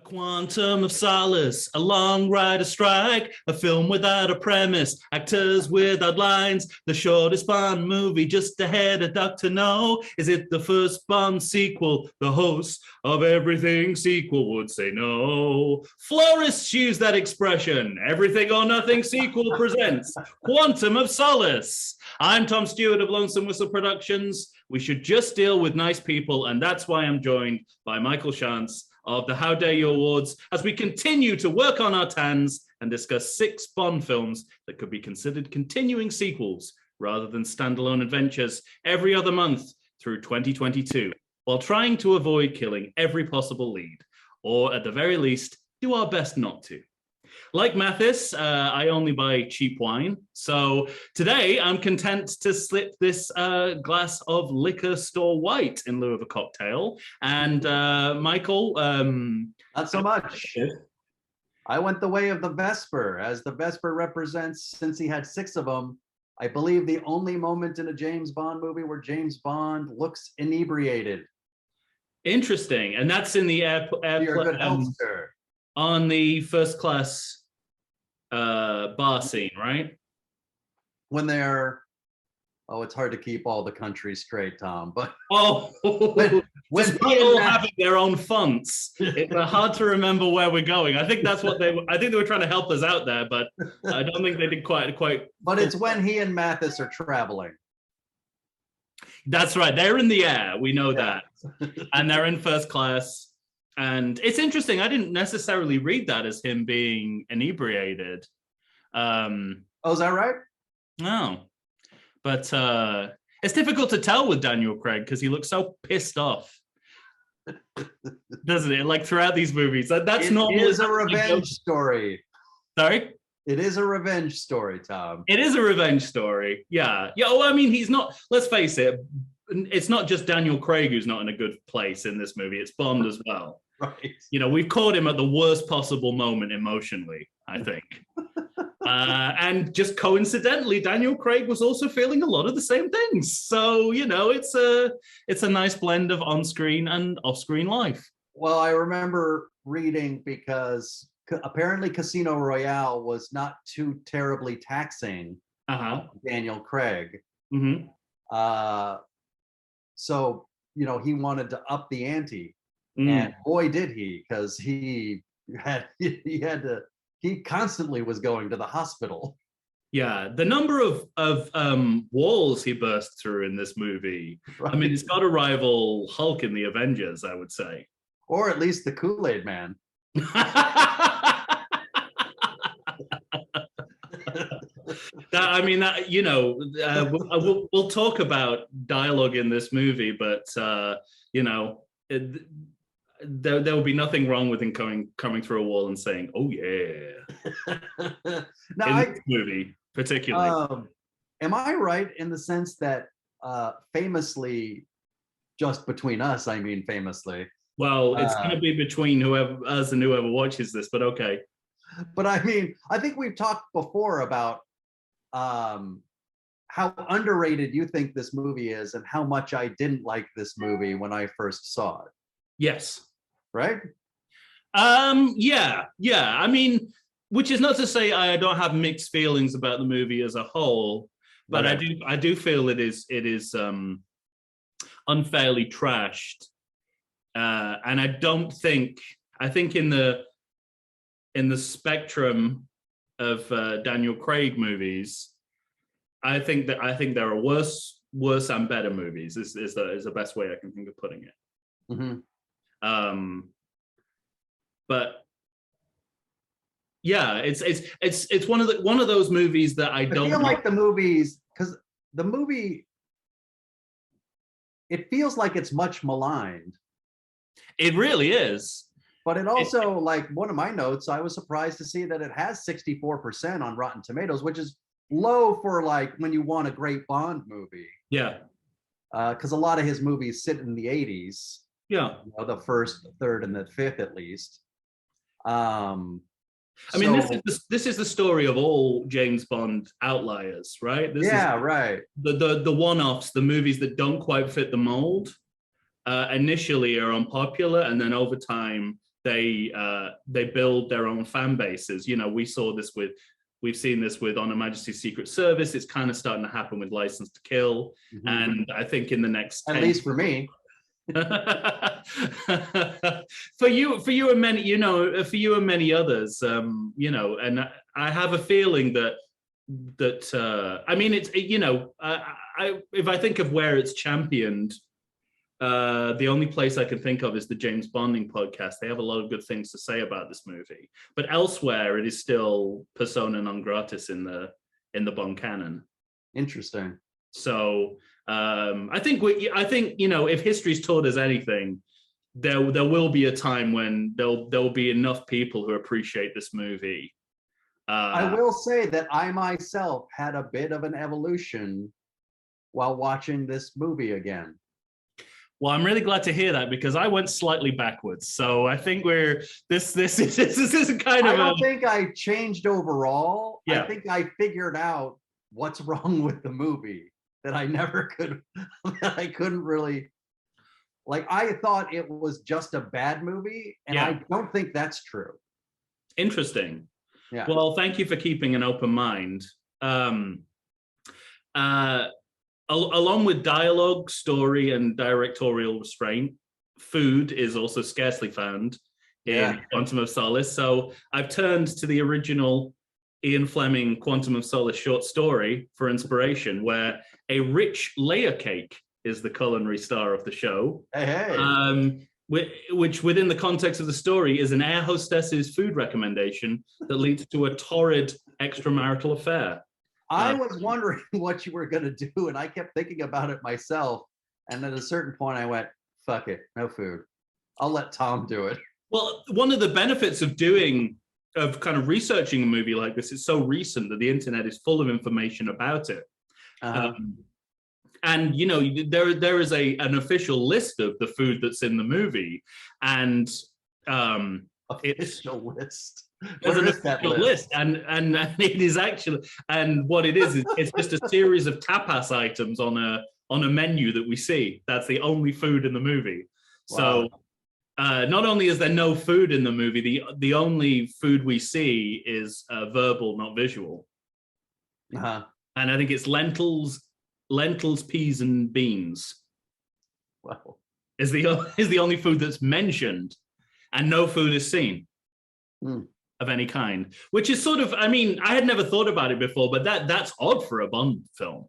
Quantum of Solace, a long ride, a strike, a film without a premise, actors without lines, the shortest Bond movie just ahead of Dr. No. Is it the first Bond sequel? The host of Everything sequel would say no. Florists use that expression. Everything or Nothing sequel presents Quantum of Solace. I'm Tom Stewart of Lonesome Whistle Productions. We should just deal with nice people, and that's why I'm joined by Michael Shantz of the How Dare You Awards as we continue to work on our tans and discuss 6 Bond films that could be considered continuing sequels rather than standalone adventures every other month through 2022, while trying to avoid killing every possible lead, or at the very least, do our best not to. Like Mathis, I only buy cheap wine. So today I'm content to slip this glass of liquor store white in lieu of a cocktail. And Michael... Not so much. I went the way of the Vesper, as the Vesper represents, since he had 6 of them, I believe the only moment in a James Bond movie where James Bond looks inebriated. Interesting. And that's in the airport. You're a good health, sir. On the first class bar scene, right? When they're, it's hard to keep all the countries straight, Tom, but when people having their own fonts, it's hard to remember where we're going. I think that's what I think they were trying to help us out there, but I don't think they did quite. But it's when he and Mathis are traveling. That's right. They're in the air. We know that. And they're in first class. And it's interesting. I didn't necessarily read that as him being inebriated. Is that right? No. But it's difficult to tell with Daniel Craig because he looks so pissed off. Doesn't it? Like throughout these movies. That's not. It is a revenge story. Sorry? It is a revenge story, Tom. It is a revenge story. Yeah. Yeah. Well, I mean, he's not, let's face it, it's not just Daniel Craig who's not in a good place in this movie. It's Bond as well. Right. You know, we've caught him at the worst possible moment emotionally, I think. And just coincidentally, Daniel Craig was also feeling a lot of the same things. So, you know, it's a nice blend of on-screen and off-screen life. Well, I remember reading because apparently Casino Royale was not too terribly taxing Daniel Craig. Mm-hmm. So, you know, he wanted to up the ante. And boy, did he, because he constantly was going to the hospital. Yeah, the number of walls he burst through in this movie. Right. I mean, it's got to rival Hulk in the Avengers, I would say. Or at least the Kool-Aid Man. I mean, that, you know, we'll talk about dialogue in this movie, but you know, there will be nothing wrong with him coming through a wall and saying, "Oh yeah." Now, in this movie, particularly. Am I right in the sense that famously, just between us, I mean famously. Well, it's going to be between whoever us and whoever watches this, but okay. But I mean, I think we've talked before about how underrated you think this movie is and how much I didn't like this movie when I first saw it. Yes. Right? Yeah. I mean, which is not to say I don't have mixed feelings about the movie as a whole, but right. I do feel it is unfairly trashed. And I think in the spectrum of Daniel Craig movies, I think there are worse and better movies. Is the best way I can think of putting it. Mm-hmm. But yeah, it's one of those movies that I don't feel like the movies, because the movie, it feels like it's much maligned. It really is. But it also, like one of my notes, I was surprised to see that it has 64% on Rotten Tomatoes, which is low for like when you want a great Bond movie. Yeah. Because a lot of his movies sit in the 80s. Yeah. You know, the first, third, and the fifth at least. I mean, this is the story of all James Bond outliers, right? Right. The one-offs, the movies that don't quite fit the mold, initially are unpopular, and then over time they build their own fan bases. You know, we've seen this with On Her Majesty's Secret Service. It's kind of starting to happen with License to Kill. And I think in the next at least for me. for you and many, you know, for you and many others, you know, and I have a feeling that I mean, it's, you know, if I think of where it's championed, the only place I can think of is the James Bonding podcast. They have a lot of good things to say about this movie, but elsewhere it is still persona non gratis in the Bond canon. Interesting. So I think you know, if history's taught us anything, there will be a time when there'll be enough people who appreciate this movie. I will say that I myself had a bit of an evolution while watching this movie again. Well, I'm really glad to hear that, because I went slightly backwards. So I think this is kind of. I don't think I changed overall. Yeah. I think I figured out what's wrong with the movie that I never could, that I couldn't really, like, I thought it was just a bad movie, and I don't think that's true. Interesting. Yeah. Well, thank you for keeping an open mind. Along with dialogue, story, and directorial restraint, food is also scarcely found in Quantum of Solace. So I've turned to the original Ian Fleming Quantum of Solace short story for inspiration, where a rich layer cake is the culinary star of the show. Which within the context of the story is an air hostess's food recommendation that leads to a torrid extramarital affair. I was wondering what you were going to do, and I kept thinking about it myself. And at a certain point, I went, fuck it, no food. I'll let Tom do it. Well, one of the benefits of kind of researching a movie like this, it's so recent that the internet is full of information about it. And, you know, there is an official list of the food that's in the movie. And official list. There's an official list, and it is actually, and what it is it's just a series of tapas items on a menu that we see. That's the only food in the movie. Wow. So not only is there no food in the movie, the only food we see is verbal, not visual. And I think it's lentils, peas, and beans. Wow. Is the only food that's mentioned, and no food is seen. Of any kind, which is sort of, I mean, I had never thought about it before, but that's odd for a Bond film.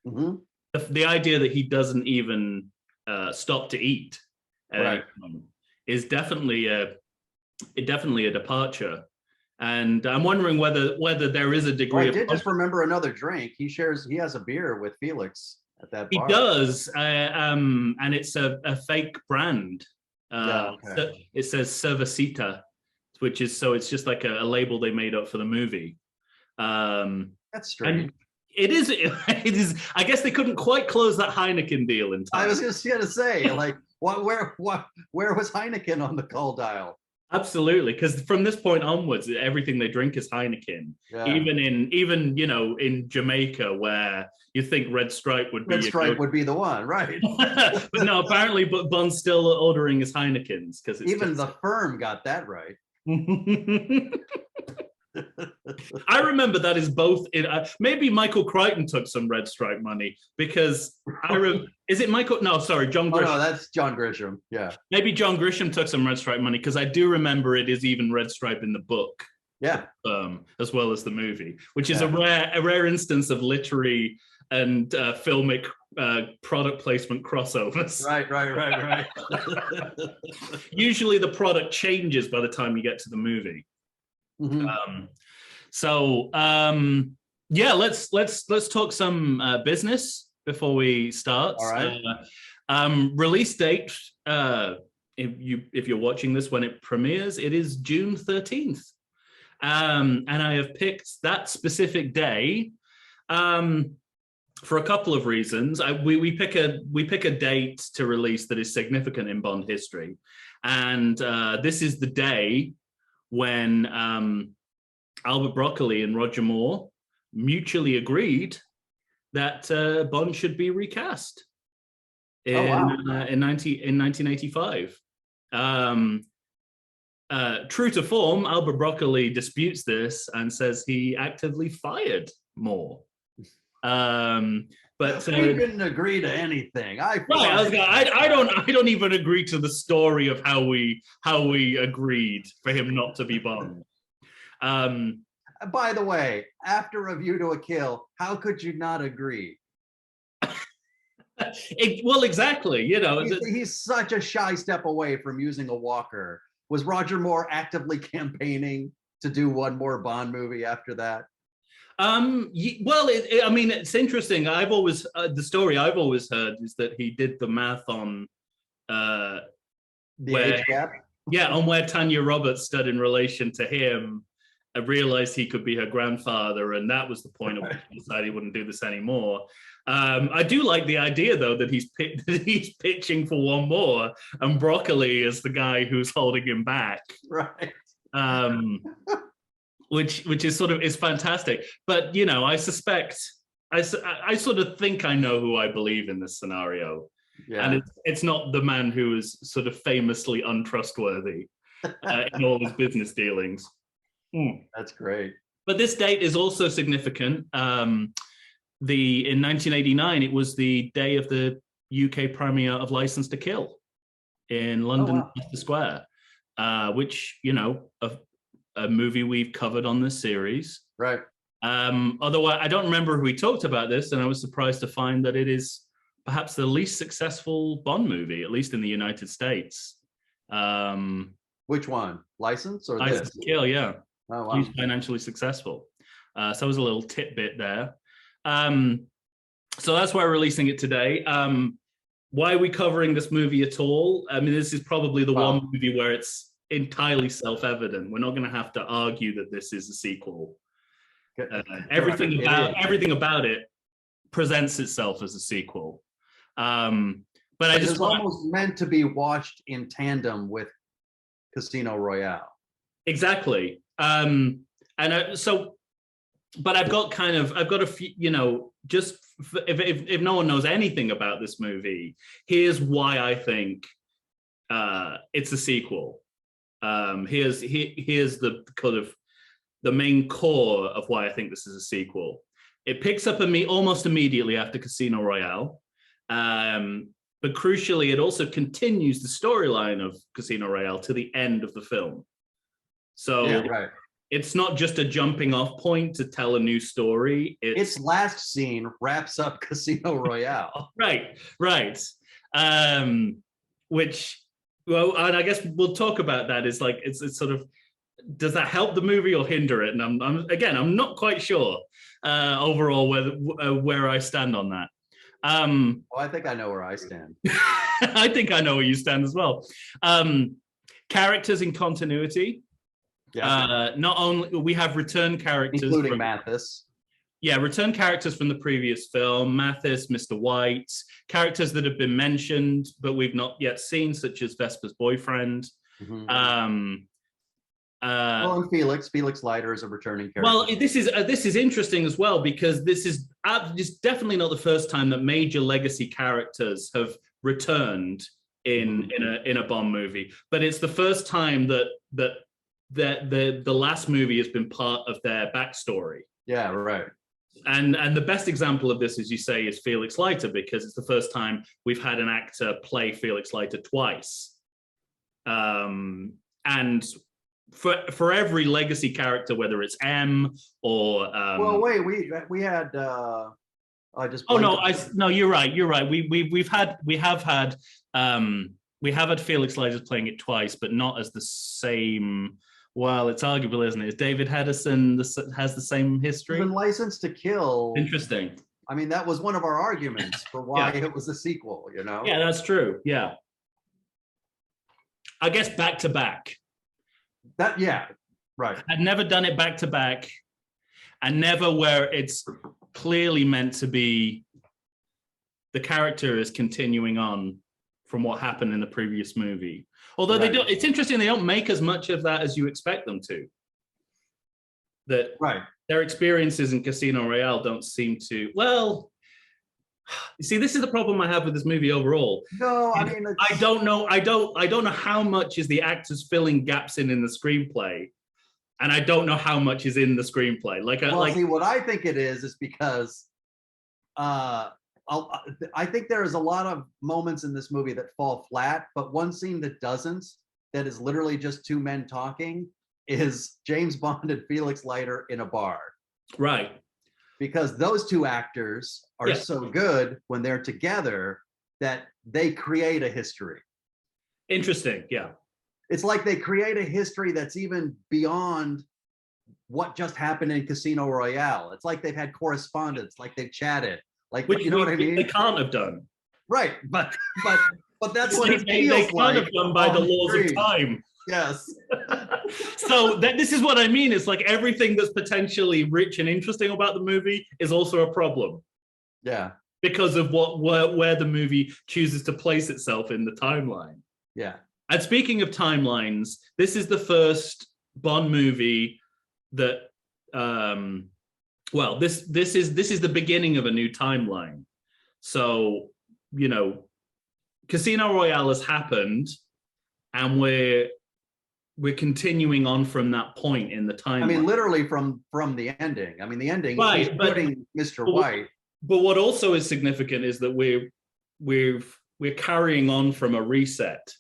The idea that he doesn't even stop to eat is definitely a departure. And I'm wondering whether there is a degree I did just remember another drink. He has a beer with Felix at that bar. He does, and it's a fake brand. So it says Cervecita, which is, so it's just like a label they made up for the movie. That's strange. It is. I guess they couldn't quite close that Heineken deal in time. I was just going to say, like, where was Heineken on the call dial? Absolutely, because from this point onwards, everything they drink is Heineken. Even you know, in Jamaica, where you think Red Stripe would be the one, right? But no, apparently, Bond's still ordering his Heinekens, because even the firm got that right. I remember that is both in. Maybe Michael Crichton took some Red Stripe money, because is it Michael? No, sorry, John Grisham. Oh, no, that's John Grisham. Yeah. Maybe John Grisham took some Red Stripe money, because I do remember it is even Red Stripe in the book. Yeah. As well as the movie, which is a rare instance of literary and filmic product placement crossovers. Right. Usually the product changes by the time you get to the movie. Let's talk some business before we start. All right. Release date, if you're watching this when it premieres, it is June 13th. And I have picked that specific day for a couple of reasons. We pick a date to release that is significant in Bond history, and this is the day when Albert Broccoli and Roger Moore mutually agreed that Bond should be recast in 1985. True to form, Albert Broccoli disputes this and says he actively fired Moore. But we didn't agree to anything. I don't even agree to the story of how we agreed for him not to be Bond. By the way, after A View to a Kill, how could you not agree? Well, exactly. You know, he's such a shy step away from using a walker. Was Roger Moore actively campaigning to do one more Bond movie after that? Well, I mean, it's interesting. I've always the story I've always heard is that he did the math on the age gap. Yeah, on where Tanya Roberts stood in relation to him. I realized he could be her grandfather, and that was the point at which he decided he wouldn't do this anymore. I do like the idea, though, that he's pitching for one more, and Broccoli is the guy who's holding him back. Right. Which is sort of is fantastic. But you know, I suspect I sort of think I know who I believe in this scenario, and it's not the man who is sort of famously untrustworthy in all his business dealings. That's great. But this date is also significant. In 1989, it was the day of the UK premiere of License to Kill in London Square, which, you know, a movie we've covered on this series. Right. Although I don't remember who we talked about this, and I was surprised to find that it is perhaps the least successful Bond movie, at least in the United States. Which one? License or License to Kill, yeah. Oh, wow. Huge financially successful. So that was a little tidbit there. So that's why we're releasing it today. Why are we covering this movie at all? I mean, this is probably the one movie where it's entirely self-evident. We're not going to have to argue that this is a sequel. Everything about it presents itself as a sequel. But I just it's almost meant to be watched in tandem with Casino Royale. Exactly. But I've got a few, you know, just if no one knows anything about this movie, here's why I think it's a sequel. Here's the kind of the main core of why I think this is a sequel. It picks up almost immediately after Casino Royale, but crucially, it also continues the storyline of Casino Royale to the end of the film. So it's not just a jumping off point to tell a new story. Its last scene wraps up Casino Royale. Right. Which, well, and I guess we'll talk about that. Is like it's sort of, does that help the movie or hinder it? And I'm not quite sure overall where I stand on that. Well, I think I know where I stand. I think I know where you stand as well. Characters in continuity. Yeah. Not only we have return characters, including Mathis. Yeah, return characters from the previous film, Mathis, Mr. White, characters that have been mentioned but we've not yet seen, such as Vesper's boyfriend. Mm-hmm. And Felix Leiter is a returning character. Well, this is interesting as well, because this is definitely not the first time that major legacy characters have returned in a Bond movie, but it's the first time that the last movie has been part of their backstory. Yeah, right. And the best example of this, as you say, is Felix Leiter, because it's the first time we've had an actor play Felix Leiter twice. And for every legacy character, whether it's M or well, wait, we had I just no, you're right. We have had Felix Leiter playing it twice, but not as the same. Well, it's arguable, isn't it? Is David Hedison has the same history? Even License to Kill. Interesting. I mean, that was one of our arguments for why it was a sequel, you know? Yeah, that's true. Yeah. I guess back to back. Right. I'd never done it back to back, and never where it's clearly meant to be the character is continuing on from what happened in the previous movie. Although they don't, it's interesting, they don't make as much of that as you expect them to. That their experiences in Casino Royale don't seem to, well, You see, this is the problem I have with this movie overall. No, I mean, I don't know. I don't know how much is the actors filling gaps in the screenplay, and I don't know how much is in the screenplay. well, see, what I think it is because uh, I think there is a lot of moments in this movie that fall flat, but one scene that doesn't, that is literally just two men talking, is James Bond and Felix Leiter in a bar. right. Because those two actors are so good when they're together that they create a history. Interesting. Yeah. It's like they create a history that's even beyond what just happened in Casino Royale. It's like they've had correspondence, like they've chatted, like, Which you know what I mean? They can't have done. Right, but that's what it they feels can't like have done by the laws of time. Yes. So this is what I mean. It's like everything that's potentially rich and interesting about the movie is also a problem. Yeah. Because of where the movie chooses to place itself in the timeline. Yeah. And speaking of timelines, this is the first Bond movie that this is the beginning of a new timeline. So, you know, Casino Royale has happened, and we're continuing on from that point in the timeline. I mean, literally from the ending. I mean, the ending, right, he's putting Mr. White. But what also is significant is that we're carrying on from a reset.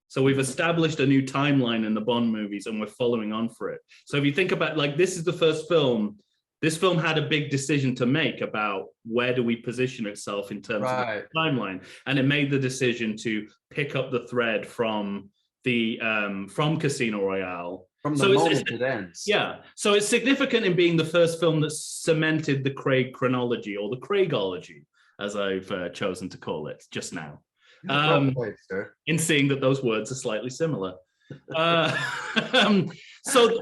So we've established a new timeline in the Bond movies, and we're following on for it. So if you think about, like, this is the first film. This film had a big decision to make about where do we position itself in terms of the timeline, and it made the decision to pick up the thread from Casino Royale. From the moment it ends. Yeah. So it's significant in being the first film that cemented the Craig chronology, or the Craigology, as I've chosen to call it just now. In seeing that those words are slightly similar. So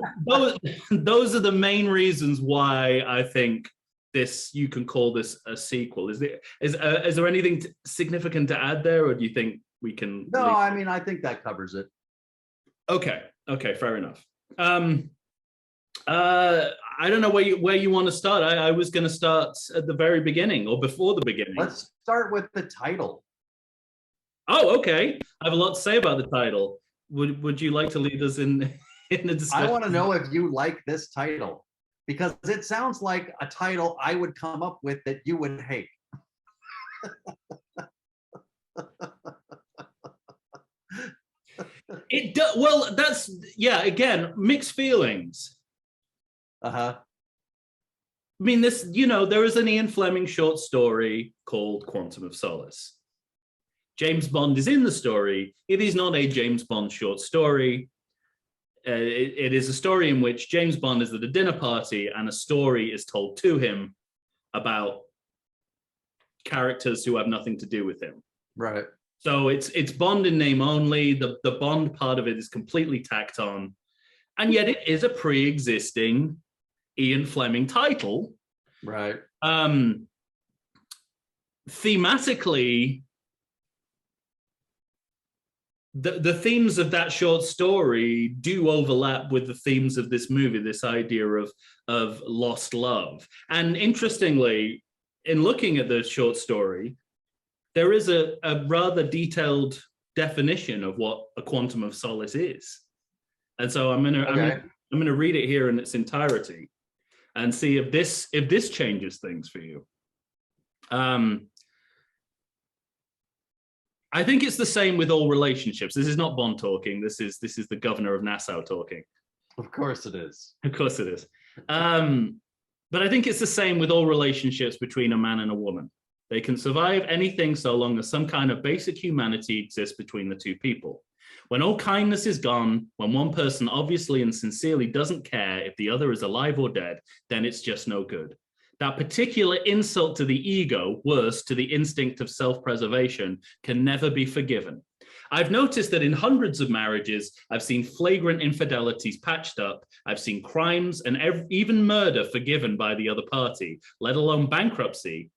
those are the main reasons why I think you can call this a sequel. Is there anything significant to add there, or do you think we can? No, I mean, I think that covers it. Okay, fair enough. I don't know where you want to start. I was going to start at the very beginning or before the beginning. Let's start with the title. Oh, okay. I have a lot to say about the title. Would you like to lead us in the discussion? I want to know if you like this title, because it sounds like a title I would come up with that you would hate. Well, that's, yeah, again, mixed feelings. Uh-huh. I mean, there is an Ian Fleming short story called Quantum of Solace. James Bond is in the story. It is not a James Bond short story. It is a story in which James Bond is at a dinner party, and a story is told to him about characters who have nothing to do with him. Right. So it's Bond in name only. The Bond part of it is completely tacked on. And yet it is a pre-existing Ian Fleming title. Right. Thematically, the themes of that short story do overlap with the themes of this movie, this idea of lost love. And interestingly, in looking at the short story, there is a rather detailed definition of what a quantum of solace is. And so I'm gonna read it here in its entirety and see if this changes things for you. I think it's the same with all relationships. This is not Bond talking. This is the governor of Nassau talking. Of course it is. Of course it is. But I think it's the same with all relationships between a man and a woman. They can survive anything so long as some kind of basic humanity exists between the two people. When all kindness is gone, when one person obviously and sincerely doesn't care if the other is alive or dead, then it's just no good. That particular insult to the ego, worse, to the instinct of self-preservation, can never be forgiven. I've noticed that in hundreds of marriages, I've seen flagrant infidelities patched up. I've seen crimes and even murder forgiven by the other party, let alone bankruptcy.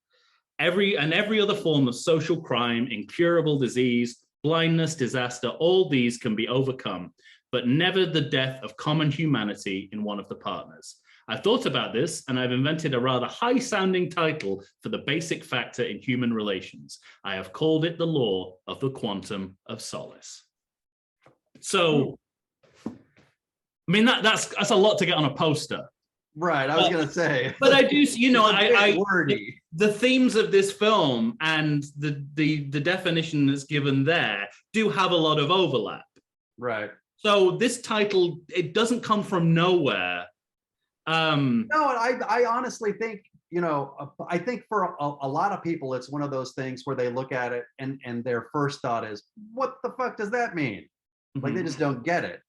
Every other form of social crime, incurable disease, blindness, disaster, all these can be overcome, but never the death of common humanity in one of the partners. I've thought about this and I've invented a rather high-sounding title for the basic factor in human relations. I have called it the law of the quantum of solace. So, I mean, that's a lot to get on a poster. Right, I was going to say. But I do, you know, wordy. The themes of this film and the definition that's given there do have a lot of overlap. Right. So this title, it doesn't come from nowhere. No, I honestly think, you know, I think for a lot of people, it's one of those things where they look at it and their first thought is, what the fuck does that mean? Like they just don't get it.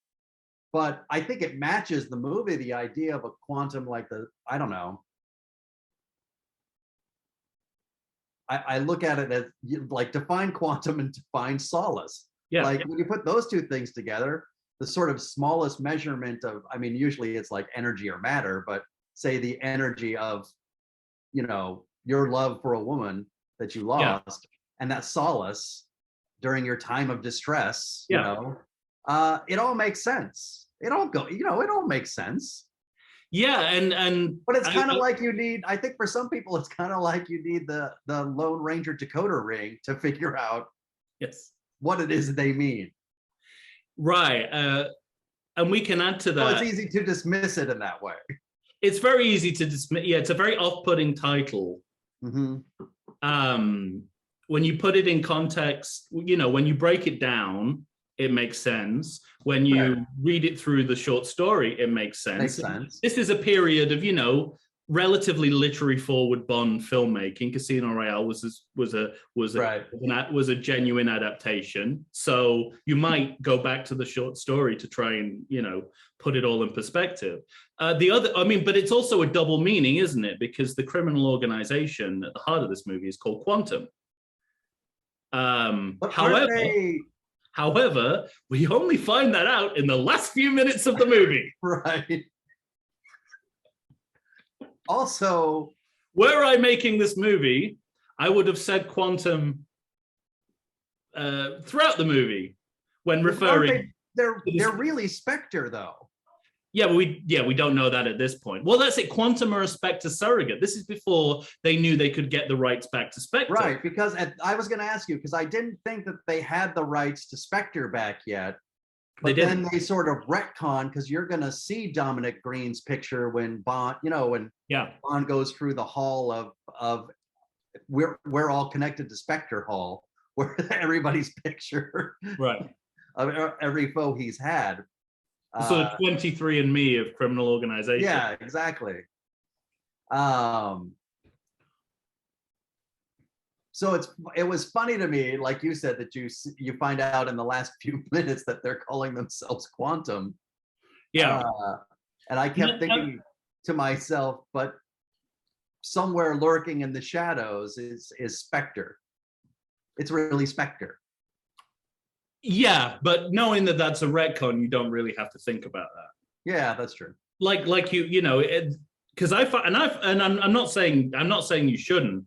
But I think it matches the movie, the idea of a quantum, like I don't know. I look at it as like define quantum and define solace. Yeah. Like when you put those two things together, the sort of smallest measurement of, I mean, usually it's like energy or matter, but say the energy of, you know, your love for a woman that you lost, and that solace during your time of distress, you know, it all makes sense. It all it all makes sense. Yeah, and but it's kind of like you need, I think for some people, it's kind of like you need the Lone Ranger decoder ring to figure out what it is they mean. Right. And we can add to that. Well, it's easy to dismiss it in that way. It's very easy to dismiss. Yeah, it's a very off-putting title. When you put it in context, you know, when you break it down, it makes sense. When you read it through the short story, it makes sense. Makes sense. This is a period of, you know, relatively literary forward Bond filmmaking. Casino Royale was a genuine adaptation. So you might go back to the short story to try and, you know, put it all in perspective. But it's also a double meaning, isn't it? Because the criminal organization at the heart of this movie is called Quantum. However, we only find that out in the last few minutes of the movie. Right. Also, were I making this movie, I would have said quantum throughout the movie when referring. They're really Spectre, though. Yeah, but we don't know that at this point. Well, that's it. Quantum are a Spectre surrogate. This is before they knew they could get the rights back to Spectre. Right, because I was going to ask you, because I didn't think that they had the rights to Spectre back yet. But then they sort of retcon, because you're going to see Dominic Green's picture when Bond, you know, when Bond goes through the hall of we're all connected to Spectre Hall, where everybody's picture of every foe he's had. So 23andMe of criminal organization. Yeah, exactly. So it was funny to me, like you said, that you find out in the last few minutes that they're calling themselves Quantum. Yeah. And I kept thinking to myself, but somewhere lurking in the shadows is Spectre. It's really Spectre. Yeah, but knowing that that's a retcon, you don't really have to think about that. Yeah, that's true. Like you know, because I'm not saying you shouldn't,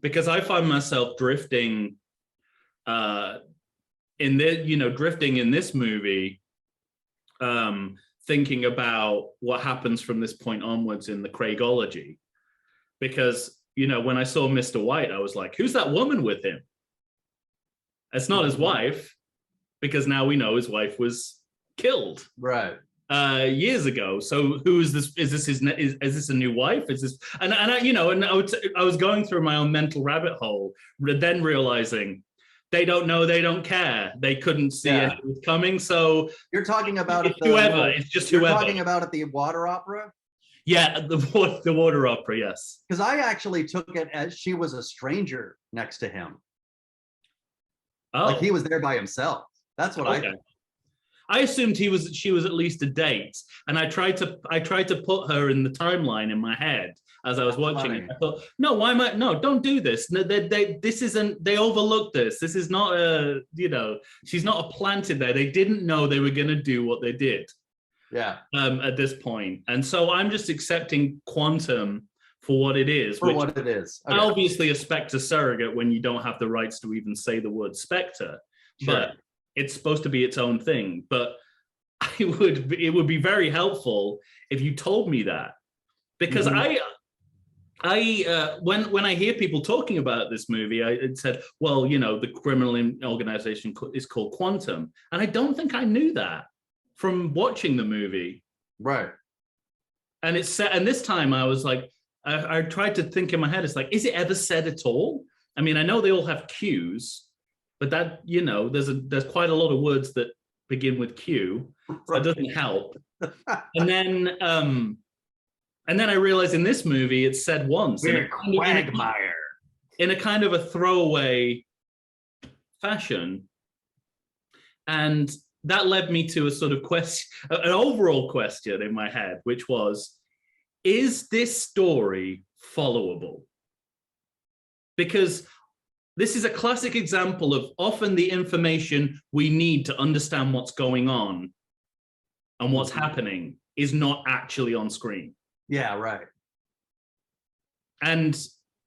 because I find myself drifting drifting in this movie, thinking about what happens from this point onwards in the Craigology. Because, you know, when I saw Mr. White, I was like, who's that woman with him? It's not his wife, because now we know his wife was killed years ago. So who is this? Is this a new wife? Is this I was going through my own mental rabbit hole, then realizing they don't know, they don't care, they couldn't see it was coming. So you're talking about it's just whoever. You're talking about at the water opera. Yeah, the water opera. Yes, because I actually took it as she was a stranger next to him. Oh, like he was there by himself. That's what I assumed she was at least a date, and I tried to put her in the timeline in my head as I was watching it. I thought, no, don't do this. No, they overlooked this. This is not she's not a planted there. They didn't know they were going to do what they did. Yeah. At this point, and so I'm just accepting Quantum for what it is. Okay. Obviously a Spectre surrogate when you don't have the rights to even say the word Spectre, but it's supposed to be its own thing. But it would be very helpful if you told me that, because Mhm. when I hear people talking about this movie, it said, well, you know, the criminal organization is called Quantum, and I don't think I knew that from watching the movie. Right. And it's set, and this time I was like, I tried to think in my head, it's like, is it ever said at all? I mean, I know they all have Q's, but that, you know, there's quite a lot of words that begin with Q, so it doesn't help. And then I realized in this movie it's said once We're Quagmire. in a kind of a throwaway fashion, and that led me to a sort of question, an overall question in my head, which was, is this story followable? Because this is a classic example of often the information we need to understand what's going on and what's happening is not actually on screen. Yeah, right. And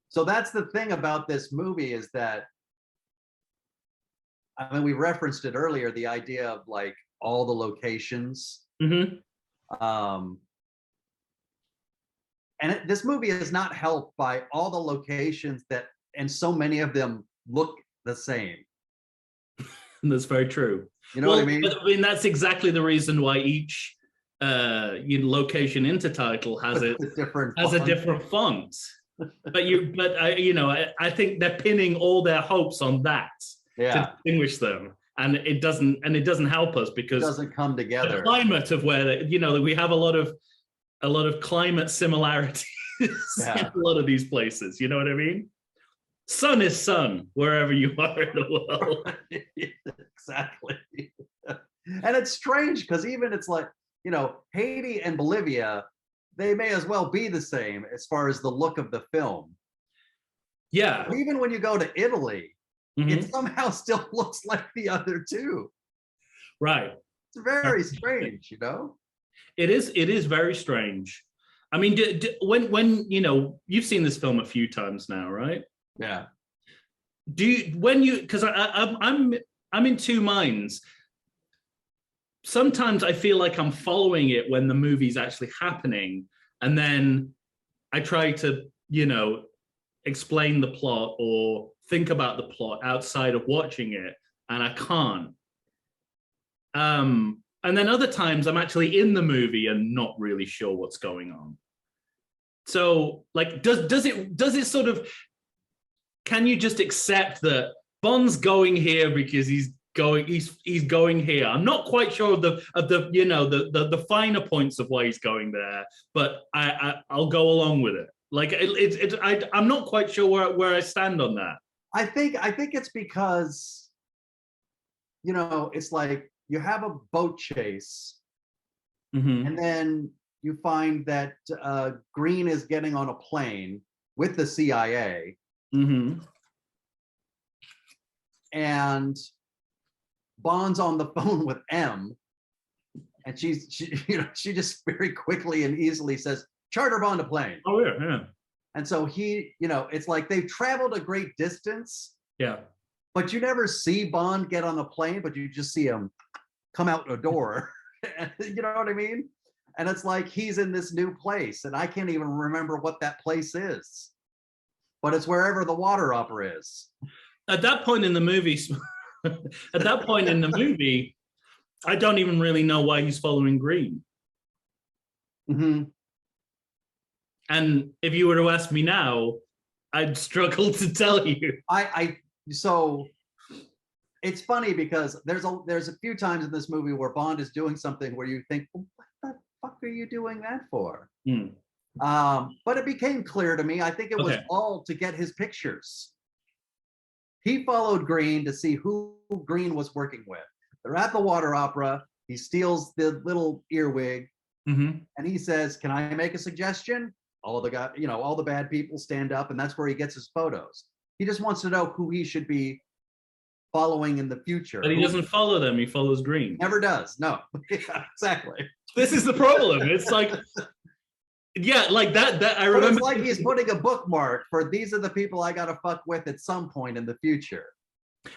so that's the thing about this movie is that, I mean, we referenced it earlier, the idea of like all the locations. And this movie is not helped by all the locations that, and so many of them look the same. That's very true. You know what I mean? But, I mean, that's exactly the reason why each location intertitle has a different font. But I think they're pinning all their hopes on that to distinguish them, and it doesn't help us because it doesn't come together. The climate of where we have a lot of climate similarities in a lot of these places. You know what I mean? Sun is sun wherever you are in the world. Exactly. And it's strange because even it's like, you know, Haiti and Bolivia, they may as well be the same as far as the look of the film. Yeah. But even when you go to Italy, it somehow still looks like the other two. Right. It's very strange, you know? It is very strange. I mean, when you know, you've seen this film a few times now, right? Yeah. Because I'm in two minds. Sometimes I feel like I'm following it when the movie's actually happening, and then I try to, you know, explain the plot or think about the plot outside of watching it, and I can't. And then other times I'm actually in the movie and not really sure what's going on. So, like, does it sort of, can you just accept that Bond's going here because he's going here? I'm not quite sure of the you know, the finer points of why he's going there, but I'll go along with it. Like I'm not quite sure where I stand on that. I think it's because, you know, it's like you have a boat chase, and then you find that Green is getting on a plane with the CIA, and Bond's on the phone with M, and she just very quickly and easily says, "Charter Bond a plane." Oh yeah. And so he, you know, it's like they've traveled a great distance. Yeah. But you never see Bond get on a plane, but you just see him come out a door. You know what I mean? And it's like he's in this new place, and I can't even remember what that place is. But it's wherever the water opera is. At that point in the movie, I don't even really know why he's following Green. And if you were to ask me now, I'd struggle to tell you. So it's funny because there's a few times in this movie where Bond is doing something where you think, well, what the fuck are you doing that for? But it became clear to me, I think it was all to get his pictures. He followed Green to see who Green was working with. They're at the water opera. He steals the little earwig, and he says, "Can I make a suggestion?" All of the guys, you know, all the bad people stand up, and that's where he gets his photos. He just wants to know who he should be following in the future. But he doesn't follow them, he follows Green. Never does, no. Yeah, exactly. This is the problem. It's like, yeah, like that I remember. But it's like he's putting a bookmark for these are the people I gotta fuck with at some point in the future.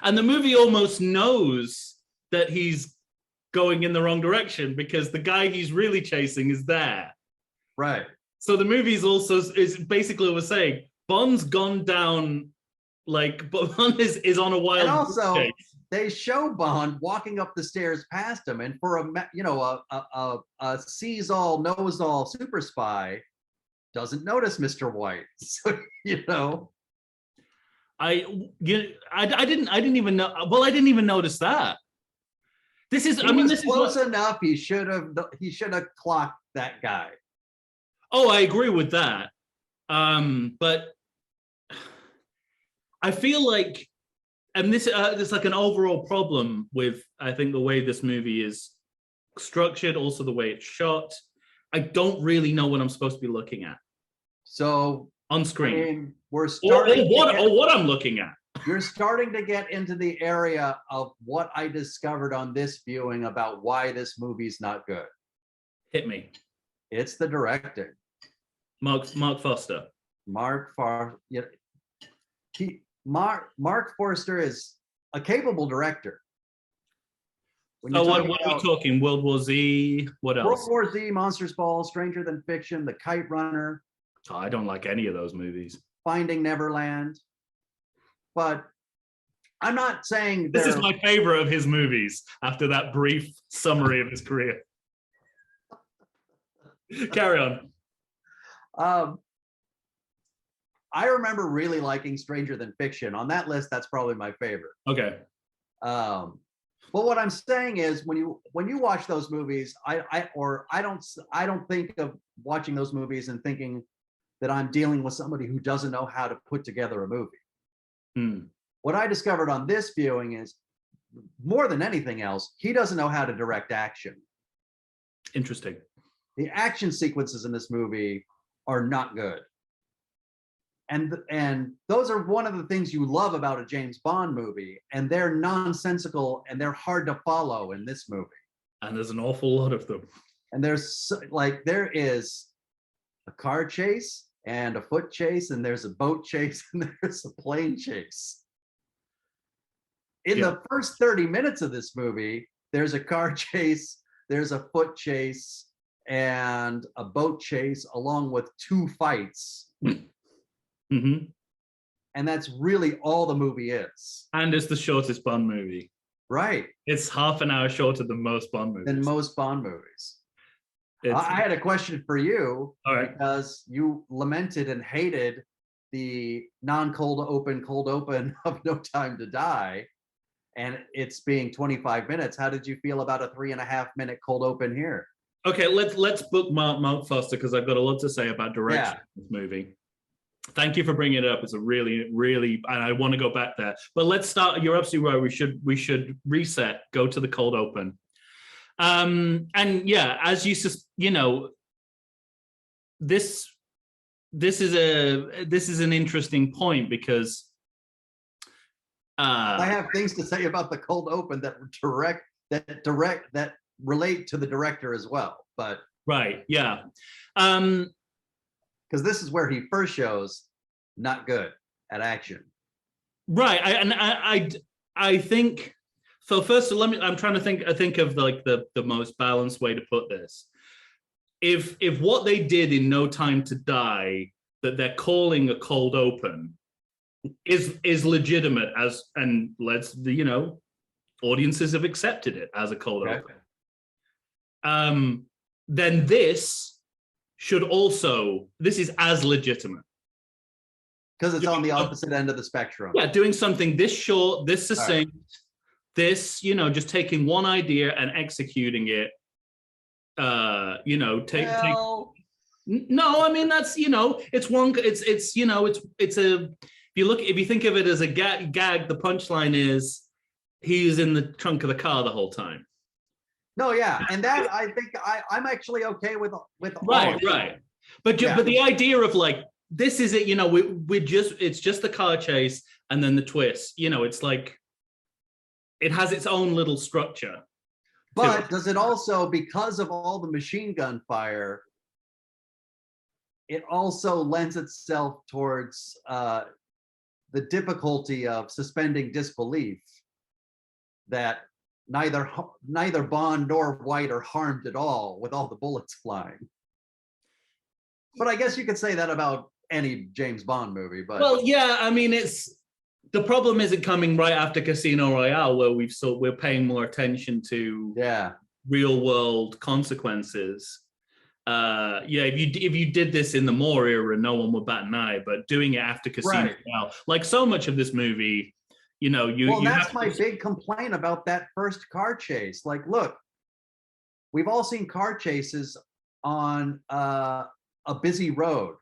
And the movie almost knows that he's going in the wrong direction because the guy he's really chasing is there. Right. So the movie's also is basically was saying Bond's gone down, like Bond is on a wild. And also, chase. they show Bond walking up the stairs past him, and for a sees all, knows all super spy doesn't notice Mr. White. So I didn't even know. Well, I didn't even notice that. This is. he I mean, was this close is enough. He should have clocked that guy. Oh, I agree with that. But I feel like, and this there's like an overall problem with, I think, the way this movie is structured, also the way it's shot. I don't really know what I'm supposed to be looking at So on screen. I mean, we're starting. Or what I'm looking at. You're starting to get into the area of what I discovered on this viewing about why this movie's not good. Hit me. It's the directing. Mark Foster. Mark Forster is a capable director. So what are we talking? World War Z? What else? World War Z, Monsters Ball, Stranger Than Fiction, The Kite Runner. Oh, I don't like any of those movies. Finding Neverland. But I'm not saying this is my favorite of his movies after that brief summary of his career. Carry on. I remember really liking Stranger Than Fiction. On that list, that's probably my favorite. Okay. But what I'm saying is, when you watch those movies, I don't think of watching those movies and thinking that I'm dealing with somebody who doesn't know how to put together a movie. What I discovered on this viewing is, more than anything else, he doesn't know how to direct action. Interesting. The action sequences in this movie are not good. And those are one of the things you love about a James Bond movie, and they're nonsensical and they're hard to follow in this movie. And there's an awful lot of them. And there is a car chase and a foot chase, and there's a boat chase, and there's a plane chase. In the first 30 minutes of this movie, there's a car chase, there's a foot chase, and a boat chase, along with 2 fights. Mm-hmm. And that's really all the movie is. And it's the shortest Bond movie. Right. It's half an hour shorter than most Bond movies. I had a question for you, because you lamented and hated the non-cold open of No Time to Die, and it's being 25 minutes. How did you feel about a 3.5-minute cold open here? Okay, let's bookmark Mark Foster, because I've got a lot to say about direction in this movie. Thank you for bringing it up. It's a really, really, and I want to go back there. But let's start. You're absolutely right. We should reset. Go to the cold open. And yeah, as this is an interesting point, because I have things to say about the cold open that relate to the director as well. But right, yeah. Because this is where he first shows not good at action. Right, I think. So first, I'm trying to think of like the most balanced way to put this. If what they did in No Time to Die, that they're calling a cold open, is legitimate, audiences have accepted it as a cold open. Then this is as legitimate. Because it's on the opposite end of the spectrum. Yeah, doing something this short, this succinct, this, just taking one idea and executing it. No, I mean, that's, it's one, if you think of it as a gag, the punchline is he's in the trunk of the car the whole time. No, yeah, and that I think I'm actually okay with right. But the idea of like, this is it, it's just the car chase and then the twist. It's like it has its own little structure. But does it also, because of all the machine gun fire, it also lends itself towards the difficulty of suspending disbelief that neither Bond nor White are harmed at all with all the bullets flying. But I guess you could say that about any James Bond movie. But Well, yeah, I mean, the problem isn't coming right after Casino Royale, where we're paying more attention to yeah, real world consequences. Yeah, if you did this in the Moore era, no one would bat an eye. But doing it after Casino Royale, like so much of this movie, you know, well, you that's have my to, big complaint about that first car chase. Like, look, we've all seen car chases on a busy road.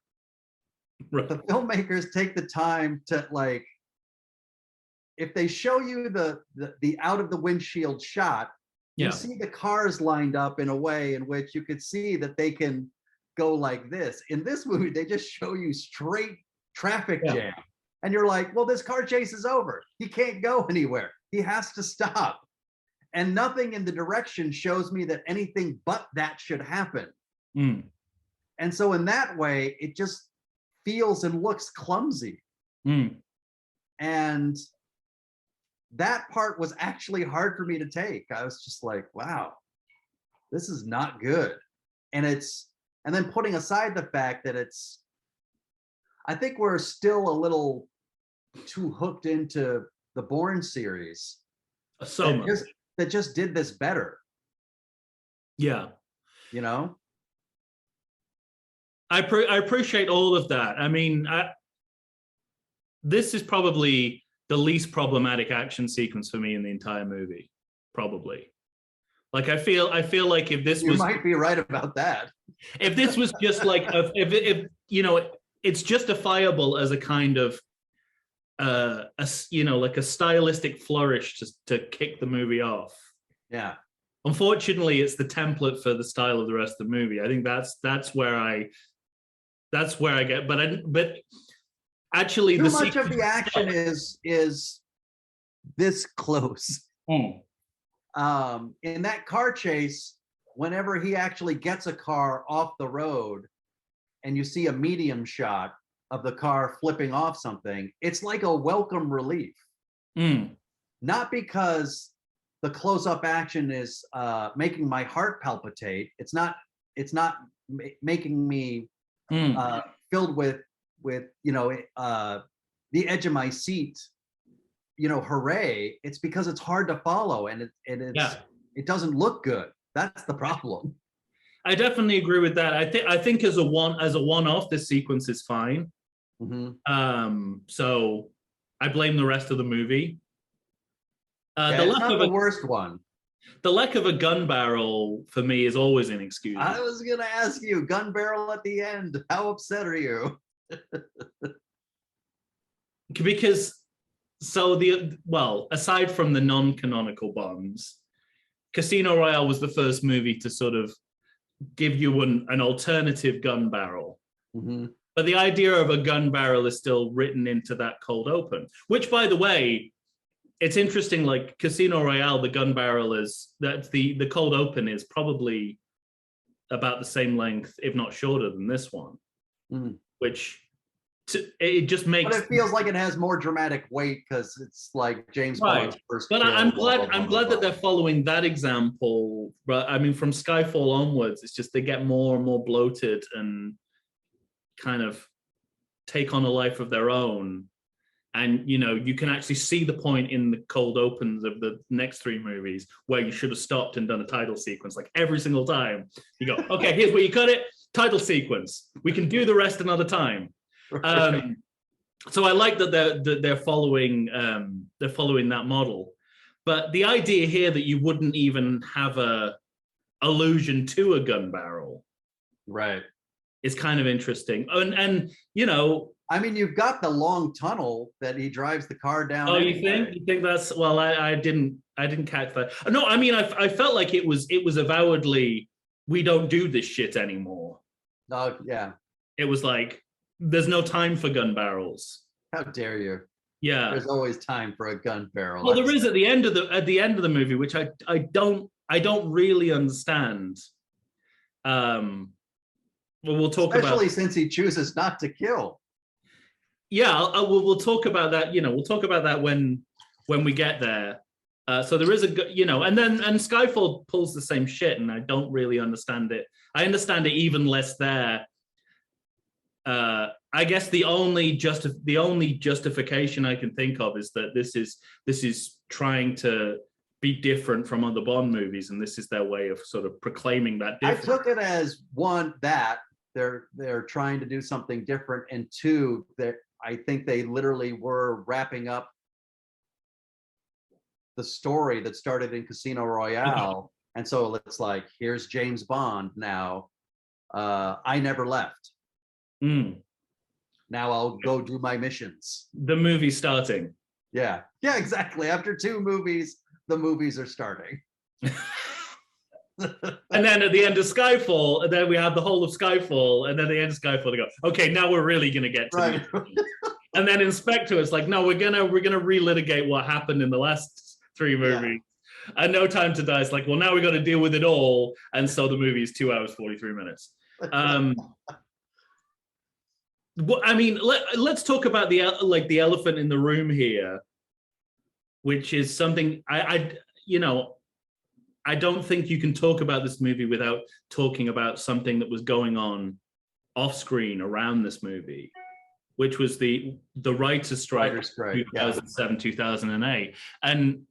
right. The filmmakers take the time to, like, if they show you the out of the windshield shot, you Yeah, see the cars lined up in a way in which you could see that they can go like this. In this movie, they just show you straight traffic yeah, jam. And you're like, well, this car chase is over. He can't go anywhere. He has to stop. And nothing in the direction shows me that anything but that should happen. mm, And so in that way, it just feels and looks clumsy. mm. And that part was actually hard for me to take. I was just like, wow, this is not good. And then putting aside the fact that I think we're still a little too hooked into the Bourne series So much. that just did this better, Yeah. you know? I appreciate all of that. I mean, this is probably the least problematic action sequence for me in the entire movie, probably. Like I feel like if this You was, might be right about that. if this was just like if you know, it's justifiable as a kind of you know, like a stylistic flourish to kick the movie off. Yeah. Unfortunately, it's the template for the style of the rest of the movie. I think that's where I get, but actually, Too much of the action is this close. Mm. In that car chase, whenever he actually gets a car off the road and you see a medium shot of the car flipping off something, it's like a welcome relief. Mm. Not because the close-up action is making my heart palpitate. It's not making me filled with you know the edge of my seat, you know, hooray. It's because it's hard to follow and it doesn't look good. That's the problem. I definitely agree with that. I think as a one-off, this sequence is fine. Mm-hmm. So I blame the rest of the movie. It's not the worst one. The lack of a gun barrel for me is always inexcusable. I was gonna ask you, gun barrel at the end. How upset are you? Because aside from the non-canonical Bonds, Casino Royale was the first movie to sort of give you an alternative gun barrel. Mm-hmm. But the idea of a gun barrel is still written into that cold open, which, by the way, it's interesting. Like Casino Royale, the gun barrel the cold open is probably about the same length, if not shorter than this one, which it just makes. But it feels like it has more dramatic weight because it's like James Bond's first. But I'm glad that they're following that example. But I mean, from Skyfall onwards, it's just they get more and more bloated and kind of take on a life of their own. And, you know, you can actually see the point in the cold opens of the next three movies where you should have stopped and done a title sequence. Like every single time you go, okay, here's where you cut it, title sequence. We can do the rest another time. So I like that they're following that model. But the idea here that you wouldn't even have a allusion to a gun barrel, right, is kind of interesting. And you know, I mean, you've got the long tunnel that he drives the car down. Oh, anyway. you think that's, well, I didn't catch that. No, I mean, I felt like it was avowedly, we don't do this shit anymore. Oh yeah. It was like, there's no time for gun barrels. How dare you? Yeah. There's always time for a gun barrel. Well, there is at the end of the movie, which I don't really understand. Well, we'll talk especially about, since he chooses not to kill. Yeah, we'll talk about that. You know, we'll talk about that when we get there. So there is and Skyfall pulls the same shit, and I don't really understand it. I understand it even less there. I guess the only justification I can think of is that this is trying to be different from other Bond movies, and this is their way of sort of proclaiming that difference. I took it as one, that they're trying to do something different, and two, that I think they literally were wrapping up the story that started in Casino Royale. And so it's like, here's James Bond now. I never left. Mm. Now I'll go do my missions. The movie's starting. Yeah, exactly. After 2 movies, the movies are starting. And then at the end of Skyfall, and then we have the whole of Skyfall, and then the end of Skyfall, they go, okay, now we're really going to get to right. And then Inspector is like, no, we're gonna relitigate what happened in the last 3 movies. Yeah. And No Time to Die is like, well, now we got to deal with it all, and so the movie is 2 hours 43 minutes. I mean, let's talk about the elephant in the room here, which is something I don't think you can talk about this movie without talking about something that was going on off screen around this movie, which was the writer's strike, 2007, 2008. And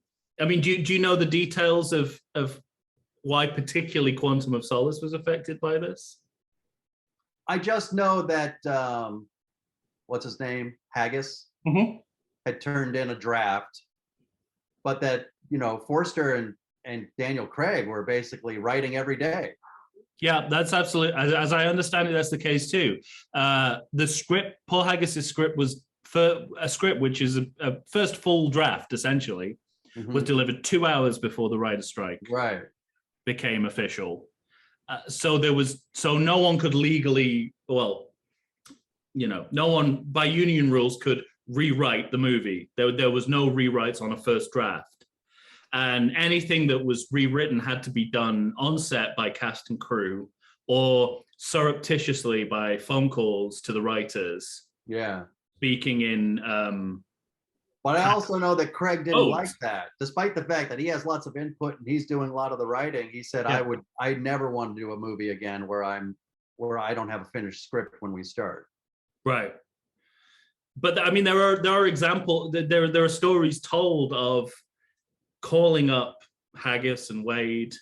I mean, do you know the details of why particularly Quantum of Solace was affected by this? I just know that what's his name, Haggis, had turned in a draft, but that Forster and Daniel Craig were basically writing every day. Yeah, that's absolutely, as I understand it, that's the case too. The script, Paul Haggis's script, was for a script which is a first full draft, essentially, was delivered 2 hours before the writer's strike became official. So no one could legally, no one by union rules could rewrite the movie. There was no rewrites on a first draft. And anything that was rewritten had to be done on set by cast and crew, or surreptitiously by phone calls to the writers. Yeah. Speaking in... But I also know that Craig didn't like that. Despite the fact that he has lots of input and he's doing a lot of the writing, he said, I never want to do a movie again where I don't have a finished script when we start. Right. But I mean, there are examples, there are stories told of calling up Haggis and Wade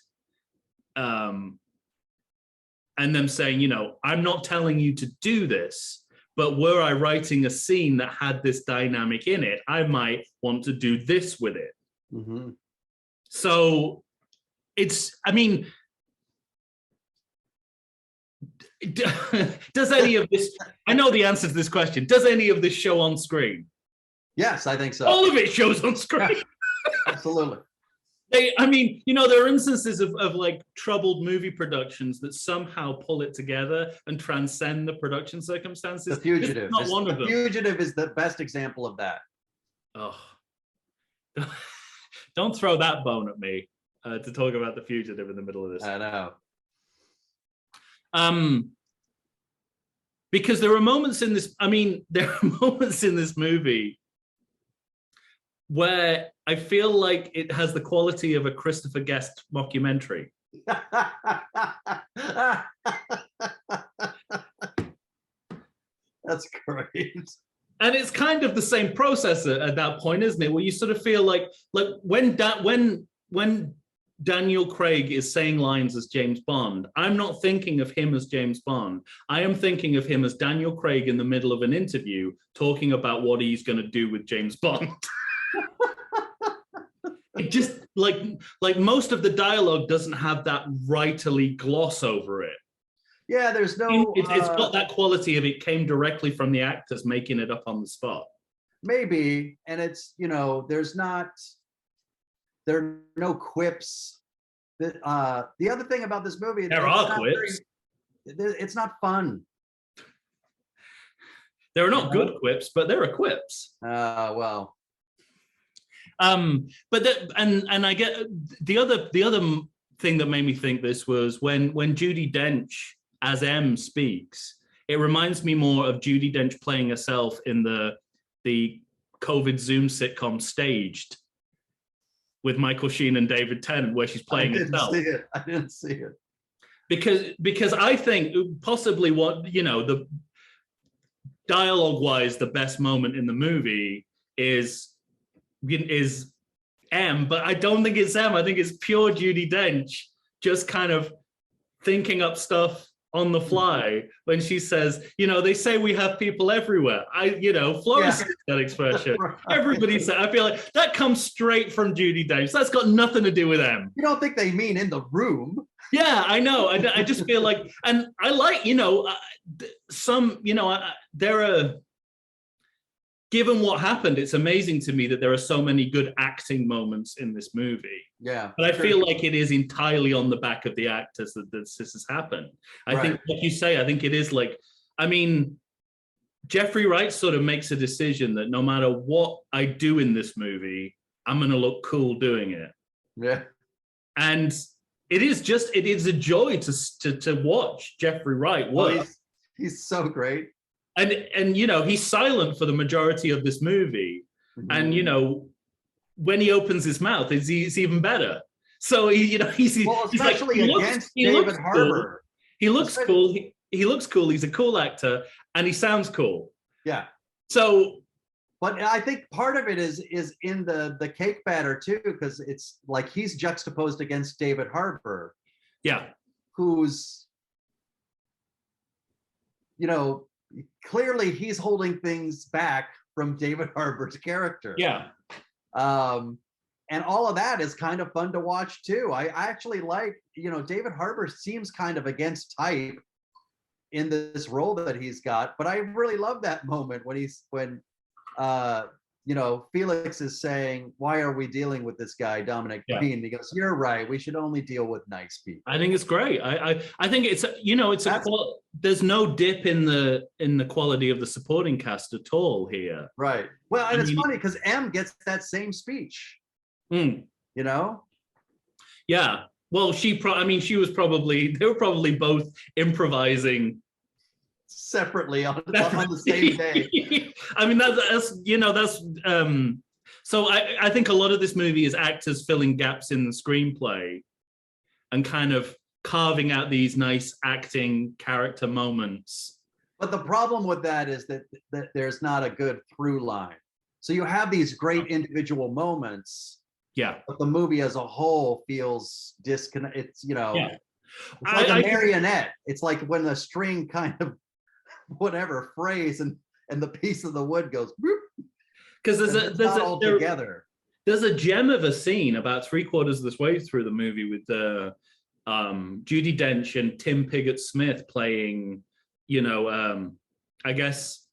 and them saying, I'm not telling you to do this, but were I writing a scene that had this dynamic in it, I might want to do this with it. So it's, I mean, does any of this, I know the answer to this question, does any of this show on screen? Yes, I think so. All of it shows on screen. Absolutely. I mean, there are instances of like troubled movie productions that somehow pull it together and transcend the production circumstances. The Fugitive. Not one of them. The Fugitive is the best example of that. Oh, don't throw that bone at me to talk about The Fugitive in the middle of this. I know. Because there are moments in this. I mean, there are moments in this movie where I feel like it has the quality of a Christopher Guest mockumentary. That's great. And it's kind of the same process at that point, isn't it? Where you sort of feel like when Daniel Craig is saying lines as James Bond, I'm not thinking of him as James Bond. I am thinking of him as Daniel Craig in the middle of an interview talking about what he's going to do with James Bond. It just like most of the dialogue doesn't have that writerly gloss over it. Yeah, there's no. It's got that quality of it came directly from the actors making it up on the spot. Maybe, and it's there are no quips. The other thing about this movie, there are quips. It's not fun. There are not good quips, but there are quips. Well. But I get the other thing that made me think this was when Judi Dench as M speaks. It reminds me more of Judi Dench playing herself in the COVID Zoom sitcom Staged with Michael Sheen and David Tennant, where she's playing herself. I didn't see it. Because I think possibly what dialogue-wise, the best moment in the movie is M, but I don't think it's M. I think it's pure Judi Dench just kind of thinking up stuff on the fly when she says, they say we have people everywhere. Florists use that expression. Right. Everybody said, I feel like that comes straight from Judi Dench. That's got nothing to do with them. You don't think they mean in the room? Yeah, I know. I just feel like, and I like, there are, given what happened, it's amazing to me that there are so many good acting moments in this movie. Yeah. But I feel like it is entirely on the back of the actors that this has happened. I think, like you say, I think it is like, Jeffrey Wright sort of makes a decision that no matter what I do in this movie, I'm going to look cool doing it. Yeah. And it is a joy to watch Jeffrey Wright work. He's so great. And he's silent for the majority of this movie. Mm-hmm. And when he opens his mouth, he's even better. So he's especially like, against David Harbour. He looks cool. He looks cool. He's a cool actor, and he sounds cool. Yeah. So, but I think part of it is in the cake batter too, because it's like he's juxtaposed against David Harbour. Yeah. Who's, clearly he's holding things back from David Harbour's character. Yeah. And all of that is kind of fun to watch too. I actually like, David Harbour seems kind of against type in this role that he's got, but I really love that moment when Felix is saying, why are we dealing with this guy, Dominic Bean? And he goes, you're right. We should only deal with nice people. I think it's great. I think it's, there's no dip in the quality of the supporting cast at all here. Right. Well, and it's funny because M gets that same speech, Yeah. Well, they were probably both improvising separately on the same day. So I think a lot of this movie is actors filling gaps in the screenplay and kind of carving out these nice acting character moments. But the problem with that is that there's not a good through line. So you have these great individual moments. Yeah. But the movie as a whole feels disconnected. It's, Yeah. It's like a marionette. It's like when the string kind of whatever frays and the piece of the wood goes because together. There's a gem of a scene about 3/4 of this way through the movie with Judi Dench and Tim Pigott-Smith playing, I guess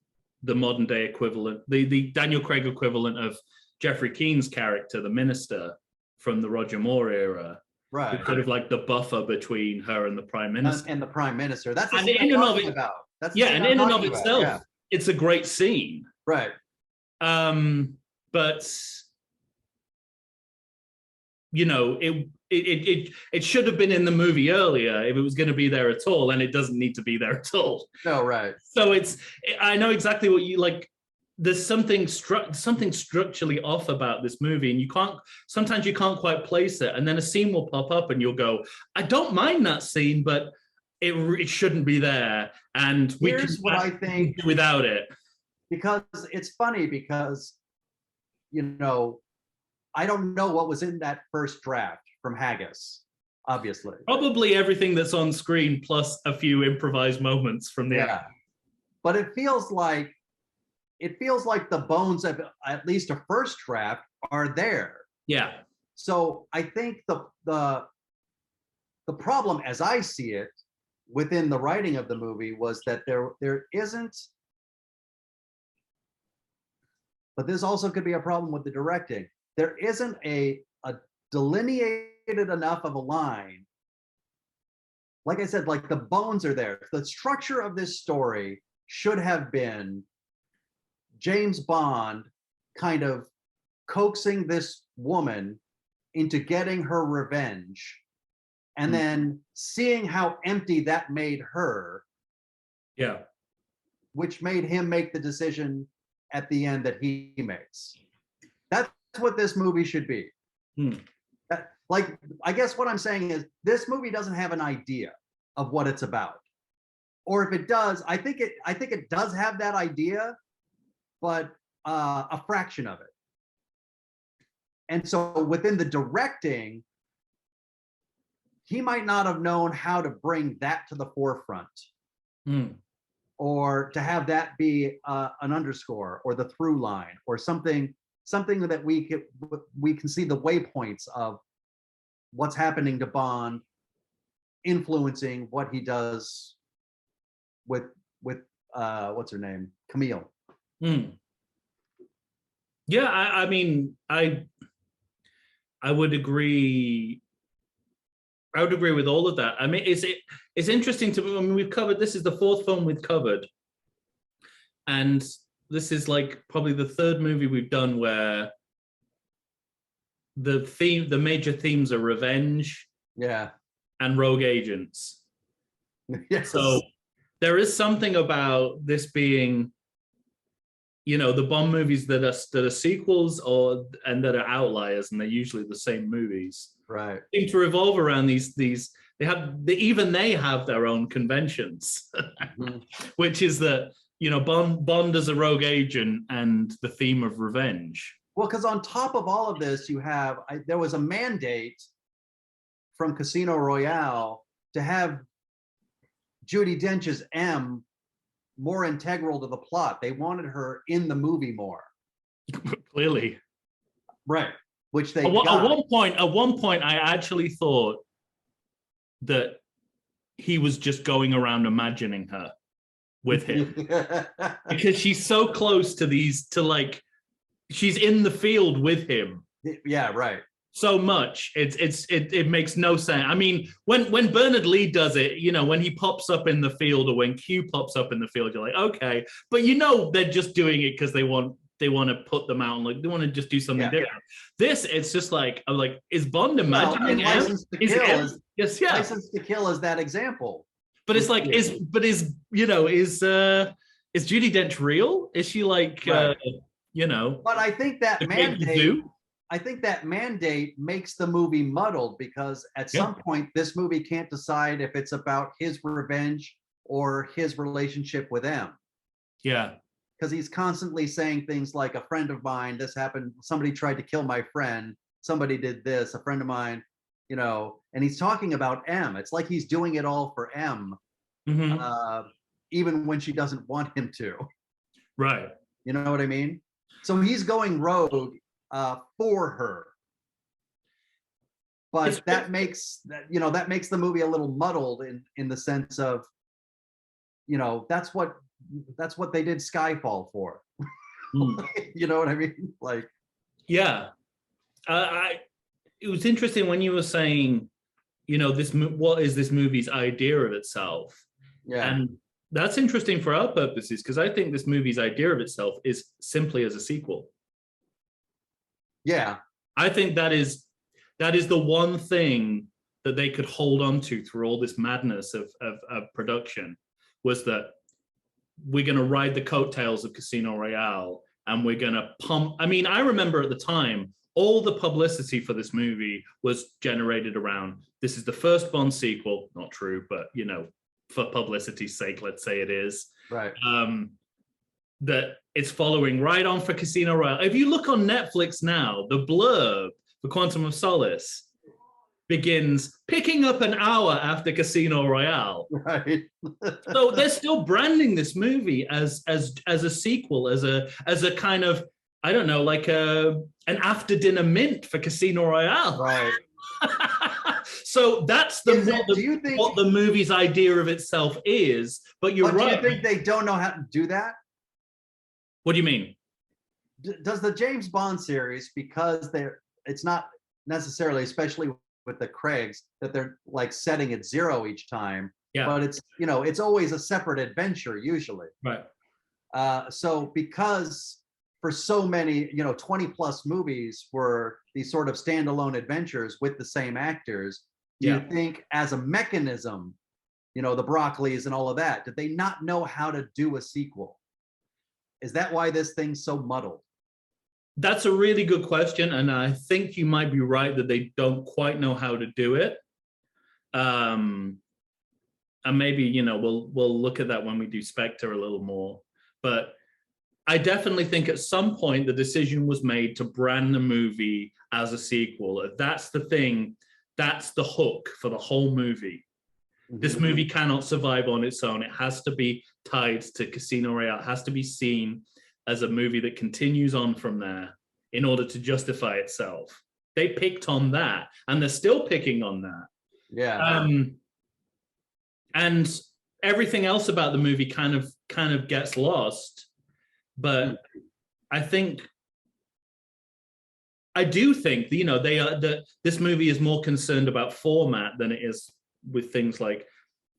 the modern day equivalent, the Daniel Craig equivalent of Jeffrey Keen's character, the minister from the Roger Moore era. Right. Sort of like the buffer between her and the prime minister. And the prime minister. That's the and scene in I'm and of talking it, about. That's yeah, and in and of about. itself, Yeah. It's a great scene. Right. But it should have been in the movie earlier if it was going to be there at all, and it doesn't need to be there at all. No, right. So I know exactly what you like. There's something structurally off about this movie, and sometimes you can't quite place it, and then a scene will pop up and you'll go, I don't mind that scene, but it shouldn't be there, and Here's what I think do without it. Because it's funny because I don't know what was in that first draft from Haggis, obviously. Probably everything that's on screen plus a few improvised moments from the actor. But it feels like the bones of at least a first draft are there. Yeah. So I think the problem, as I see it, within the writing of the movie was that there isn't. But this also could be a problem with the directing. There isn't a delineated enough of a line. Like I said, like the bones are there. The structure of this story should have been James Bond kind of coaxing this woman into getting her revenge and then seeing how empty that made her. Yeah. Which made him make the decision at the end that he makes. That's what this movie should be. I guess what I'm saying is this movie doesn't have an idea of what it's about or if it does, I think it does have that idea, but a fraction of it. And so within the directing, he might not have known how to bring that to the forefront, or to have that be an underscore or the through line or something that we can see the waypoints of what's happening to Bond, influencing what he does with what's her name, Camille. Yeah, I mean, I would agree. I would agree with all of that. I mean, it's interesting to me. I mean, we've covered, this is the fourth film we've covered, and this is like probably the third movie we've done where the major themes are revenge, and rogue agents. Yes. So there is something about this being, the Bond movies that are sequels and that are outliers, and they're usually the same movies. Right. Seem to revolve around these. They have their own conventions, which is that Bond as a rogue agent and the theme of revenge. Well, because on top of all of this, you have there was a mandate from Casino Royale to have Judi Dench's M more integral to the plot. They wanted her in the movie more. Clearly, right. Which they at one point, I actually thought that he was just going around imagining her with him because she's so close to she's in the field with him. Yeah, right. So much, it makes no sense. I mean, when Bernard Lee does it, when he pops up in the field or when Q pops up in the field, you're like, okay, but they're just doing it because they want to put them out, and they want to just do something different. This, it's just like, I'm like, is Bond imagining License to Kill License to Kill is that example. But it's like, is Judi Dench real? Is she like, right. But I think that mandate makes the movie muddled, because at some point this movie can't decide if it's about his revenge or his relationship with M. Yeah. Because he's constantly saying things like, a friend of mine, this happened, somebody tried to kill my friend, somebody did this, a friend of mine, and he's talking about M. It's like he's doing it all for M, even when she doesn't want him to. Right. You know what I mean? So he's going rogue for her. But that makes the movie a little muddled in the sense of, that's what they did Skyfall for. You know what I mean? Like, yeah. It was interesting when you were saying, what is this movie's idea of itself? Yeah. And that's interesting for our purposes, because I think this movie's idea of itself is simply as a sequel. Yeah. I think that is the one thing that they could hold on to through all this madness of production, was that we're going to ride the coattails of Casino Royale, and we're going to pump. I mean, I remember at the time, all the publicity for this movie was generated around, this is the first Bond sequel. Not true, but, for publicity's sake, let's say it is. Right. That it's following right on for Casino Royale. If you look on Netflix now, the blurb for Quantum of Solace begins picking up an hour after Casino Royale. Right. So they're still branding this movie as a sequel, as a kind of, I don't know, like an after dinner mint for Casino Royale. Right. So that's what the movie's idea of itself is. But you're right. Do you think they don't know how to do that? What do you mean? Does the James Bond series, because it's not necessarily, especially with the Craigs, that they're like setting at zero each time, but it's always a separate adventure usually. Right. So because for so many, 20 plus movies were these sort of standalone adventures with the same actors, do you think as a mechanism, the Broccoli's and all of that, did they not know how to do a sequel? Is that why this thing's so muddled? That's a really good question, and I think you might be right that they don't quite know how to do it. and maybe, you know, we'll look at that when we do Spectre a little more. But I definitely think at some point the decision was made to brand the movie as a sequel. That's the thing. That's the hook for the whole movie. This movie cannot survive on its own. It has to be tied to Casino Royale. It has to be seen as a movie that continues on from there in order to justify itself. They picked on that, and they're still picking on that. Yeah. And everything else about the movie kind of gets lost. But I do think, you know, this movie is more concerned about format than it is with things like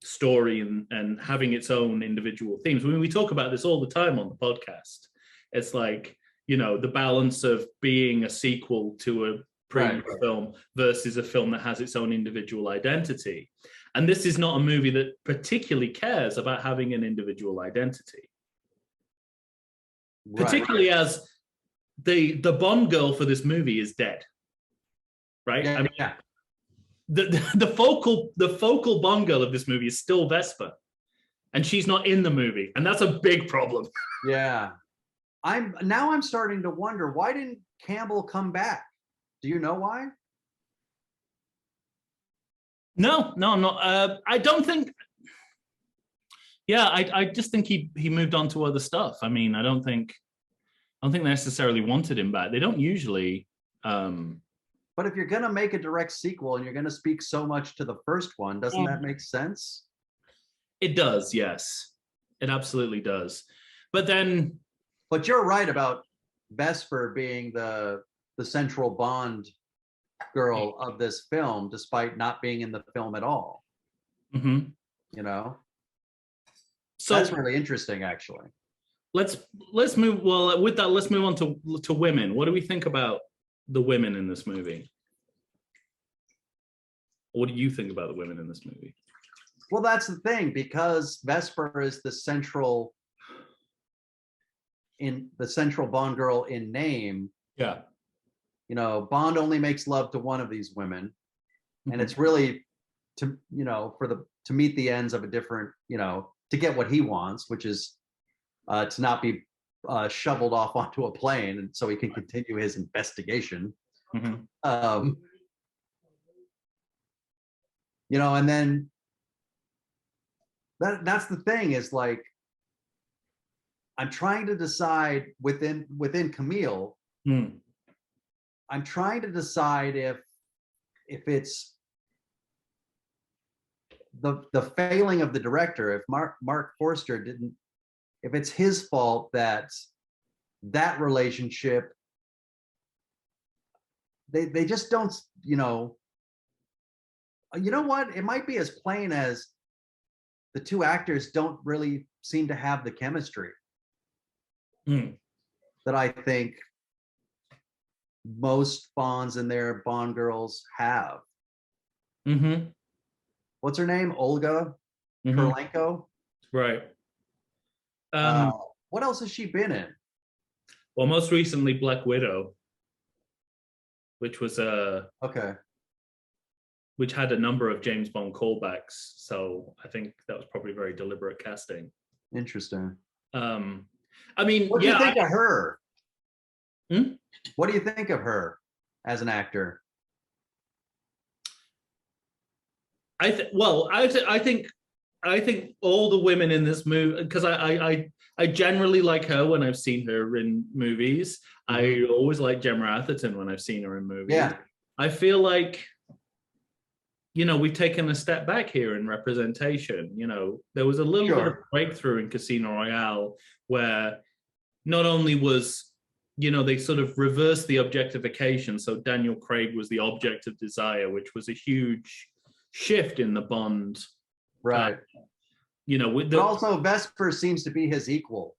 story and having its own individual themes. I mean, we talk about this all the time on the podcast. It's like, you know, the balance of being a sequel to a previous film versus a film that has its own individual identity. And this is not a movie that particularly cares about having an individual identity. Particularly as the Bond girl for this movie is dead. Right? Yeah, I mean, the focal Bond girl of this movie is still Vesper, and she's not in the movie, and that's a big problem. Yeah, I'm starting to wonder, why didn't Campbell come back? Do you know why? No, I'm not. I don't think. Yeah, I just think he moved on to other stuff. I mean, I don't think they necessarily wanted him back. They don't usually. But if you're going to make a direct sequel and you're going to speak so much to the first one, doesn't that make sense? It does, yes. It absolutely does. But you're right about Vesper being the central Bond girl of this film, despite not being in the film at all. You know? So that's really interesting, actually. Let's move. Well, with that, let's move on to women. What do we think about the women in this movie? What do you think about the women in this movie? Well, that's the thing, because Vesper is the central Bond girl in name. Yeah. You know, Bond only makes love to one of these women, and it's really to meet the ends of a different, you know, to get what he wants, which is to not be shoveled off onto a plane, and so he can continue his investigation. You know, and then that's the thing, is like, I'm trying to decide within Camille. I'm trying to decide if it's the failing of the director, if Mark Forster didn't, if it's his fault that relationship, they just don't, you know what, it might be as plain as the two actors don't really seem to have the chemistry that I think most Bonds and their Bond girls have. What's her name? Olga Kurylenko? Right. What else has she been in? Well, most recently Black Widow, which was which had a number of James Bond callbacks. So I think that was probably very deliberate casting. Interesting. I mean, what do you think of her? What do you think of her as an actor? I think all the women in this movie, because I generally like her when I've seen her in movies. I always like Gemma Atherton when I've seen her in movies. Yeah. I feel like, you know, we've taken a step back here in representation. You know, there was a little bit of breakthrough in Casino Royale where not only was, you know, they sort of reversed the objectification. So Daniel Craig was the object of desire, which was a huge shift in the Bond. Right. You know, but also Vesper seems to be his equal.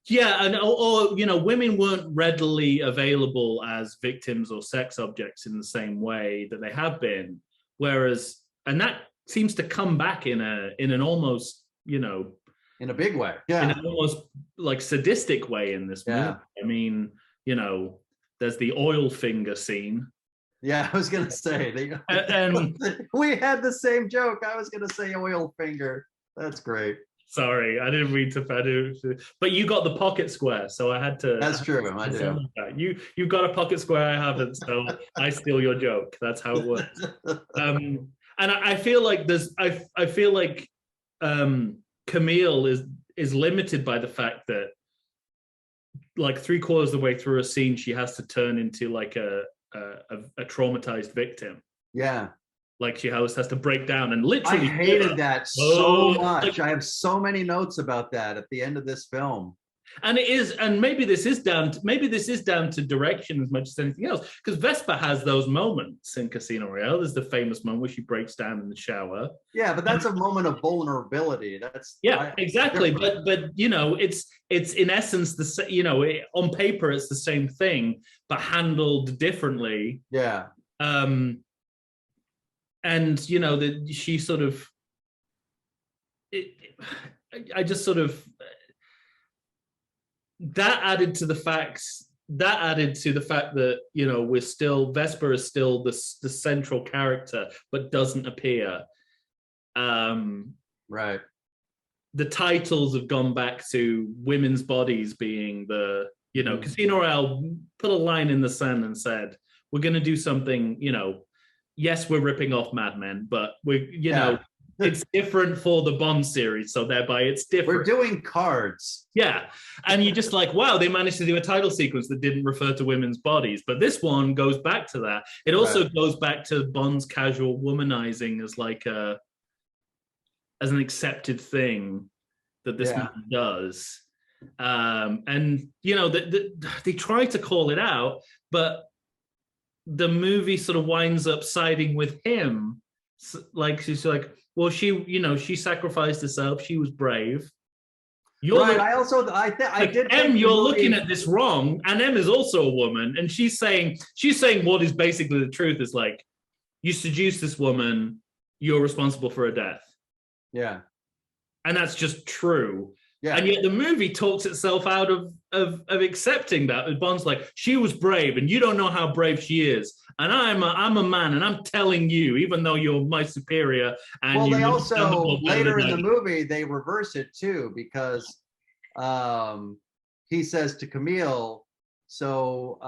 Yeah, and or you know, women weren't readily available as victims or sex objects in the same way that they have been. Whereas, and that seems to come back in an almost, you know, in a big way, yeah, in an almost like sadistic way in this movie. I mean, you know, there's the oil finger scene. Yeah, I was gonna say And we had the same joke. I was gonna say oil finger. That's great. sorry, I didn't mean to. But you got the pocket square, so I had to. That's true. I do. You got a pocket square, I haven't, so I steal your joke. That's how it works. And I feel like I feel like Camille is limited by the fact that like 3/4 of the way through a scene, she has to turn into like a traumatized victim. Yeah. Like she has to break down and literally. I hated that so much. I have so many notes about that at the end of this film. And it is, and maybe this is down to direction as much as anything else. Because Vesper has those moments in Casino Royale. There's the famous moment where she breaks down in the shower. Yeah, but that's a moment of vulnerability. That's exactly. But you know, it's in essence on paper it's the same thing, but handled differently. Yeah. And you know that she sort of, I just sort of. That added to the fact that you know Vesper is still the central character but doesn't appear. Right. The titles have gone back to women's bodies being the, you know, Casino Royale put a line in the sand and said, we're going to do something, you know, yes, we're ripping off Mad Men, but you know, it's different for the Bond series, so thereby it's different. We're doing cards. Yeah, and you're just like, wow, they managed to do a title sequence that didn't refer to women's bodies, but this one goes back to that. It also goes back to Bond's casual womanizing as like as an accepted thing that this man does. And you know, they try to call it out, but the movie sort of winds up siding with him. Like she's like, well, she sacrificed herself. She was brave. You're right. I did. You're looking at this wrong, and Em is also a woman, and she's saying what is basically the truth is like, you seduced this woman, you're responsible for her death. Yeah, and that's just true. Yeah, and yet the movie talks itself out of accepting that. Bond's like, she was brave, and you don't know how brave she is. And I'm a man, and I'm telling you, even though you're my superior. And well, they also later in the movie they reverse it too, because he says to Camille, "So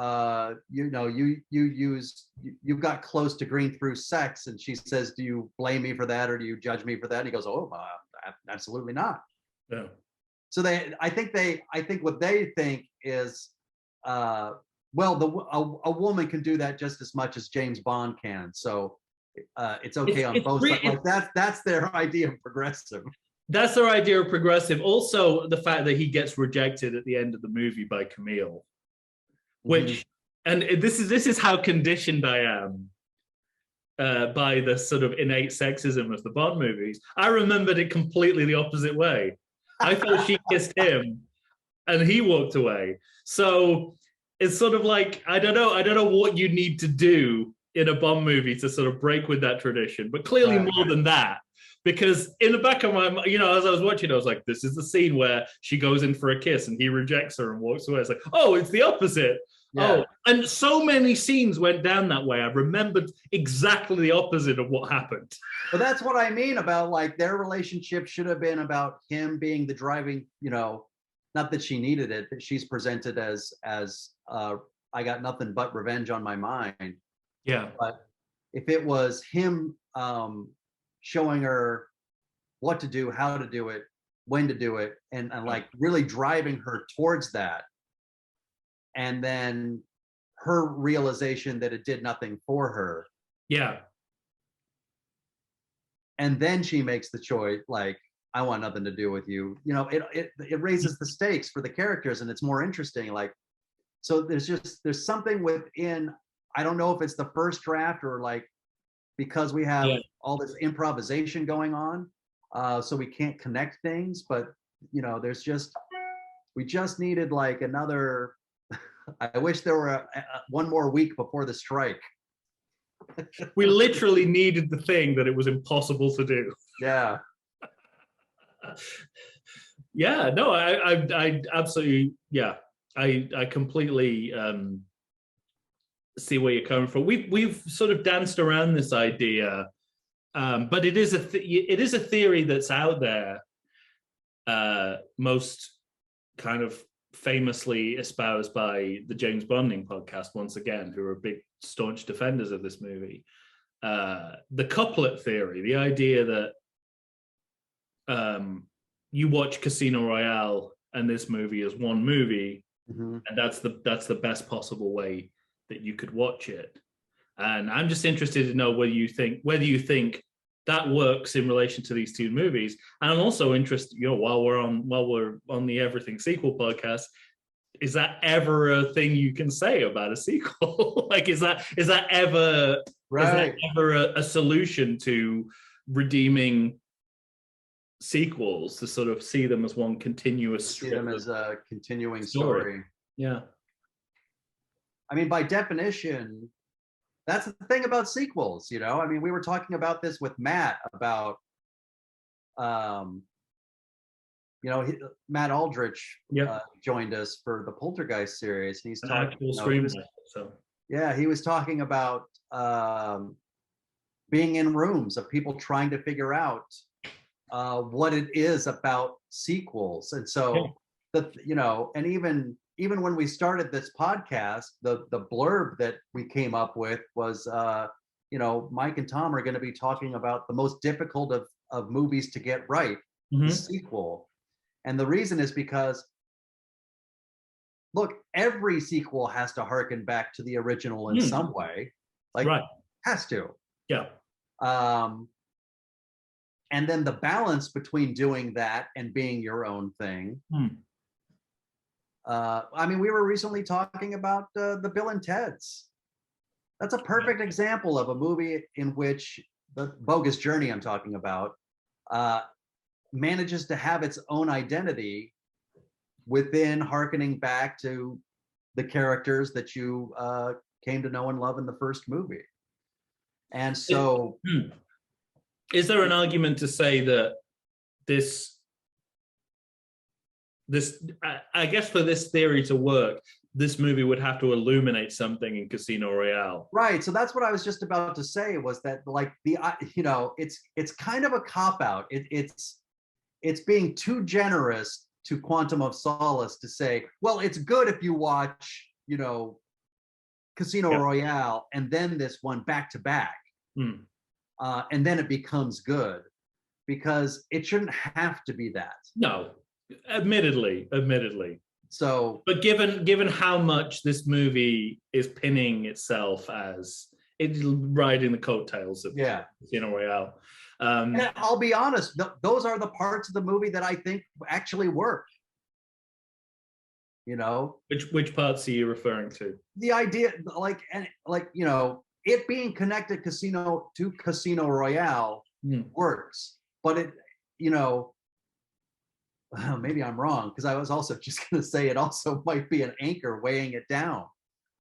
you know, you got close to Green through sex," and she says, "Do you blame me for that, or do you judge me for that?" And he goes, "Oh, absolutely not." Yeah. So I think what they think is, well, a woman can do that just as much as James Bond can. So it's okay on both sides. Like that's their idea of progressive. That's their idea of progressive. Also, the fact that he gets rejected at the end of the movie by Camille, which, and this is how conditioned I am by the sort of innate sexism of the Bond movies. I remembered it completely the opposite way. I thought she kissed him and he walked away. So it's sort of like, I don't know what you need to do in a Bond movie to sort of break with that tradition, but clearly more than that. Because in the back of my mind, you know, as I was watching, I was like, this is the scene where she goes in for a kiss and he rejects her and walks away. It's like, oh, it's the opposite. Yeah. Oh, and so many scenes went down that way. I remembered exactly the opposite of what happened. But that's what I mean about like their relationship should have been about him being the driving, you know, not that she needed it, but she's presented as I got nothing but revenge on my mind. Yeah. But if it was him showing her what to do, how to do it, when to do it, and like really driving her towards that. And then her realization that it did nothing for her. Yeah. And then she makes the choice, like, I want nothing to do with you. You know, it raises the stakes for the characters and it's more interesting. Like, so there's something within, I don't know if it's the first draft or like, because we have all this improvisation going on, so we can't connect things, but you know, we just needed like another, I wish there were one more week before the strike. We literally needed the thing that it was impossible to do. Yeah. Yeah, no, I absolutely, yeah. I completely see where you're coming from. We've sort of danced around this idea, but it is a theory that's out there. Most kind of famously espoused by the James Bonding podcast once again, who are big staunch defenders of this movie. The couplet theory, the idea that you watch Casino Royale and this movie as one movie, and that's the best possible way that you could watch it. And I'm just interested to know whether you think that works in relation to these two movies. And I'm also interested, while we're on the Everything Sequel podcast, is that ever a thing you can say about a sequel? Like, is that ever a solution to redeeming sequels, to sort of see them as one continuous see them as a continuing story? Yeah. I mean, by definition, that's the thing about sequels, I mean, we were talking about this with Matt about, Matt Aldrich joined us for the Poltergeist series, and he's talking. He was talking about being in rooms of people trying to figure out what it is about sequels, and so and even when we started this podcast, the blurb that we came up with was, Mike and Tom are going to be talking about the most difficult of movies to get right, the sequel. And the reason is because, look, every sequel has to harken back to the original in some way. Has to. Yeah. And then the balance between doing that and being your own thing. I mean, we were recently talking about the Bill and Ted's. That's a perfect example of a movie in which the Bogus Journey I'm talking about manages to have its own identity within harkening back to the characters that you came to know and love in the first movie. And so... Is there an argument to say that I guess for this theory to work, this movie would have to illuminate something in Casino Royale? Right. So that's what I was just about to say, was that, like, it's kind of a cop-out. It's being too generous to Quantum of Solace to say, well, it's good if you watch, Casino Royale and then this one back to back. And then it becomes good, because it shouldn't have to be that. No. Admittedly. So, but given how much this movie is pinning itself as it's riding the coattails of Casino Royale, and I'll be honest, those are the parts of the movie that I think actually work. Which parts are you referring to? The idea, it being connected to Casino Royale works, but it, maybe I'm wrong, because I was also just going to say it also might be an anchor weighing it down.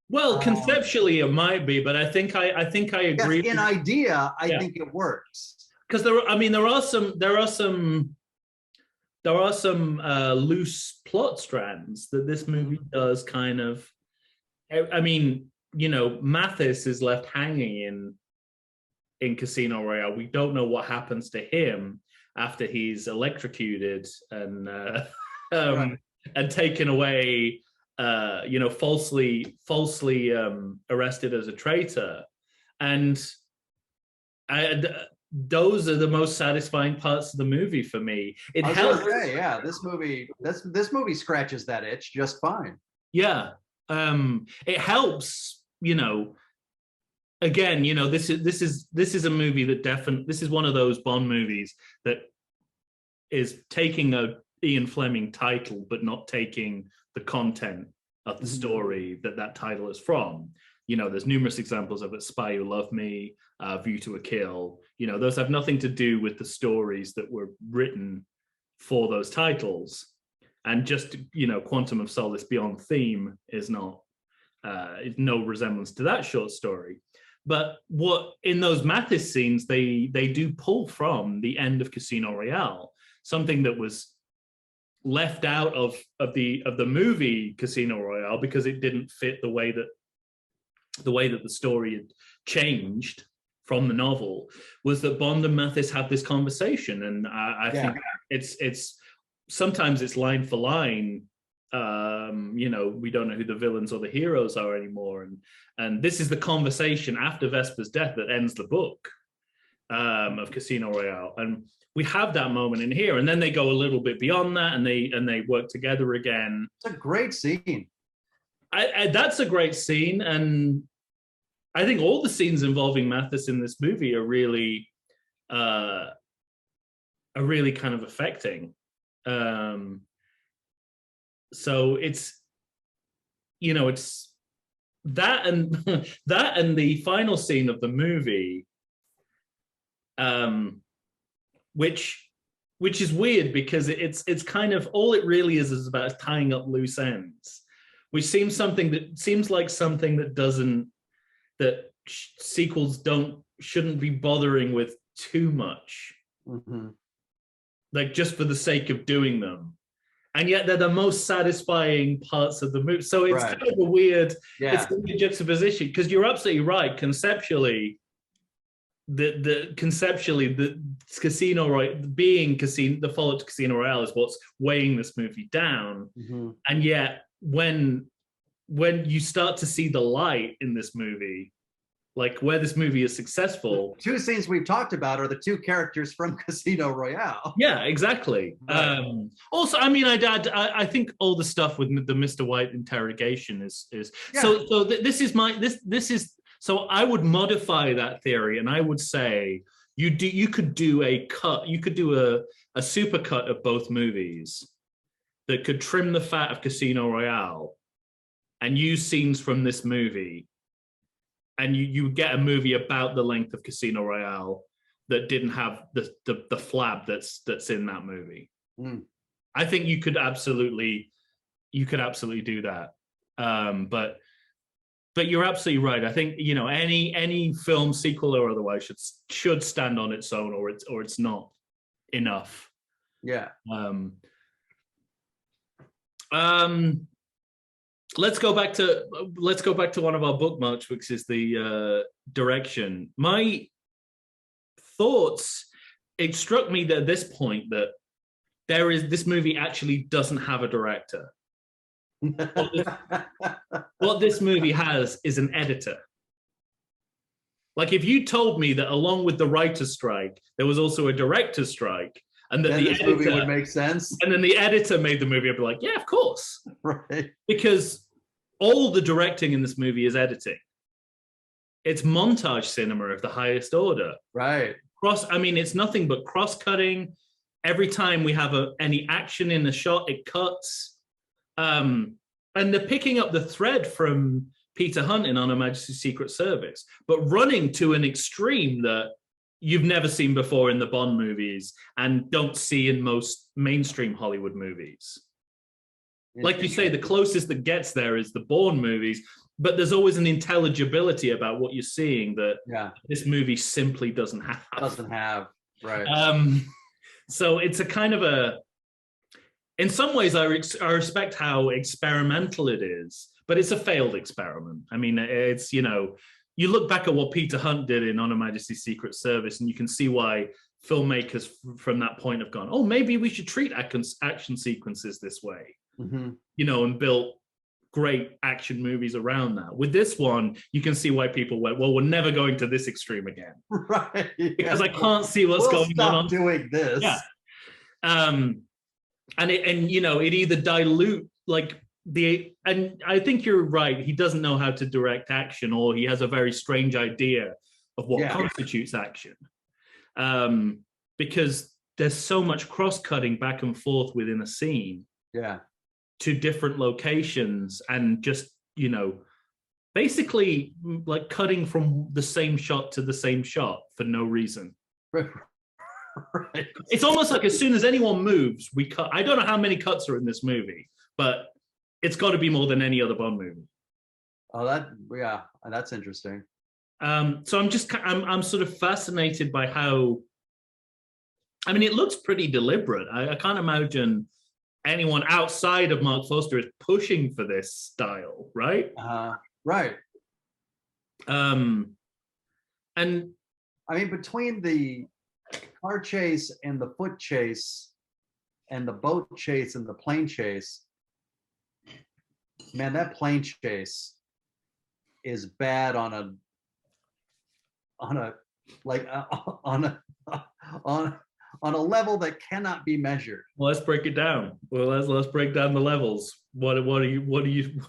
Well, conceptually it might be, but I think I agree. Yes, in idea, I think it works. Because there are some loose plot strands that this movie does kind of. I mean, Mathis is left hanging in Casino Royale. We don't know what happens to him after he's electrocuted and and taken away, falsely arrested as a traitor. And those are the most satisfying parts of the movie for me. It helps. This movie scratches that itch just fine. Yeah. It helps, again, this is a movie that this is one of those Bond movies that is taking a Ian Fleming title, but not taking the content of the story that title is from. There's numerous examples of it: Spy Who Loved Me, View to a Kill. Those have nothing to do with the stories that were written for those titles. And just, Quantum of Solace Beyond Theme is not, no resemblance to that short story. But what in those Mathis scenes, they do pull from the end of Casino Royale, something that was left out of the movie Casino Royale because it didn't fit the way that the way that the story had changed from the novel, was that Bond and Mathis had this conversation, and I think it's sometimes it's line for line. You know, we don't know who the villains or the heroes are anymore, and this is the conversation after Vesper's death that ends the book of Casino Royale, and we have that moment in here, and then they go a little bit beyond that, and they work together again. It's a great scene. That's a great scene, and I think all the scenes involving Mathis in this movie are really kind of affecting. So it's, you know, it's that and that and the final scene of the movie, which is weird because it's kind of all it really is about tying up loose ends, which seems like something that sequels shouldn't be bothering with too much, like just for the sake of doing them. And yet they're the most satisfying parts of the movie. So it's kind of a weird, it's a weird juxtaposition, because you're absolutely right. Conceptually, the the follow-up to Casino Royale is what's weighing this movie down. And yet when you start to see the light in this movie, like where this movie is successful. The two scenes we've talked about are the two characters from Casino Royale. Yeah, exactly. Right. Also, I mean, I think all the stuff with the Mr. White interrogation is so. This is so. I would modify that theory, and I would say you could do a cut. You could do a super cut of both movies that could trim the fat of Casino Royale and use scenes from this movie. And you get a movie about the length of Casino Royale that didn't have the flab that's in that movie. I think you could absolutely do that. But you're absolutely right. I think, you know, any film, sequel or otherwise, should stand on its own, or it's not enough. Yeah. Let's go back to one of our bookmarks, which is the direction. My thoughts, it struck me that at this point that this movie actually doesn't have a director. What this movie has is an editor. Like, if you told me that along with the writer's strike, there was also a director's strike, and that the editor movie would make sense, and then the editor made the movie, I'd be like, yeah, of course. Right. Because all the directing in this movie is editing. It's montage cinema of the highest order. Right. It's nothing but cross-cutting. Every time we have any action in a shot, it cuts. And they're picking up the thread from Peter Hunt in On Her Majesty's Secret Service, but running to an extreme that you've never seen before in the Bond movies and don't see in most mainstream Hollywood movies. Like you say, the closest that gets there is the Bourne movies, but there's always an intelligibility about what you're seeing that this movie simply doesn't have. Right. So it's a kind of in some ways, I respect how experimental it is, but it's a failed experiment. I mean, it's, you know, you look back at what Peter Hunt did in On Her Majesty's Secret Service, and you can see why filmmakers from that point have gone, oh, maybe we should treat action sequences this way. You know, and built great action movies around that. With this one, you can see why people went, well, we're never going to this extreme again. Right. Because I can't see what's going on. Doing this. Yeah. And you know, it either dilute and I think you're right, he doesn't know how to direct action, or he has a very strange idea of what constitutes action. Because there's so much cross-cutting back and forth within a scene. Yeah. To different locations, and just, you know, basically like cutting from the same shot to the same shot for no reason. Right. It's almost like as soon as anyone moves, we cut. I don't know how many cuts are in this movie, but it's got to be more than any other Bond movie. Oh, that's interesting. So I'm sort of fascinated by how, I mean, it looks pretty deliberate. I can't imagine anyone outside of Mark Foster is pushing for this style, right? Right. And I mean, between the car chase and the foot chase and the boat chase and the plane chase, man, that plane chase is bad on a like on a on a level that cannot be measured. well, let's break it down. Well, let's break down the levels. What do you?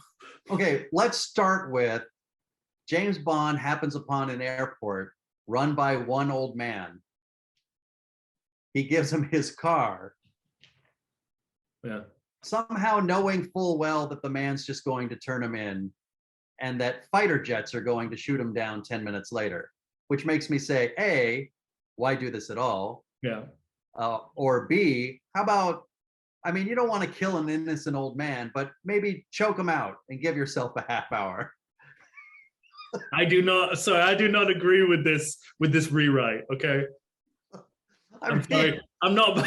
Okay, let's start with James Bond happens upon an airport run by one old man. He gives him his car. Yeah. Somehow knowing full well that the man's just going to turn him in and that fighter jets are going to shoot him down 10 minutes later, which makes me say, A, why do this at all? Yeah. Or B, how about, I mean, you don't want to kill an innocent old man, but maybe choke him out and give yourself a half hour. I do not agree with this rewrite. Okay. I'm sorry. I'm not.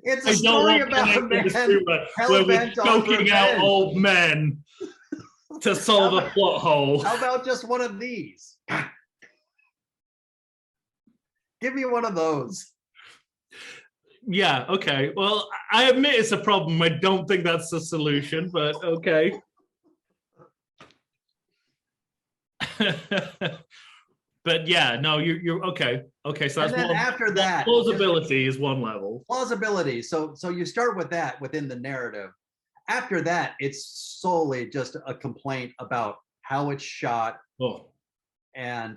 It's a story about a man where we're choking out old men to solve a plot hole. How about just one of these? Give me one of those. Yeah, okay. Well, I admit it's a problem. I don't think that's the solution, but okay. But yeah, no, you're okay. Okay, so that's and then one, after that, plausibility is one level. Plausibility. So you start with that within the narrative. After that, it's solely just a complaint about how it's shot. Oh. And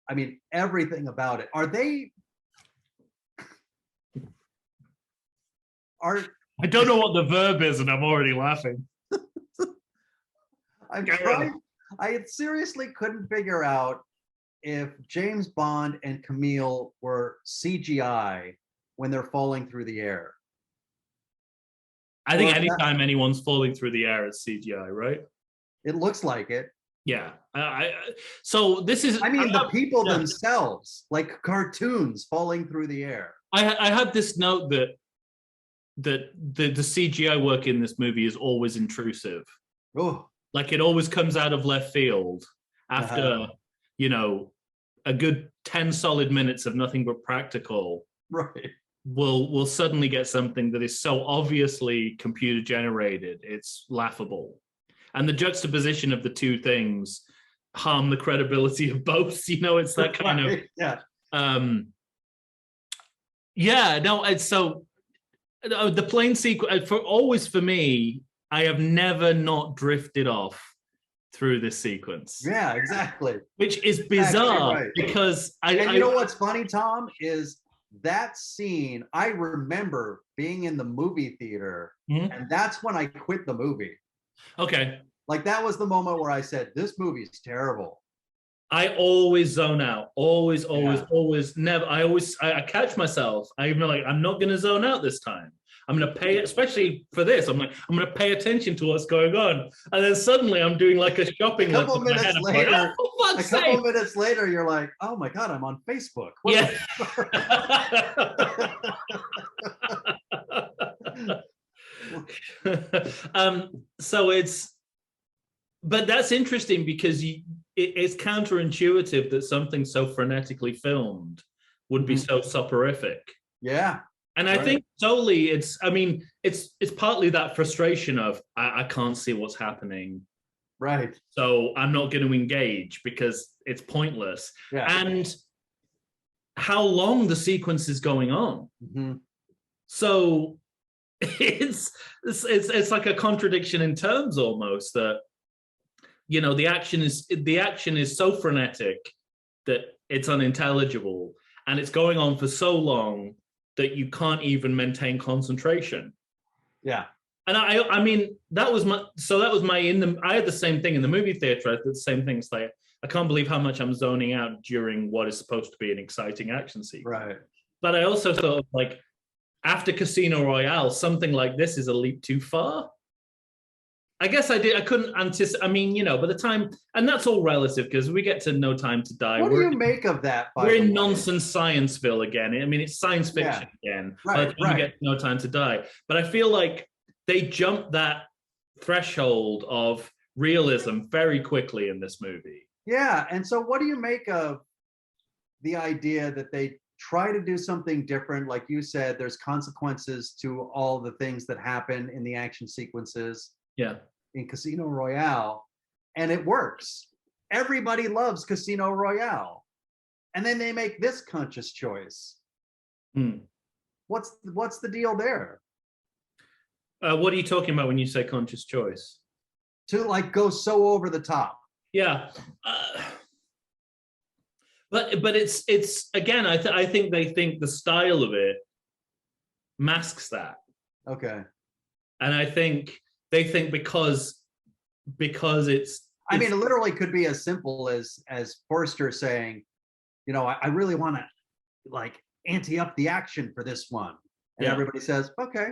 I mean, everything about it. I don't know what the verb is, and I'm already laughing. I seriously couldn't figure out if James Bond and Camille were CGI when they're falling through the air. I think anytime anyone's falling through the air, it's CGI, right? It looks like it. Yeah. So this is. I mean, the people themselves, like cartoons falling through the air. I had this note that the CGI work in this movie is always intrusive. Oh. Like it always comes out of left field after, you know, a good 10 solid minutes of nothing but practical. Right. We'll suddenly get something that is so obviously computer generated, it's laughable. And the juxtaposition of the two things harm the credibility of both. You know, it's that kind of it's so the plane sequence for me, I have never not drifted off through this sequence. Yeah, exactly. Which is bizarre because you know what's funny, Tom, is that scene. I remember being in the movie theater, and that's when I quit the movie. Okay. Like that was the moment where I said, "This movie's terrible." I always zone out. Always, never. I catch myself. I'm like, I'm not going to zone out this time. I'm going to pay, especially for this. I'm like, I'm going to pay attention to what's going on. And then suddenly I'm doing like a shopping list. A couple minutes later, you're like, oh my God, I'm on Facebook. So but that's interesting because it's counterintuitive that something so frenetically filmed would be so soporific. Yeah. And I think solely it's partly that frustration of I can't see what's happening. Right. So I'm not going to engage because it's pointless. Yeah. And how long the sequence is going on. So it's like a contradiction in terms almost that, you know, the action is so frenetic that it's unintelligible, and it's going on for so long that you can't even maintain concentration. Yeah. And I mean, I had the same thing in the movie theater. I had the same thing. It's like, I can't believe how much I'm zoning out during what is supposed to be an exciting action sequence. Right. But I also thought, like, after Casino Royale, something like this is a leap too far. I guess I couldn't anticipate. I mean, you know, by the time, and that's all relative because we get to No Time to Die. What do you make of that? We're in nonsense Scienceville again. I mean, it's science fiction again. By the time we get to No Time to Die. But I feel like they jumped that threshold of realism very quickly in this movie. Yeah. And so what do you make of the idea that they try to do something different? Like you said, there's consequences to all the things that happen in the action sequences Yeah. in Casino Royale, and it works. Everybody loves Casino Royale. And then they make this conscious choice. Hmm. What's the deal there? What are you talking about when you say conscious choice? To like go so over the top. Yeah. But it's again, I think they think the style of it masks that. Okay. And I think they think because it's I mean, it literally could be as simple as Forrester saying, you know, I really want to like ante up the action for this one. And everybody says, okay.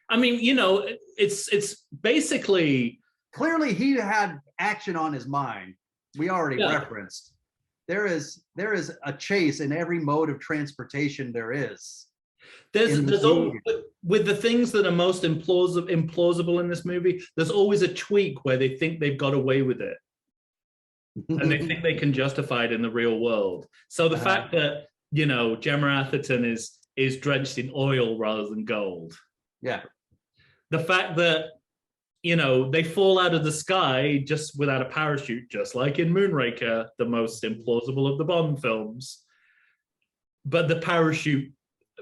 I mean, you know, it's basically, clearly he had action on his mind. We already referenced. There is a chase in every mode of transportation there is. There's always, with the things that are most implausible in this movie, there's always a tweak where they think they've got away with it. And they think they can justify it in the real world. So the fact that, you know, Gemma Atherton is drenched in oil rather than gold. Yeah. The fact that, you know, they fall out of the sky just without a parachute, just like in Moonraker, the most implausible of the Bond films. But the parachute,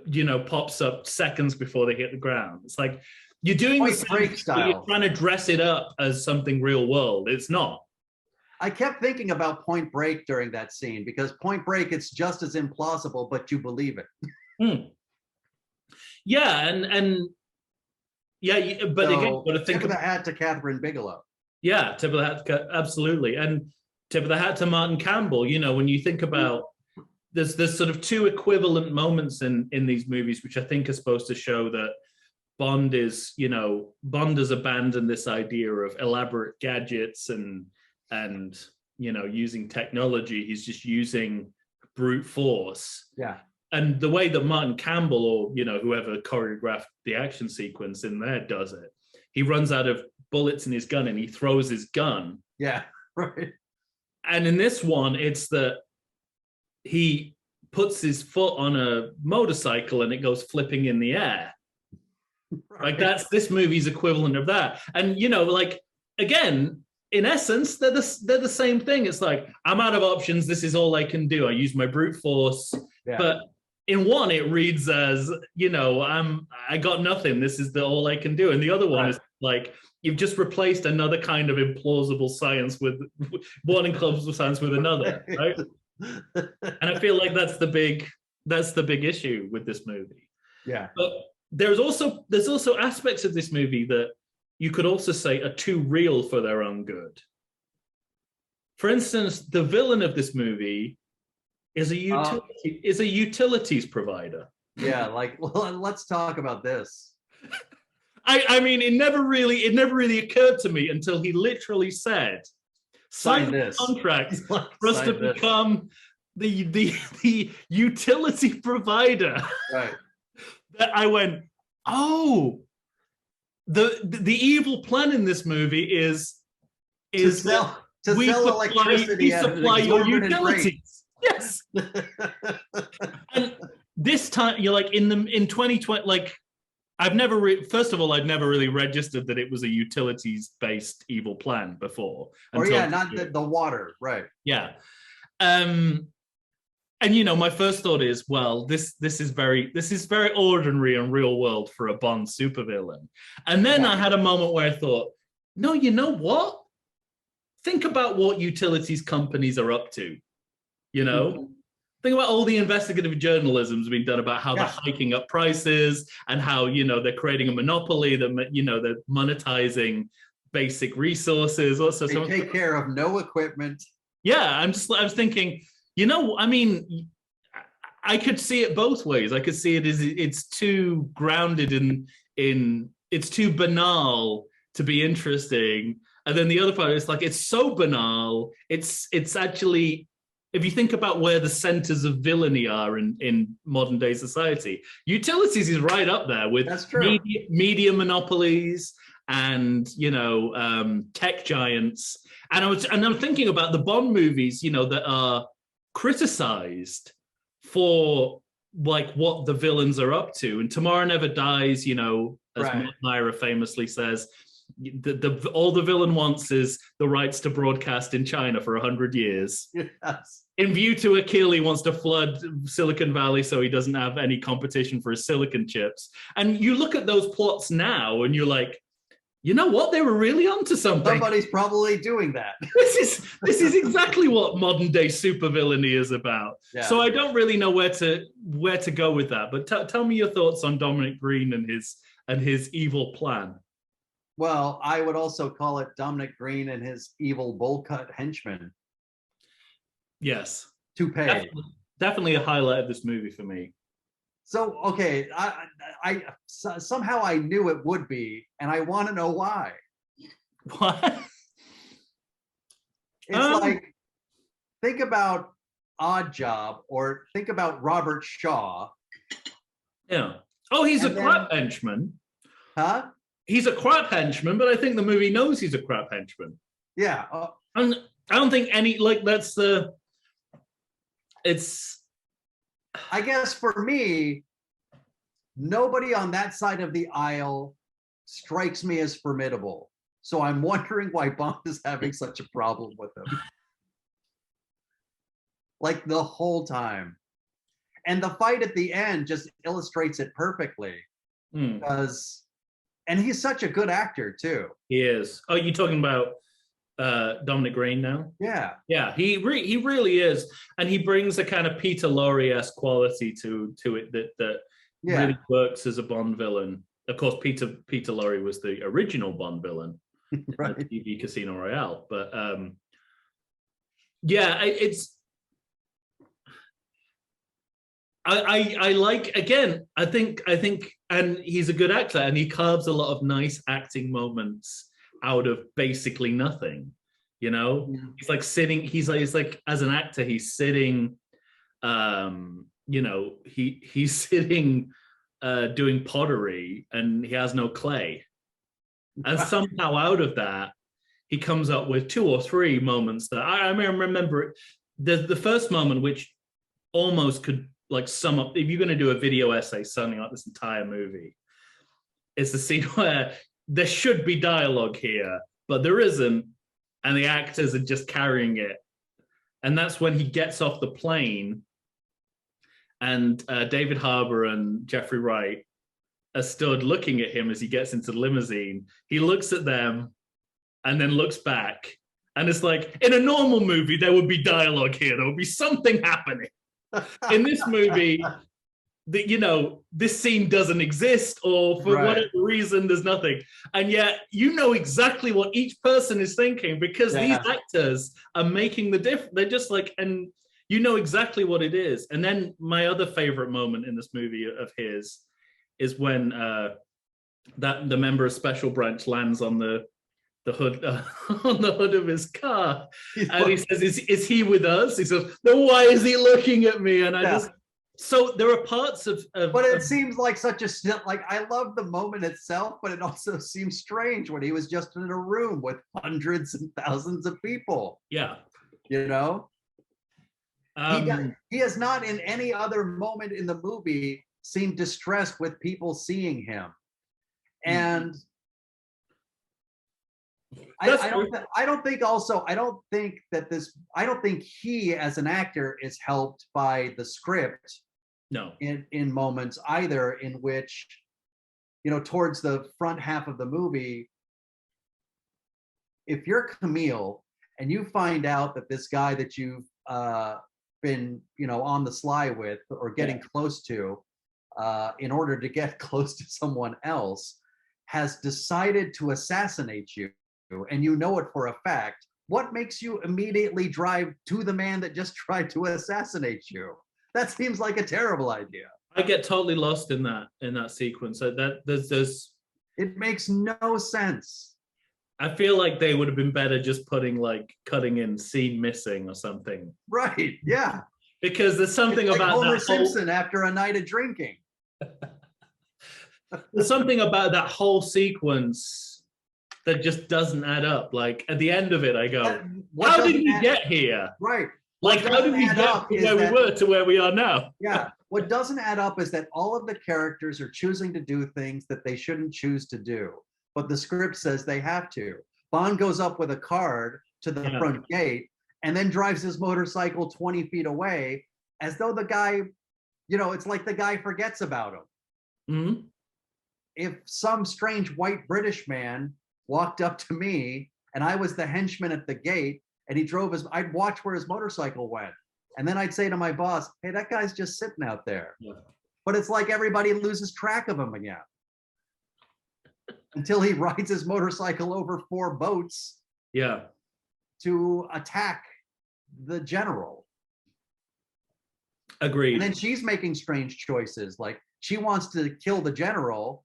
you know, pops up seconds before they hit the ground. It's like, you're doing the same style. You're trying to dress it up as something real world. It's not. I kept thinking about Point Break during that scene, because Point Break, it's just as implausible, but you believe it. Yeah, and yeah, but so, again, got to think tip of the hat to Catherine Bigelow. Yeah, tip of the hat, absolutely, and tip of the hat to Martin Campbell. You know, when you think about there's sort of two equivalent moments in these movies, which I think are supposed to show that Bond is, you know, Bond has abandoned this idea of elaborate gadgets and you know, using technology. He's just using brute force. Yeah. And the way that Martin Campbell, or, you know, whoever choreographed the action sequence in there does it, he runs out of bullets in his gun and he throws his gun. Yeah, right. And in this one, it's that he puts his foot on a motorcycle and it goes flipping in the air. Right. Like that's this movie's equivalent of that. And, you know, like, again, in essence, they're the same thing. It's like, I'm out of options. This is all I can do. I use my brute force. Yeah. But in one, it reads as, you know, I got nothing. This is all I can do. And the other one is like, you've just replaced another kind of implausible science with one implausible science with another, right? And I feel like that's the big issue with this movie. Yeah. But there's also aspects of this movie that you could also say are too real for their own good. For instance, the villain of this movie is a utilities provider. Yeah, like, well, let's talk about this. I mean, it never really occurred to me until he literally said, "Sign this contract for us to become the utility provider." Right. That I went, oh. The evil plan in this movie is to sell electricity. We supply your utilities. Yes. And this time, you're like in 2020, like I've never first of all, I'd never really registered that it was a utilities based evil plan before. Or yeah, not the water, right? Yeah. And you know, my first thought is, well, this is very ordinary and real world for a Bond supervillain. And then I had a moment where I thought, no, you know what? Think about what utilities companies are up to. You know, think about all the investigative journalism's been done about how they're hiking up prices and how, you know, they're creating a monopoly, that, you know, they're monetizing basic resources. Also, they take care of no equipment. Yeah, I was thinking, you know, I mean, I could see it both ways. I could see it as it's too grounded in it's too banal to be interesting. And then the other part is like, it's so banal. It's actually, if you think about where the centers of villainy are in modern day society, utilities is right up there with media monopolies and tech giants. And I'm thinking about the Bond movies, that are criticized for like what the villains are up to. And Tomorrow Never Dies, as Right. Myra famously says, all the villain wants is the rights to broadcast in China for 100 years. Yes. In View to a Kill, he wants to flood Silicon Valley so he doesn't have any competition for his silicon chips. And you look at those plots now and you're like, you know what? They were really onto something. Somebody's probably doing that. This is exactly what modern day supervillainy is about. Yeah. So I don't really know where to go with that. But tell me your thoughts on Dominic Green and his evil plan. Well, I would also call it Dominic Green and his evil bowl cut henchman. Yes. Toupee. Definitely a highlight of this movie for me. So, okay, I somehow I knew it would be, and I want to know why. What? It's like, think about Odd Job, or think about Robert Shaw. Yeah. Oh, he's a crap henchman. Huh? He's a crap henchman, but I think the movie knows he's a crap henchman. Yeah. And I don't think it's. I guess for me, nobody on that side of the aisle strikes me as formidable. So I'm wondering why Bond is having such a problem with him. Like the whole time. And the fight at the end just illustrates it perfectly. Because, and he's such a good actor too. He is. Oh, you talking about Dominic Green now? Yeah. Yeah, he really is. And he brings a kind of Peter Lorre-esque quality to it that really works as a Bond villain. Of course, Peter Lorre was the original Bond villain Right. in the TV Casino Royale. But yeah, it's I like, again, I think and he's a good actor and he carves a lot of nice acting moments out of basically nothing. He's like sitting, he's like as an actor, he's sitting he's sitting doing pottery and he has no clay. And somehow out of that, he comes up with 2 or 3 moments that I remember it. The first moment, which almost could like sum up, if you're going to do a video essay summing up this entire movie, it's the scene where there should be dialogue here, but there isn't, and the actors are just carrying it. And that's when he gets off the plane and David Harbour and Jeffrey Wright are stood looking at him as he gets into the limousine. He looks at them and then looks back. And it's like, in a normal movie, there would be dialogue here. There would be something happening. In this movie, this scene doesn't exist, or for whatever reason, there's nothing. And yet, exactly what each person is thinking, because these actors are making the difference. They're just like, and exactly what it is. And then my other favorite moment in this movie of his is when the member of Special Branch lands on the hood on the hood of his car, and he says, "Is he with us?" He says, "No, why is he looking at me?" And so there are parts of but it seems like such a like, I love the moment itself, but it also seems strange when he was just in a room with hundreds and thousands of people. Yeah. He has not in any other moment in the movie seemed distressed with people seeing him. And I don't think he as an actor is helped by the script. No. In moments either, in which, towards the front half of the movie, if you're Camille and you find out that this guy that you've been, on the sly with or getting close to, in order to get close to someone else, has decided to assassinate you, and you know it for a fact, what makes you immediately drive to the man that just tried to assassinate you? That seems like a terrible idea. I get totally lost in that sequence. So that there's it makes no sense. I feel like they would have been better just cutting in scene missing or something. Right. Yeah. Because there's something it's like about Homer that Simpson after a night of drinking. There's something about that whole sequence that just doesn't add up. Like at the end of it, I go, What how did doesn't we add- get here? Right. Like, What how did doesn't we add get up from is where we that- were to where we are now? Yeah. What doesn't add up is that all of the characters are choosing to do things that they shouldn't choose to do, but the script says they have to. Bond goes up with a card to the front gate and then drives his motorcycle 20 feet away as though the guy, it's like the guy forgets about him. Mm-hmm. If some strange white British man walked up to me and I was the henchman at the gate and he drove I'd watch where his motorcycle went. And then I'd say to my boss, hey, that guy's just sitting out there. Yeah. But it's like everybody loses track of him again. Until he rides his motorcycle over 4 boats. Yeah. To attack the general. Agreed. And then she's making strange choices. Like she wants to kill the general,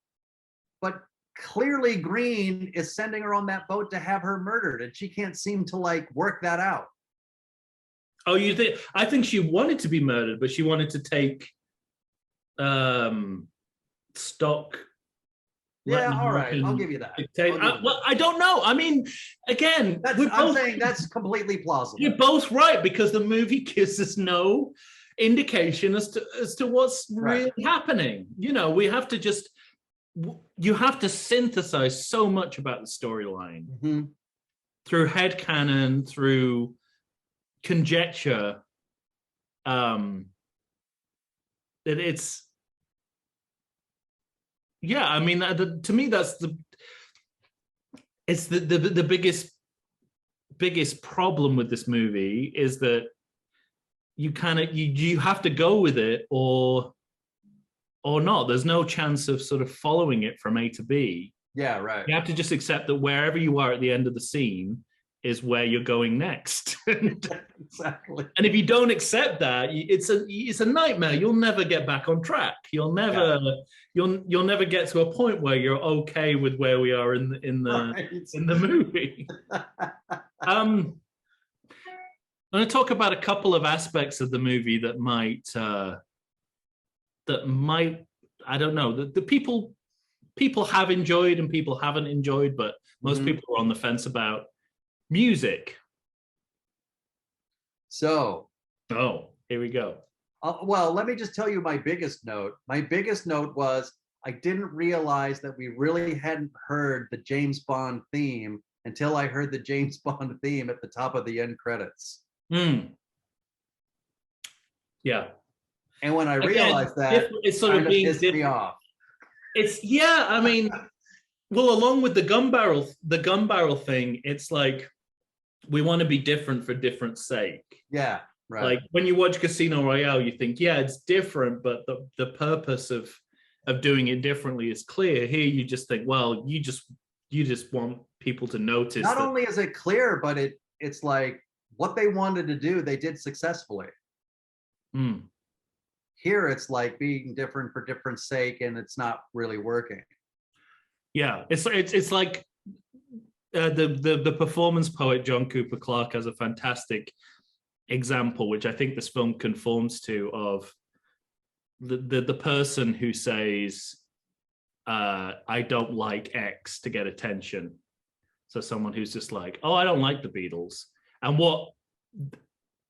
but clearly Green is sending her on that boat to have her murdered, and she can't seem to like work that out. Oh, you think? I think she wanted to be murdered, but she wanted to take stock. Yeah, all right, I'll give you that. Well, I don't know. I mean, again, I'm saying that's completely plausible. You're both right, because the movie gives us no indication as to what's really happening. We have to just, you have to synthesize so much about the storyline through headcanon, through conjecture, that it's, yeah, I mean, to me, that's the biggest problem with this movie, is that you kind of you have to go with it or not. There's no chance of sort of following it from A to B. Yeah, right. You have to just accept that wherever you are at the end of the scene is where you're going next. Exactly. And if you don't accept that, it's a nightmare. You'll never get back on track. You'll never get to a point where you're okay with where we are in the movie. I'm going to talk about a couple of aspects of the movie that might I don't know, the people have enjoyed and people haven't enjoyed, but most people are on the fence about. Music. So, here we go. Well, let me just tell you my biggest note. My biggest note was I didn't realize that we really hadn't heard the James Bond theme until I heard the James Bond theme at the top of the end credits. Yeah. And when I realized that, it's sort of being pissed me off. I mean, well, along with the gun barrel thing, it's like we want to be different for different sake. Yeah, right. Like when you watch Casino Royale, you think, yeah, it's different, but the purpose of doing it differently is clear. Here, you just think, well, you just want people to notice. Not only is it clear, but it's like what they wanted to do, they did successfully. Here, it's like being different for different sake, and it's not really working. Yeah, it's like the performance poet John Cooper Clarke has a fantastic example, which I think this film conforms to, of the person who says, I don't like X to get attention. So someone who's just like, oh, I don't like the Beatles. And what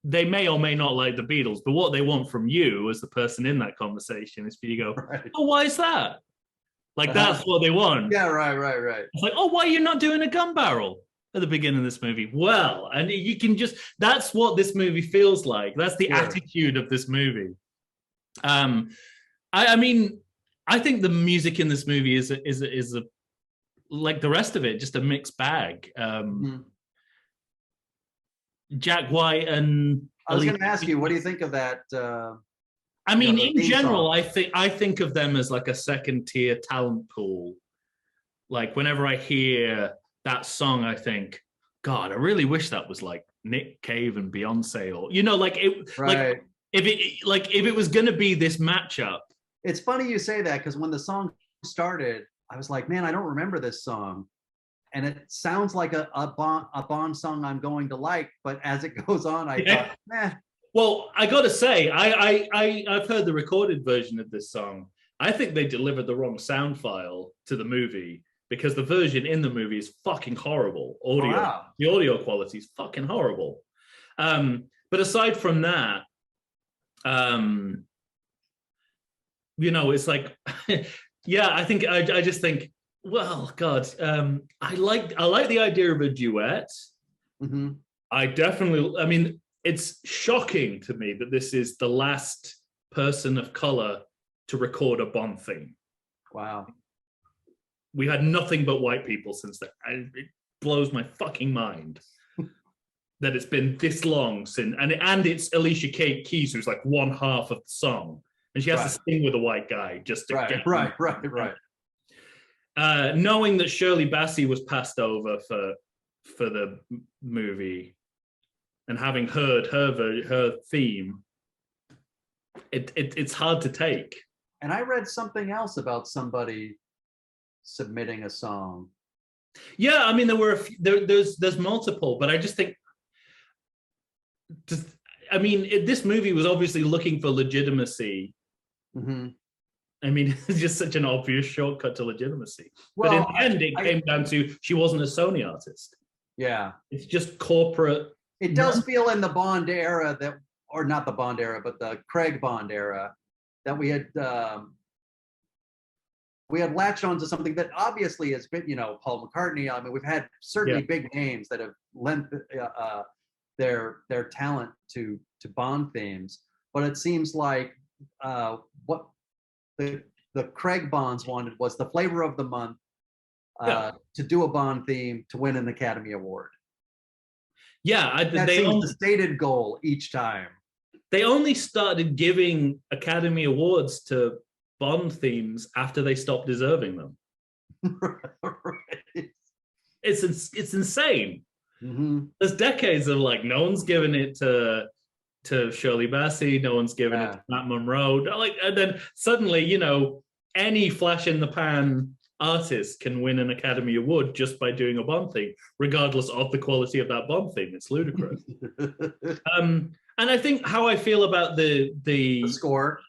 they may or may not like the Beatles, but what they want from you as the person in that conversation is for you to go, oh, why is that? Like, that's what they want. Yeah, right. It's like, oh, why are you not doing a gun barrel at the beginning of this movie? Well, and you can just, that's what this movie feels like. That's the attitude of this movie. I mean, I think the music in this movie is a like the rest of it, just a mixed bag. Jack White and I was going to ask you, what do you think of that? I mean, in general, I think of them as like a second tier talent pool. Like whenever I hear that song, I think, God, I really wish that was like Nick Cave and Beyonce, or like it. Right. Like if it was going to be this matchup. It's funny you say that, because when the song started, I was like, man, I don't remember this song. And it sounds like a Bond song I'm going to like, but as it goes on, I thought, meh. Well, I got to say, I've heard the recorded version of this song. I think they delivered the wrong sound file to the movie, because the version in the movie is fucking horrible. The audio quality is fucking horrible. But aside from that, you know, it's like, yeah, I think I just think, well, God, I like the idea of a duet. Mm-hmm. I mean, it's shocking to me that this is the last person of color to record a Bond theme. Wow. We had nothing but white people since then. It blows my fucking mind that it's been this long since, and it's Alicia Keys, who's like one half of the song, and she has to sing with a white guy just to get right. Knowing that Shirley Bassey was passed over for the movie, and having heard her theme, it's hard to take. And I read something else about somebody submitting a song. Yeah, I mean, there's multiple, but I just think, this movie was obviously looking for legitimacy. Mm-hmm. I mean, it's just such an obvious shortcut to legitimacy. Well, but in the end, it came down to she wasn't a Sony artist. Yeah. It's just corporate. It does feel in the Bond era that, or not the Bond era, but the Craig Bond era, that we had latched onto something that obviously has been, you know, Paul McCartney. I mean, we've had certainly big names that have lent their talent to Bond themes, but it seems like what the Craig Bonds wanted was the flavor of the month, to do a Bond theme to win an Academy Award. Yeah, that seems the stated goal each time. They only started giving Academy Awards to Bond themes after they stopped deserving them. Right. It's insane. Mm-hmm. There's decades of like, no one's given it to Shirley Bassey, no one's given it to Matt Monroe. Like, and then suddenly, you know, any flash in the pan artist can win an Academy Award just by doing a Bond theme, regardless of the quality of that Bond theme. It's ludicrous. And I think how I feel about the score.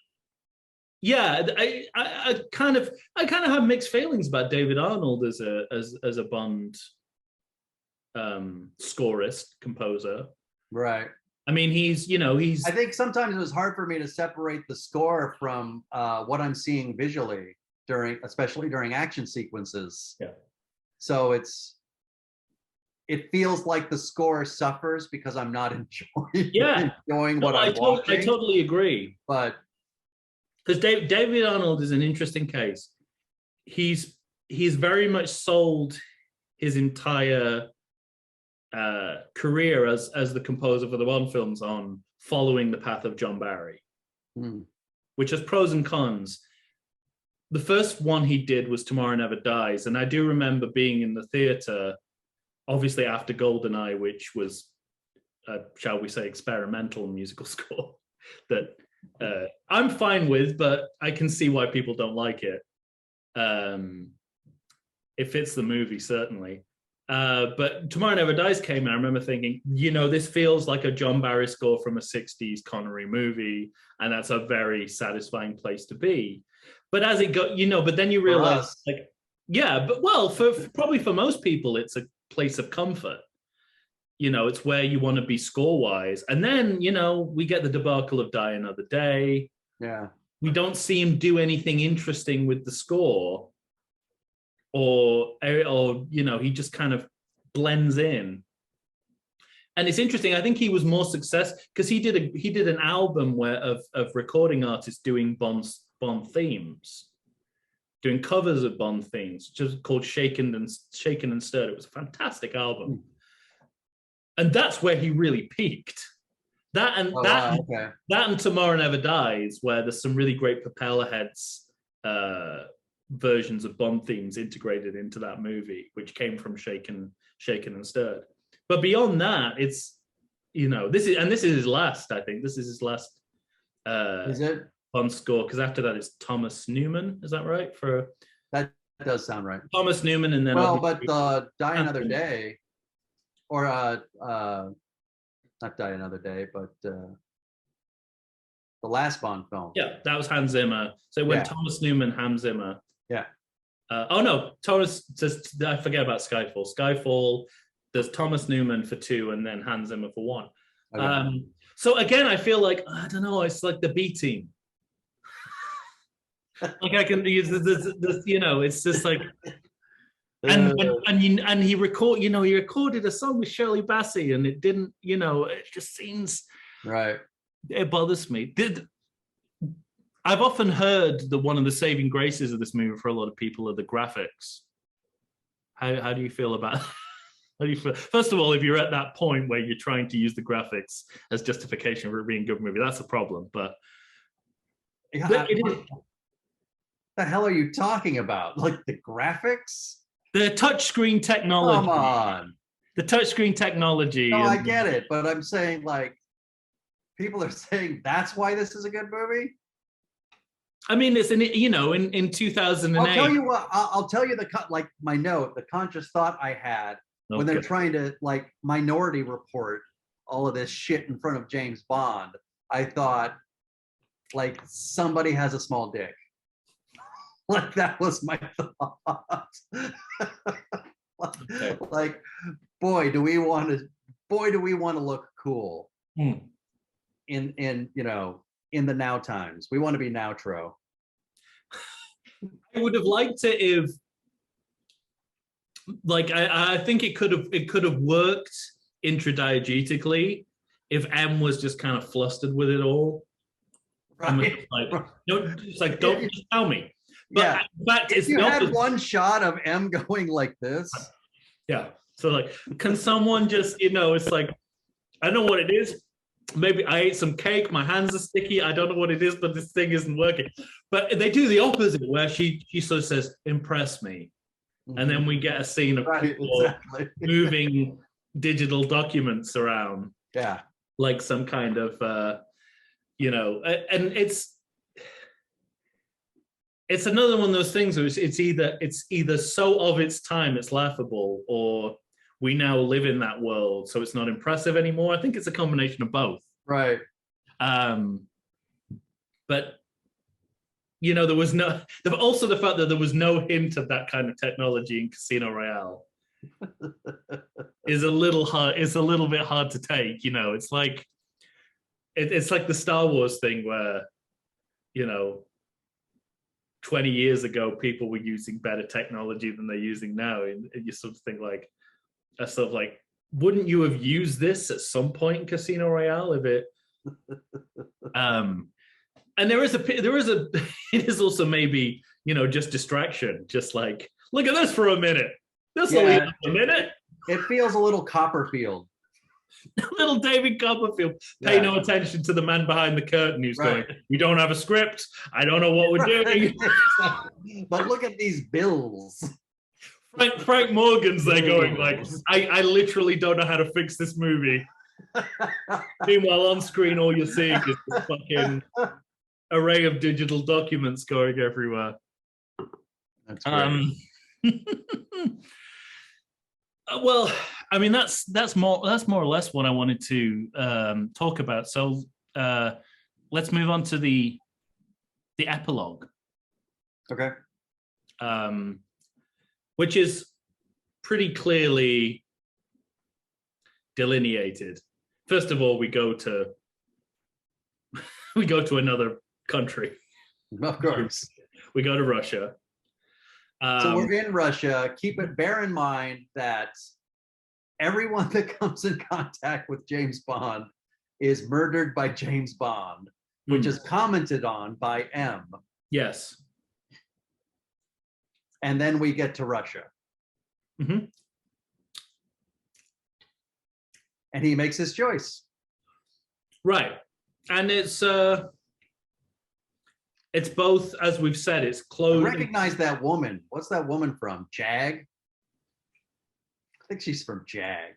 Yeah, I kind of have mixed feelings about David Arnold as a Bond scorist, composer. Right. I mean, I think sometimes it was hard for me to separate the score from what I'm seeing visually especially during action sequences. Yeah. So it feels like the score suffers because I'm not enjoying what I'm watching. I totally agree. But because David Arnold is an interesting case. He's very much sold his entire career as the composer for the Bond films on following the path of John Barry, which has pros and cons. The first one he did was Tomorrow Never Dies, and I do remember being in the theater, obviously after GoldenEye, which was, shall we say, experimental musical score that I'm fine with, but I can see why people don't like it. It fits the movie, certainly. But Tomorrow Never Dies came, and I remember thinking, you know, this feels like a John Barry score from a 60s Connery movie, and that's a very satisfying place to be. But as it got, you know, but then you realize, like, yeah, but well, probably for most people, it's a place of comfort. You know, it's where you want to be score-wise. And then, you know, we get the debacle of Die Another Day. Yeah. We don't see him do anything interesting with the score. Or you know, he just kind of blends in. And it's interesting. I think he was more successful because he did an album of recording artists doing Bond themes, doing covers of Bond themes, just called Shaken and Stirred. It was a fantastic album. And that's where he really peaked. That and Tomorrow Never Dies, where there's some really great propeller heads versions of Bond themes integrated into that movie, which came from Shaken and Stirred. But beyond that, it's, you know, this is his last. I think this is his last. Is it Bond score? Because after that, it's Thomas Newman. Is that right? That does sound right. Thomas Newman, and then but Die Another Day, or not Die Another Day, but the last Bond film. Yeah, that was Hans Zimmer. So it went Thomas Newman, Hans Zimmer. Yeah. Oh no, Thomas. Just I forget about Skyfall. Skyfall. There's Thomas Newman for 2, and then Hans Zimmer for 1. Okay. So again, I feel like I don't know. It's like the B team. Like I can use this, you know. It's just like, and he recorded a song with Shirley Bassey, and it didn't, you know, it just seems Right. It bothers me. I've often heard that one of the saving graces of this movie for a lot of people are the graphics. How do you feel about? How do you feel? First of all, if you're at that point where you're trying to use the graphics as justification for it being a good movie, that's a problem. But, Yeah, but it is, what the hell are you talking about? Like the graphics? the touchscreen technology. Come on. The touchscreen technology. No, I get it, but I'm saying like people are saying that's why this is a good movie. I mean, it's in 2008. I'll tell you what. I'll tell you like my note, the conscious thought I had when they're trying to like Minority Report all of this shit in front of James Bond. I thought like somebody has a small dick. Like that was my thought. Like, boy, do we want to look cool in in the now times. We want to be nowtro. I would have liked it if, like, I think it could have worked intradiegetically if M was just kind of flustered with it all. Right. Like, no, it's like, don't just tell me. But yeah. In fact, if you had one shot of M going like this. Yeah. So like, can someone just, it's like, I don't know what it is. Maybe I ate some cake, my hands are sticky, I don't know what it is, but this thing isn't working. But they do the opposite, where she sort of says, impress me. And then we get a scene of people moving digital documents around. Yeah. Like some kind of, and it's another one of those things where it's either so of its time it's laughable, or we now live in that world, so it's not impressive anymore. I think it's a combination of both. Right. But there was also the fact that there was no hint of that kind of technology in Casino Royale is a little hard. It's a little bit hard to take. It's like it's like the Star Wars thing where 20 years ago people were using better technology than they're using now, and you sort of think like, wouldn't you have used this at some point in Casino Royale if it and there is it is also maybe just distraction, just like, look at this for a minute, a minute. It feels a little Copperfield. Little David Copperfield. Pay no attention to the man behind the curtain who's going, we don't have a script, I don't know what we're doing. But look at these bills. Frank Morgan's there going like, I literally don't know how to fix this movie. Meanwhile, on screen, all you're seeing is this fucking array of digital documents going everywhere. That's great. Well, I mean, that's more or less what I wanted to talk about. So let's move on to the epilogue. Okay. Which is pretty clearly delineated. First of all, we go to another country. Of course. We go to Russia. So we're in Russia. Bear in mind that everyone that comes in contact with James Bond is murdered by James Bond, which is commented on by M. Yes. And then we get to Russia. Mm-hmm. And he makes his choice. Right. And it's both, as we've said, it's close. I recognize that woman. What's that woman from? Jag? I think she's from Jag.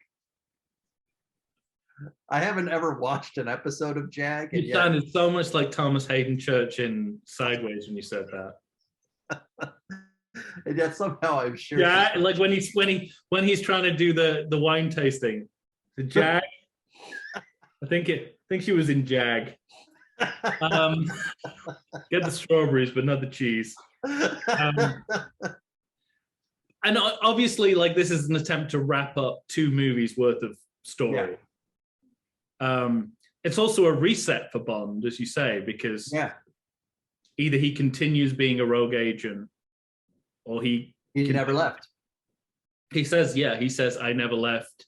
I haven't ever watched an episode of Jag. You sounded so much like Thomas Hayden Church in Sideways when you said that. And yet somehow I'm sure. Yeah, like when he's trying to do the wine tasting. The Jag. I think she was in Jag. Get the strawberries, but not the cheese. And obviously, like, this is an attempt to wrap up 2 movies worth of story. It's also a reset for Bond, as you say, because either he continues being a rogue agent, or he never left. He says, I never left.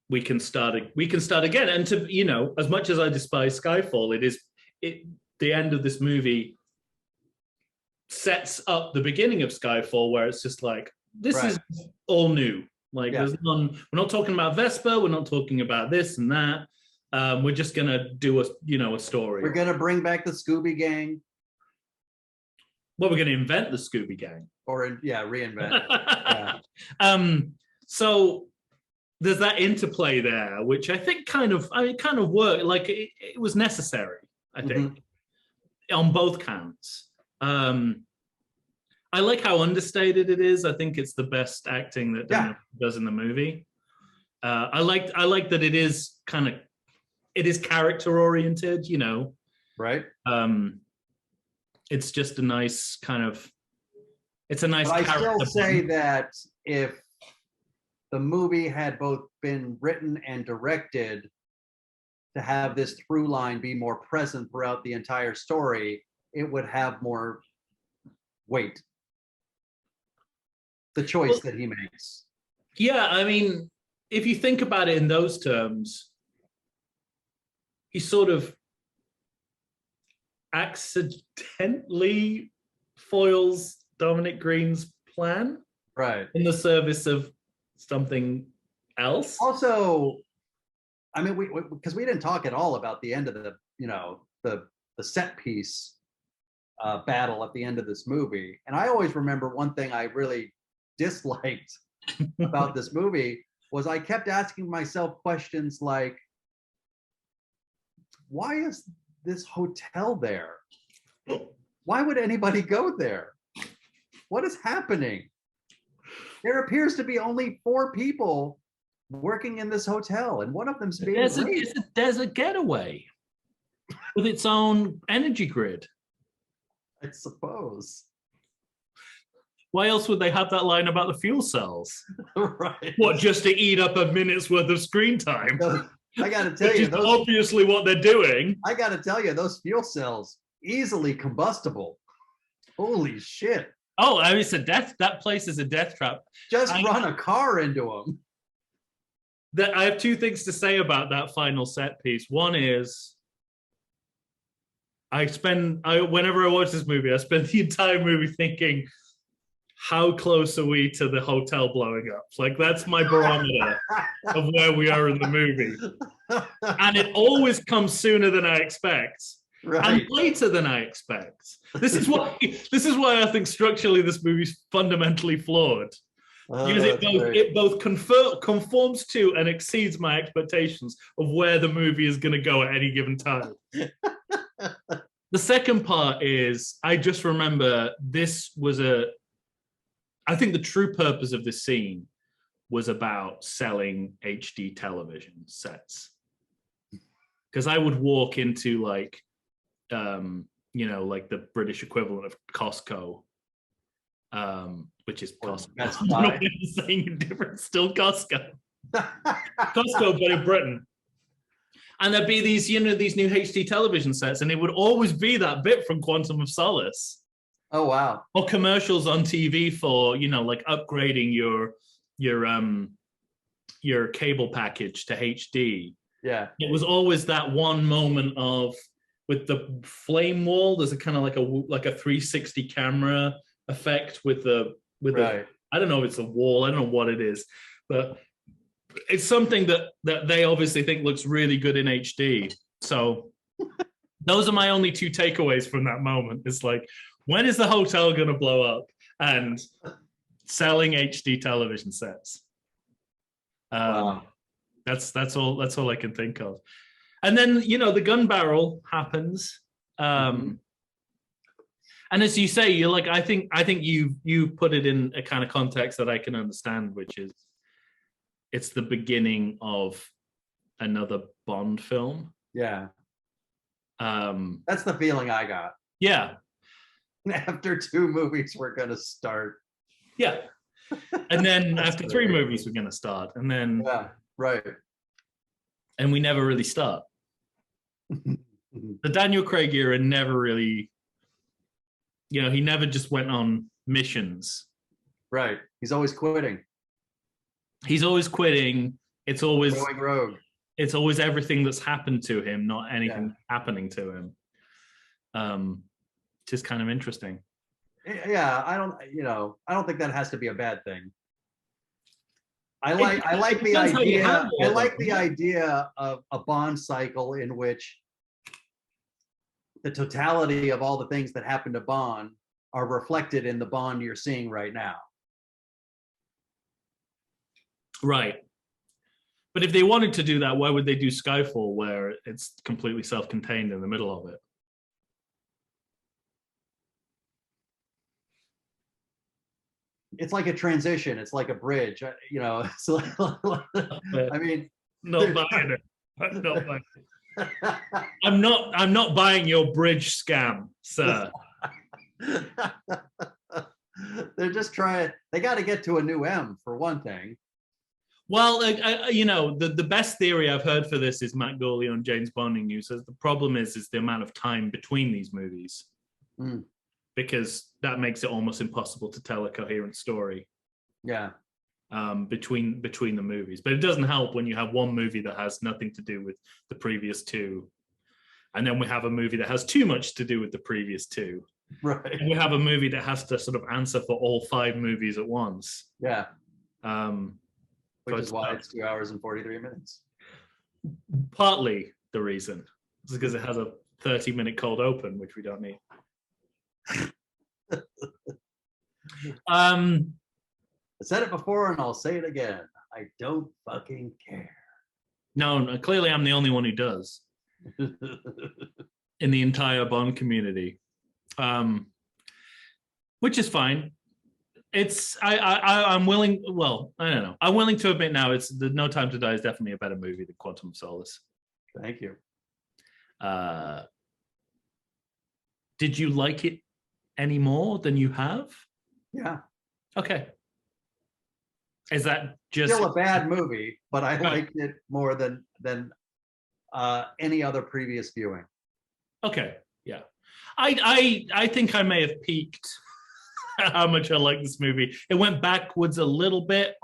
We can start again. And to, you know, as much as I despise Skyfall, the end of this movie sets up the beginning of Skyfall, where it's just like, this is all new. Like, there's we're not talking about Vesper, we're not talking about this and that. We're just gonna do a story. We're gonna bring back the Scooby Gang. Well, we're gonna invent the Scooby Gang. Or reinvent. So there's that interplay there, which I think kind of worked. Like, it was necessary, I think, on both counts. I like how understated it is. I think it's the best acting that Daniel does in the movie. I like that it is character oriented, you know. Right. It's just a nice kind of. It's a nice. But I still say that if the movie had both been written and directed to have this through line be more present throughout the entire story, it would have more weight. The choice that he makes. Yeah, I mean, if you think about it in those terms, he sort of accidentally foils Dominic Green's plan, right, in the service of something else. Also, I mean, because we didn't talk at all about the end of the, you know, the set piece battle at the end of this movie. And I always remember one thing I really disliked about this movie was I kept asking myself questions like, why is this hotel there? Why would anybody go there? What is happening? There appears to be only 4 people working in this hotel, and one of them's being it's a desert getaway with its own energy grid. I suppose. Why else would they have that line about the fuel cells? Right. What, just to eat up a minute's worth of screen time? I got to tell you, those, obviously what they're doing. I got to tell you, those fuel cells, easily combustible. Holy shit. Oh, I mean, that place is a death trap. Just run a car into them. I have 2 things to say about that final set piece. One is, whenever I watch this movie, I spend the entire movie thinking, how close are we to the hotel blowing up? Like, that's my barometer of where we are in the movie. And it always comes sooner than I expect. Right. And later than I expect. This is why I think structurally this movie's fundamentally flawed. Because it both conforms to and exceeds my expectations of where the movie is going to go at any given time. The second part is, I just remember I think the true purpose of this scene was about selling HD television sets. Because I would walk into like, you know, like the British equivalent of Costco, which is Costco. That's saying different, still Costco. Costco, but in Britain. And there'd be these, you know, these new HD television sets, and it would always be that bit from Quantum of Solace. Oh wow! Or commercials on TV for, you know, like upgrading your cable package to HD. Yeah, it was always that one moment of, with the flame wall. There's a kind of like a 360 camera effect with the I don't know if it's a wall. I don't know what it is, but it's something that they obviously think looks really good in HD. So those are my only 2 takeaways from that moment. It's like, when is the hotel going to blow up? And selling HD television sets. Wow. That's all I can think of. And then, you know, the gun barrel happens. And as you say, you're like, I think you put it in a kind of context that I can understand, which is, it's the beginning of another Bond film. Yeah. That's the feeling I got. Yeah. After 2 movies, we're gonna start. Yeah. And then That's after great. 3 movies, we're going to start. And then, Yeah, right. and we never really start. The Daniel Craig era never really, you know, he never just went on missions. Right. He's always quitting. He's always quitting. It's always Going rogue. it's always everything that's happened to him, not anything happening to him. Just kind of interesting. Yeah, I don't think that has to be a bad thing. I like the idea. I like the idea of a Bond cycle in which the totality of all the things that happened to Bond are reflected in the Bond you're seeing right now. Right. But if they wanted to do that, why would they do Skyfall, where it's completely self-contained in the middle of it? It's like a transition. It's like a bridge. You know, it's like, I mean, not buying it. I'm not buying it. I'm not buying your bridge scam, sir. They're just trying. They got to get to a new M for one thing. Well, you know, the best theory I've heard for this is Matt Gawley on James Bonding, who says the problem is the amount of time between these movies, because that makes it almost impossible to tell a coherent story. Yeah. Between the movies, but it doesn't help when you have one movie that has nothing to do with the previous 2, and then we have a movie that has too much to do with the previous 2. Right. And we have a movie that has to sort of answer for all 5 movies at once. Yeah. Which is why it's 2 hours and 43 minutes. Partly the reason is because it has a 30-minute cold open, which we don't need. I said it before and I'll say it again. I don't fucking care. No, clearly I'm the only one who does in the entire Bond community, which is fine. It's I'm willing. Well, I don't know. I'm willing to admit now. It's the No Time to Die is definitely a better movie than Quantum of Solace. Thank you. Did you like it any more than you have? Yeah. Okay. Is that just still a bad movie, but I liked it more than any other previous viewing. Okay. Yeah. I think I may have peaked how much I like this movie. It went backwards a little bit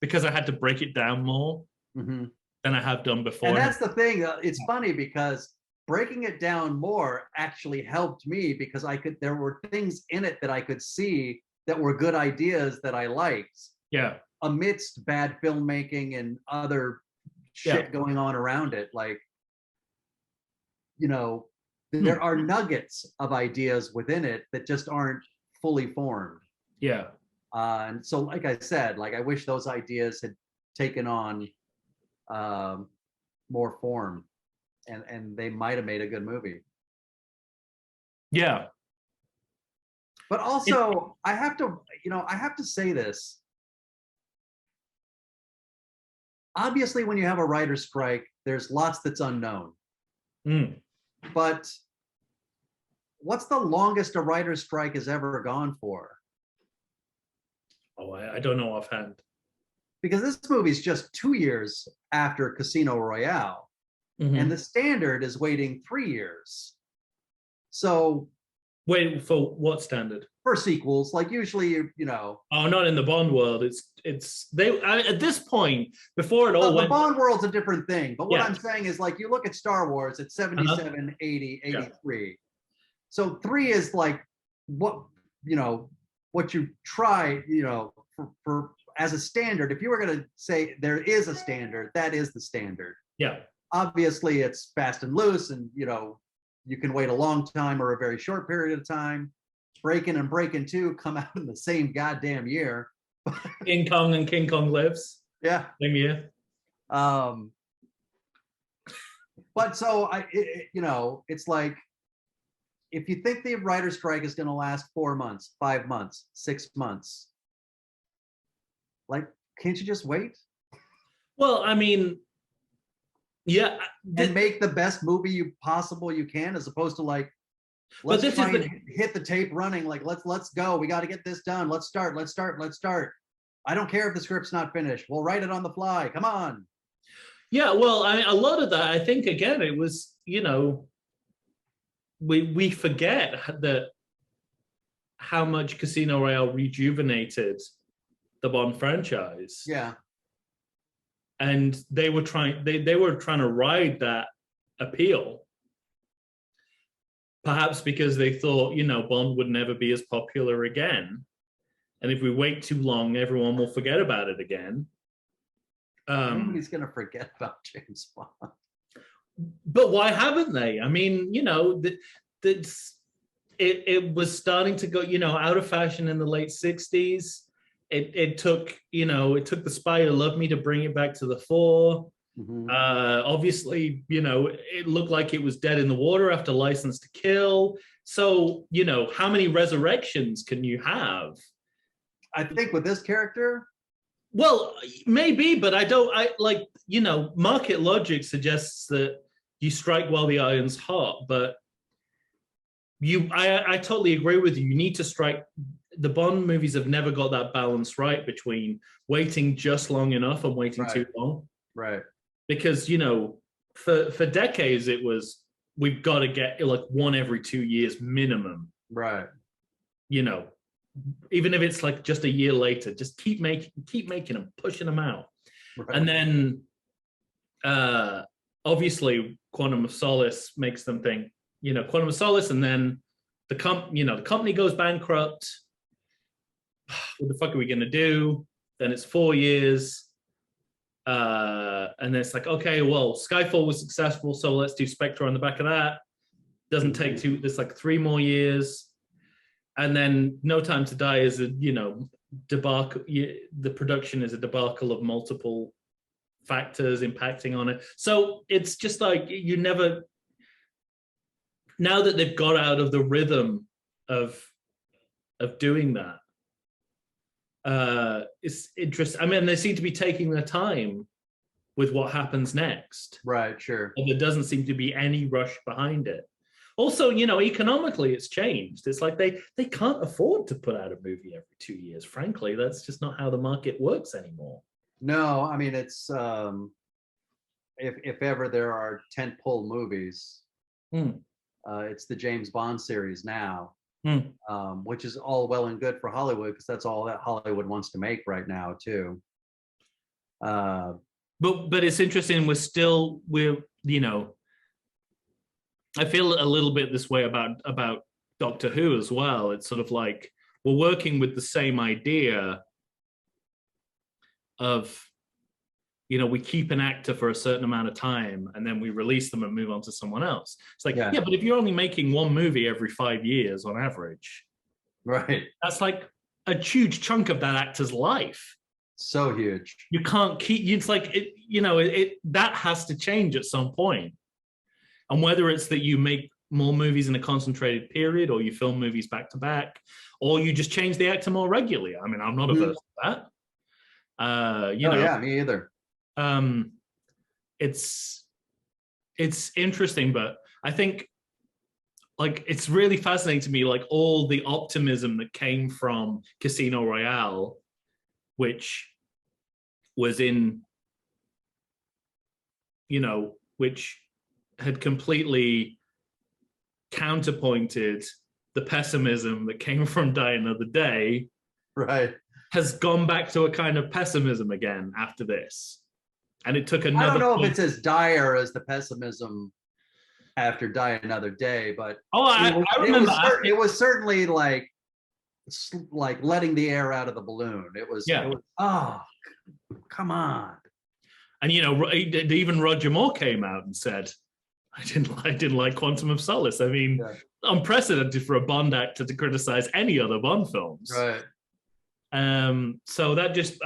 because I had to break it down more than I have done before. And that's the thing. It's funny because breaking it down more actually helped me because there were things in it that I could see that were good ideas that I liked. Yeah. Amidst bad filmmaking and other shit going on around it. Like, you know, there are nuggets of ideas within it that just aren't fully formed. Yeah. And so, like I said, like I wish those ideas had taken on more form, and they might have made a good movie. Yeah. But also, I have to say this. Obviously, when you have a writer's strike, there's lots that's unknown. But what's the longest a writer's strike has ever gone for? Oh, I don't know offhand. Because this movie's just 2 years after Casino Royale, and the standard is waiting 3 years. So, wait for what standard? For sequels, like usually, you know. Oh, not in the Bond world. It's they at this point before it all went. The Bond world's a different thing. But what I'm saying is, like, you look at Star Wars, it's 77, 80, 83. Yeah. So 3 is like what you try, you know, for as a standard. If you were going to say there is a standard, that is the standard. Yeah. Obviously, it's fast and loose, and you know, you can wait a long time or a very short period of time. Breaking and Breaking 2 come out in the same goddamn year. King Kong and King Kong Lives. Yeah. Same year. But so you know, it's like, if you think the writer's strike is going to last 4 months, 5 months, 6 months, like, can't you just wait? Well, I mean, yeah. And make the best movie you can, as opposed to like, let's hit the tape running. Like, let's go. We got to get this done. Let's start. I don't care if the script's not finished. We'll write it on the fly. Come on. Yeah, well, a lot of that, I think, again, it was, we forget that how much Casino Royale rejuvenated the Bond franchise. Yeah. And they were trying to ride that appeal. Perhaps because they thought, Bond would never be as popular again. And if we wait too long, everyone will forget about it again. Nobody's going to forget about James Bond. But why haven't they? I mean, it was starting to go, out of fashion in the late 60s. It took the Spy Who Loved Me to bring it back to the fore. Mm-hmm. Obviously, it looked like it was dead in the water after License to Kill. So, how many resurrections can you have? I think with this character, well, maybe, but market logic suggests that you strike while the iron's hot, but I totally agree with you. You need to strike. The Bond movies have never got that balance right between waiting just long enough and waiting too long. Right. Because, for decades, it was, we've got to get like one every 2 years minimum. Right. Even if it's like just a year later, just keep making them, pushing them out. Right. And then, obviously, Quantum of Solace makes them think, Quantum of Solace, and then the company goes bankrupt. What the fuck are we gonna do? Then it's 4 years. And then it's like, okay, well, Skyfall was successful, so let's do Spectre on the back of that. Doesn't take there's like 3 more years. And then No Time to Die is a, debacle. The production is a debacle of multiple factors impacting on it. So it's just like, now that they've got out of the rhythm of doing that, it's interesting. I mean, they seem to be taking their time with what happens next. Right, sure. And there doesn't seem to be any rush behind it. Also, economically, it's changed. It's like they can't afford to put out a movie every 2 years. Frankly, that's just not how the market works anymore. No, I mean, it's if ever there are tentpole movies, it's the James Bond series now. Which is all well and good for Hollywood, because that's all that Hollywood wants to make right now too. But it's interesting. We're I feel a little bit this way about Doctor Who as well. It's sort of like we're working with the same idea of, we keep an actor for a certain amount of time and then we release them and move on to someone else. It's like, yeah, but if you're only making one movie every 5 years on average, right, that's like a huge chunk of that actor's life. So huge. You can't keep, it's like, that has to change at some point. And whether it's that you make more movies in a concentrated period, or you film movies back to back, or you just change the actor more regularly. I mean, I'm not averse to that. Yeah, me either. It's interesting, but I think like it's really fascinating to me, like all the optimism that came from Casino Royale, which was in, which had completely counterpointed the pessimism that came from Die Another Day, right, has gone back to a kind of pessimism again after this. And it took another. I don't know if it's as dire as the pessimism after Die Another Day, but I remember it was certainly like letting the air out of the balloon. It was, oh, come on. And even Roger Moore came out and said, I didn't like Quantum of Solace. I mean, unprecedented for a Bond actor to criticize any other Bond films. Right. So that just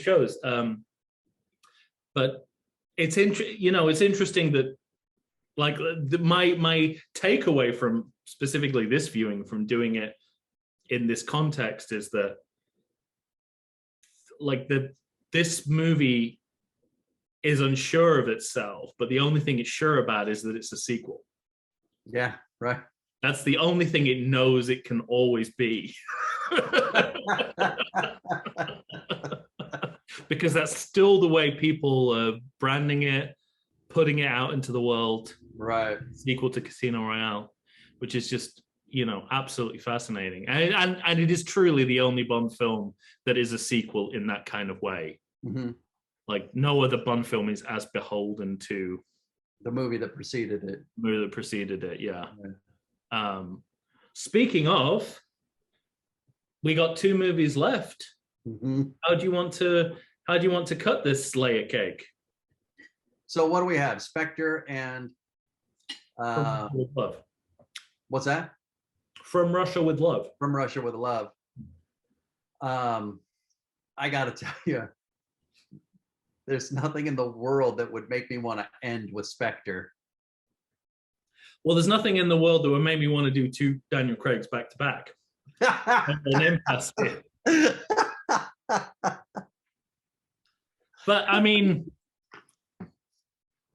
shows. But it's interesting that, like, my takeaway from specifically this viewing from doing it in this context is that, like, this movie is unsure of itself, but the only thing it's sure about is that it's a sequel. Yeah, right. That's the only thing it knows it can always be. because that's still the way people are branding it, putting it out into the world. Right. Sequel to Casino Royale, which is just, absolutely fascinating. And it is truly the only Bond film that is a sequel in that kind of way. Mm-hmm. Like no other Bond film is as beholden to the movie that preceded it. Yeah. Speaking of, we got 2 movies left. Mm-hmm. How do you want to cut this layer cake? So what do we have? Spectre and with Love. What's that? From Russia with Love. From Russia with Love. I gotta tell you, there's nothing in the world that would make me want to end with Spectre. Well, there's nothing in the world that would make me want to do 2 Daniel Craigs back to back. An impasse here. But I mean,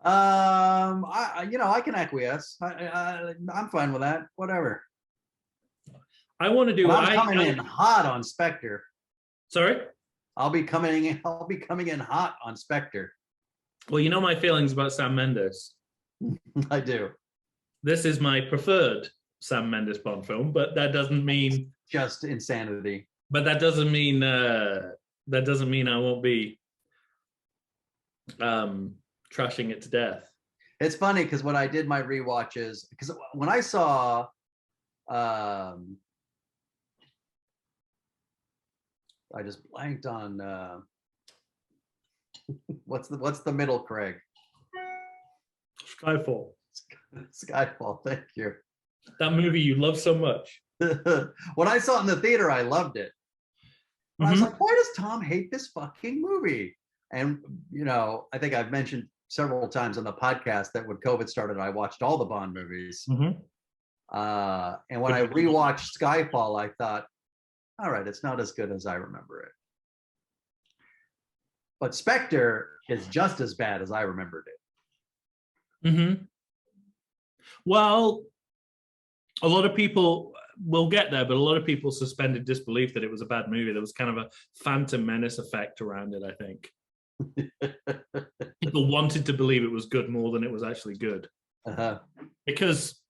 I can acquiesce. I'm fine with that. Whatever. I want to do. I'm coming in hot on Spectre. Sorry. I'll be coming in hot on Spectre. Well, you know my feelings about Sam Mendes. I do. This is my preferred Sam Mendes Bond film, but that doesn't mean just insanity. But that doesn't mean I won't be trashing it to death. It's funny because when I did my rewatches, because when I saw I just blanked on what's the middle Craig? Skyfall. Skyfall, thank you. That movie you love so much. When I saw it in the theater, I loved it. Mm-hmm. I was like, why does Tom hate this fucking movie? And I think I've mentioned several times on the podcast that when COVID started, I watched all the Bond movies. Mm-hmm. And when I rewatched Skyfall, I thought, all right, it's not as good as I remember it. But Spectre is just as bad as I remembered it. Mm-hmm. Well, a lot of people will get there, but a lot of people suspended disbelief that it was a bad movie. There was kind of a Phantom Menace effect around it, I think. People wanted to believe it was good more than it was actually good. Uh-huh. Because,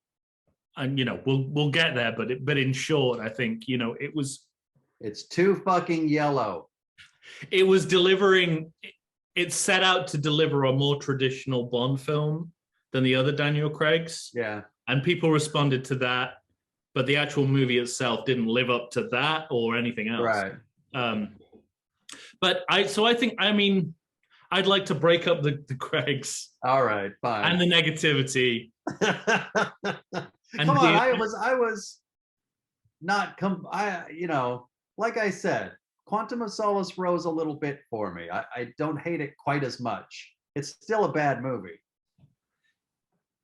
and we'll get there, but in short, I think it's too fucking yellow. It was delivering. It set out to deliver a more traditional Bond film than the other Daniel Craigs. Yeah, and people responded to that, but the actual movie itself didn't live up to that or anything else. Right. But I think I'd like to break up the Craigs. All right, fine. And the negativity. And come on, I was not like I said, Quantum of Solace rose a little bit for me. I don't hate it quite as much. It's still a bad movie.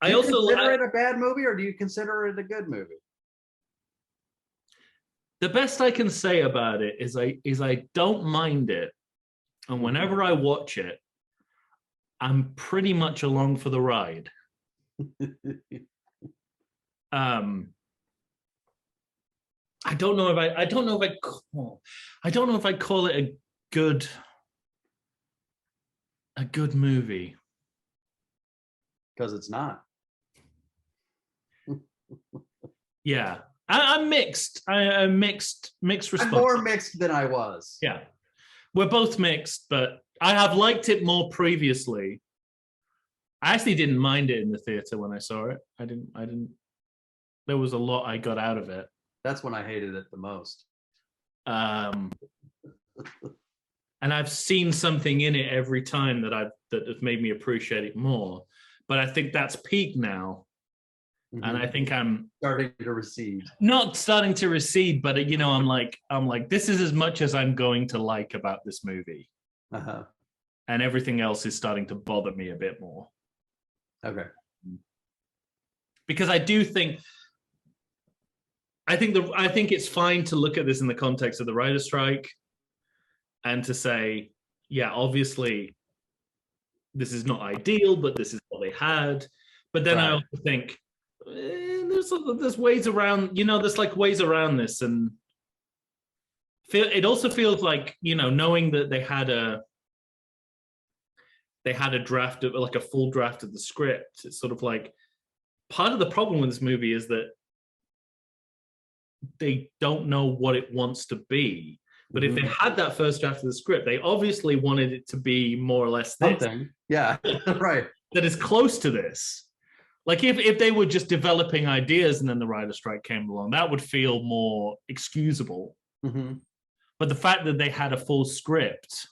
Do you consider it a bad movie, or do you consider it a good movie? The best I can say about it is I don't mind it, and whenever I watch it, I'm pretty much along for the ride. I don't know if I'd call it a good movie, because it's not. Yeah, I'm mixed. I'm mixed response. I'm more mixed than I was. Yeah, we're both mixed, but I have liked it more previously. I actually didn't mind it in the theater when I saw it. I didn't. There was a lot I got out of it. That's when I hated it the most. And I've seen something in it every time that has made me appreciate it more. But I think that's peak now. Mm-hmm. And I think I'm starting to recede. Not starting to recede, but I'm like, this is as much as I'm going to like about this movie. Uh-huh. And everything else is starting to bother me a bit more. Okay. Because I think it's fine to look at this in the context of the writer's strike and to say, yeah, obviously this is not ideal, but this is what they had. But then I also think there's ways around, there's like ways around this, and it also feels like, knowing that they had a they had a draft of like a full draft of the script. It's sort of like part of the problem with this movie is that they don't know what it wants to be. But if they had that first draft of the script, they obviously wanted it to be more or less this, something. Yeah, right. that is close to this. Like if they were just developing ideas and then the writer's strike came along, that would feel more excusable. But the fact that they had a full script,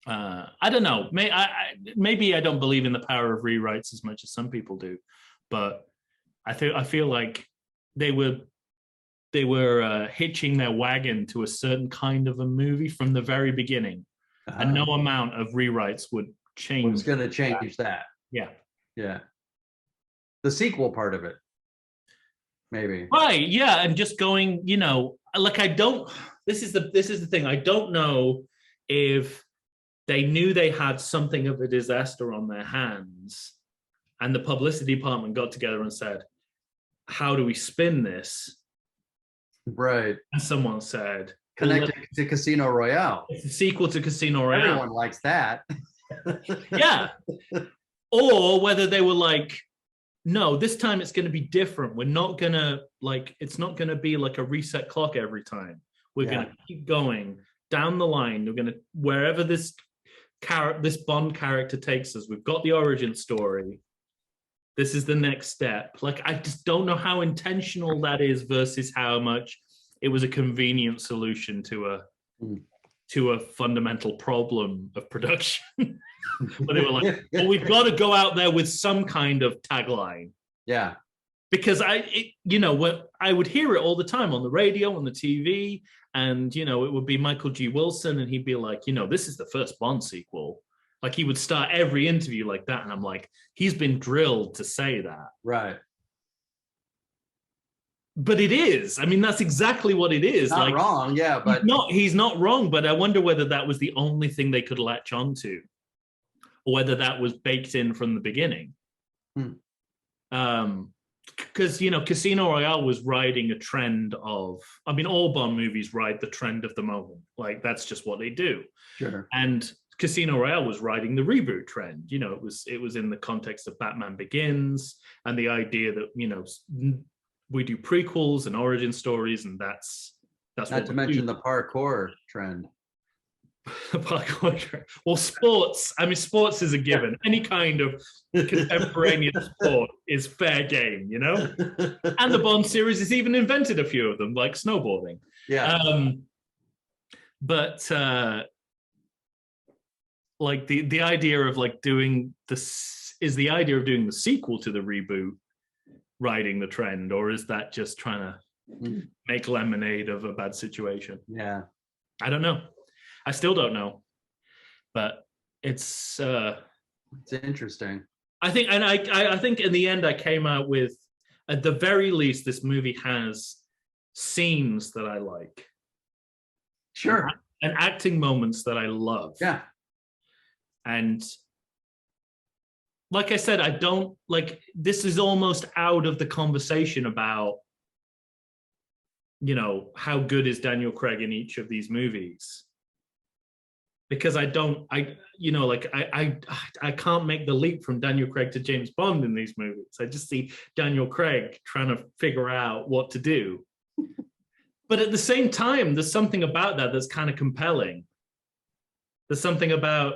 I don't know. Maybe I don't believe in the power of rewrites as much as some people do, but I feel like they were hitching their wagon to a certain kind of a movie from the very beginning, and no amount of rewrites would change. Was going to change that. Yeah, yeah. The sequel part of it, maybe. Right. Yeah, and just going, like I don't. This is the thing. I don't know if they knew they had something of a disaster on their hands, and the publicity department got together and said, "How do we spin this?" Right. And someone said, connected to Casino Royale. It's a sequel to Casino Royale. Everyone likes that. Yeah. Or whether they were like, no, this time it's going to be different. We're not going to it's not going to be like a reset clock every time. We're going to keep going down the line. We're going to, wherever this Bond character takes us, we've got the origin story. This is the next step. Like, I just don't know how intentional that is versus how much it was a convenient solution to a fundamental problem of production. But they were like, well, we've got to go out there with some kind of tagline. Yeah. Because I would hear it all the time on the radio, on the TV, and, it would be Michael G. Wilson, and he'd be like, this is the first Bond sequel. Like, he would start every interview like that, and I'm like, he's been drilled to say that. Right. But it is. I mean, that's exactly what it is. Not wrong, yeah, but he's not wrong, but I wonder whether that was the only thing they could latch onto, or whether that was baked in from the beginning. Because, Casino Royale was riding a trend of, I mean, all Bond movies ride the trend of the moment. Like, that's just what they do. Sure. And Casino Royale was riding the reboot trend. It was in the context of Batman Begins and the idea that, we do prequels and origin stories, and that's not to mention the parkour trend. Parkour trend. Well, sports. I mean, sports is a given. Any kind of contemporaneous sport is fair game, And the Bond series has even invented a few of them, like snowboarding. Yeah. But like the idea of doing this, is the idea of doing the sequel to the reboot riding the trend, or is that just trying to make lemonade of a bad situation? Yeah. I don't know. I still don't know. But it's interesting. I think, and I think in the end I came out with, at the very least, this movie has scenes that I like. Sure. And acting moments that I love. Yeah. And like I said, I don't this is almost out of the conversation about, how good is Daniel Craig in each of these movies. Because I can't make the leap from Daniel Craig to James Bond in these movies. I just see Daniel Craig trying to figure out what to do. But at the same time, there's something about that that's kind of compelling. There's something about,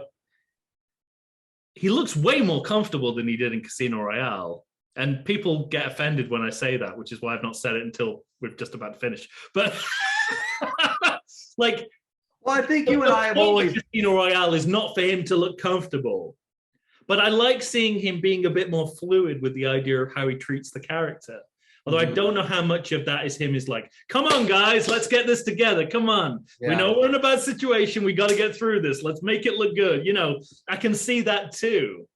he looks way more comfortable than he did in Casino Royale. And people get offended when I say that, which is why I've not said it until we're just about to finish. But well, I think you and I have always, Casino Royale is not for him to look comfortable. But I like seeing him being a bit more fluid with the idea of how he treats the character. Although I don't know how much of that is him is like, come on, guys, let's get this together. Come on. Yeah. We know we're in a bad situation. We got to get through this. Let's make it look good. I can see that too.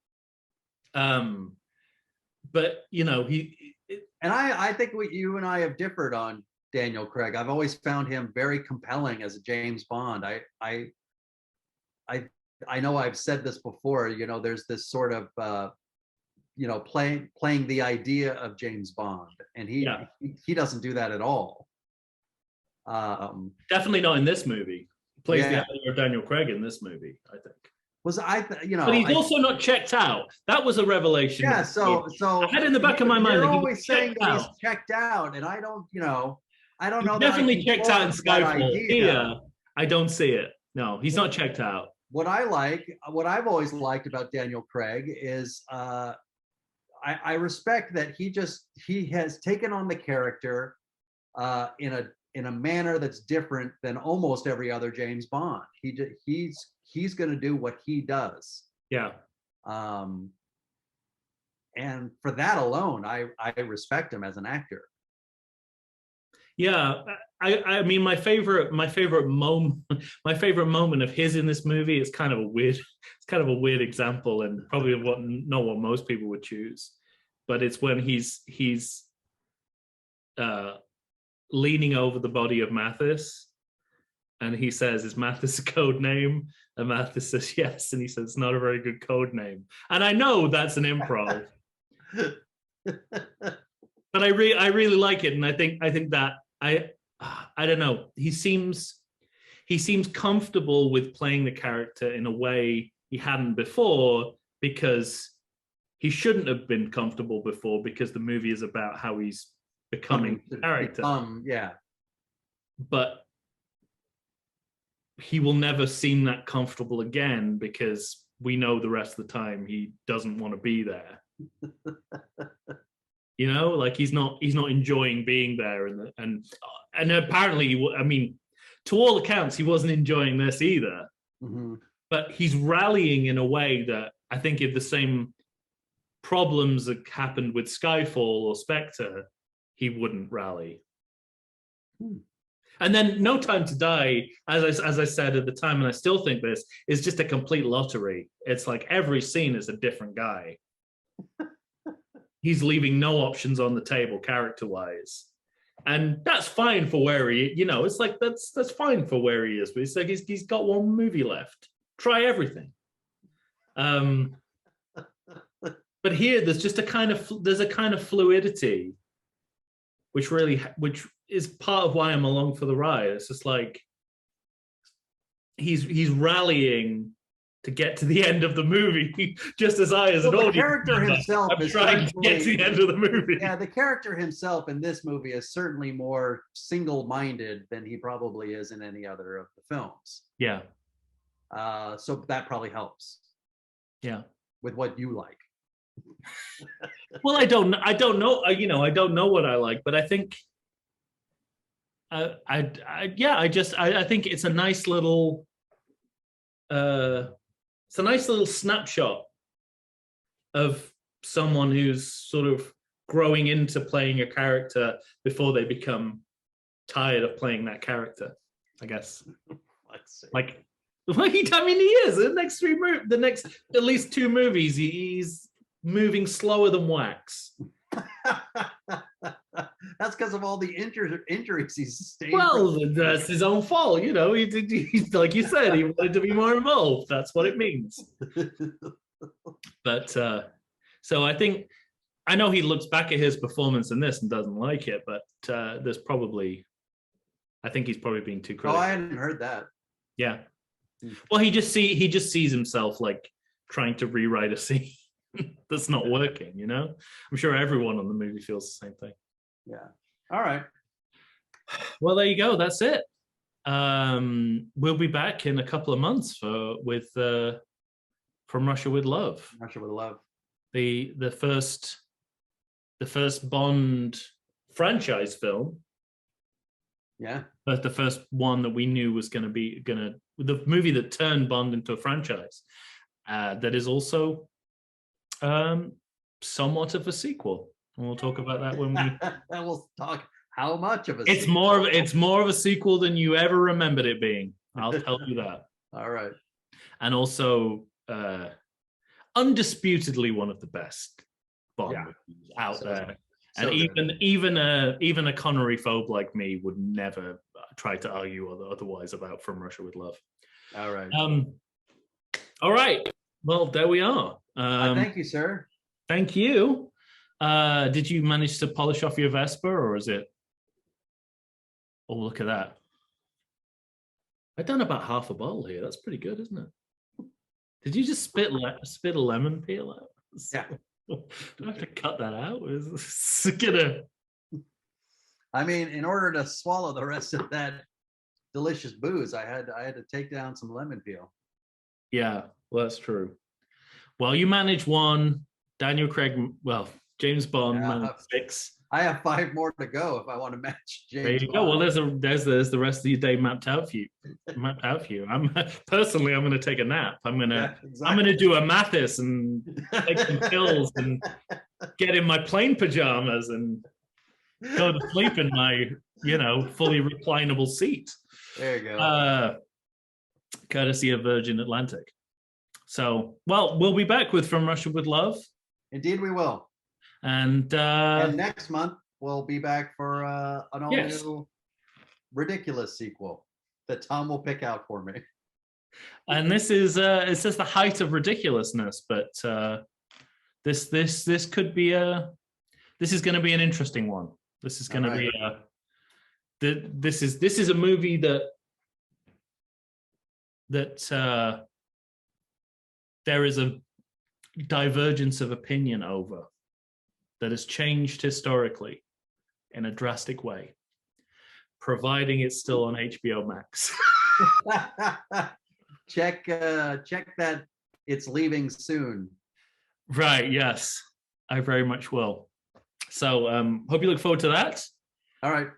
But, and I think you and I have differed on Daniel Craig. I've always found him very compelling as a James Bond. I know I've said this before, there's this sort of, playing the idea of James Bond, and he doesn't do that at all. Definitely not in this movie. He plays the idea of Daniel Craig in this movie, I think. you know, But he's also not checked out. That was a revelation. yeah. So I had in the back of my mind you're that he was always saying checked that he's out. checked out, and I don't, you know, I don't He's know that I definitely can checked out in that Skyfall. idea. Here, I don't see it. No, he's not checked out. What I've always liked about Daniel Craig is I respect that he has taken on the character in a manner that's different than almost every other James Bond. He's going to do what he does. Yeah. And for that alone, I respect him as an actor. Yeah, I mean my favorite moment of his in this movie is kind of a weird example, and probably not what most people would choose, but it's when he's leaning over the body of Mathis, and he says, "Is Mathis a code name?" And Mathis says yes, and he says, "It's not a very good code name." And I know that's an improv. But I really like it, and I think that I don't know. He seems comfortable with playing the character in a way he hadn't before, because he shouldn't have been comfortable before, because the movie is about how he's becoming the character. Yeah. But he will never seem that comfortable again, because we know the rest of the time he doesn't want to be there. You know, like he's not enjoying being there, and apparently, I mean, to all accounts, he wasn't enjoying this either. Mm-hmm. But he's rallying in a way that I think, if the same problems that happened with Skyfall or Spectre, he wouldn't rally. And then No Time to Die, as I said at the time, and I still think this, is just a complete lottery. It's like every scene is a different guy. He's leaving no options on the table character-wise. And that's fine for where he, you know, it's like that's fine for where he is. But it's like he's got one movie left. Try everything. But here there's just a kind of fluidity, which is part of why I'm along for the ride. It's just like he's rallying to get to the end of the movie, just as I, as an audience, the character himself I'm trying to get to the end of the movie. Yeah, the character himself in this movie is certainly more single-minded than he probably is in any other of the films. Yeah. So that probably helps. Yeah. With what you like. Well, I don't know. You know, I don't know what I like, but I think, I think it's a nice little, snapshot of someone who's sort of growing into playing a character before they become tired of playing that character, I guess. Let's see. Like, I mean, he is. The next at least 2 movies, he's moving slower than wax. That's because of all the injuries he's sustained. Well, that's his own fault, you know. He's like you said, he wanted to be more involved. That's what it means. But so I know he looks back at his performance in this and doesn't like it, but I think he's probably being too critical. Oh, I hadn't heard that. Yeah. Well, he just sees himself like trying to rewrite a scene that's not working, you know. I'm sure everyone on the movie feels the same thing. Yeah. All right. Well, there you go. That's it. We'll be back in a couple of months with From Russia with Love. Russia with Love. The first Bond franchise film. Yeah. But the first one that we knew was the movie that turned Bond into a franchise. That is also somewhat of a sequel. And we'll talk about that when we. And we'll talk how much of a. It's more of a sequel than you ever remembered it being. I'll tell you that. All right. And also, undisputedly one of the best Bond movies out there. And even a Connery phobe like me would never try to argue otherwise about From Russia with Love. All right. All right. Well, there we are. Thank you, sir. Thank you. Did you manage to polish off your Vesper, or is it? Oh, look at that. I've done about half a bottle here. That's pretty good, isn't it? Did you just spit a lemon peel out? Yeah. Do I have to cut that out? Is it gonna... I mean, in order to swallow the rest of that delicious booze, I had to take down some lemon peel. Yeah, well, that's true. Well, you manage one. Daniel Craig, well, James Bond managed 6. I have 5 more to go if I want to match James There you Bond. go. Well, there's the rest of your day mapped out for you. I'm personally, I'm going to take a nap. I'm going to do a Mathis and take some pills and get in my plane pajamas and go to sleep in my, fully reclinable seat. There you go. Courtesy of Virgin Atlantic. So, well, we'll be back with From Russia with Love. Indeed, we will. And next month we'll be back for an all-new ridiculous sequel that Tom will pick out for me. And this is it's just the height of ridiculousness, but this could be this is going to be an interesting one. This is going to be this is a movie that there is a divergence of opinion over, that has changed historically in a drastic way, providing it's still on HBO Max. Check that it's leaving soon. Right, yes, I very much will. So hope you look forward to that. All right.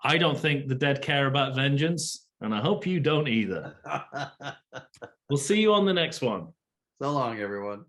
I don't think the dead care about vengeance, and I hope you don't either. We'll see you on the next one. So long, everyone.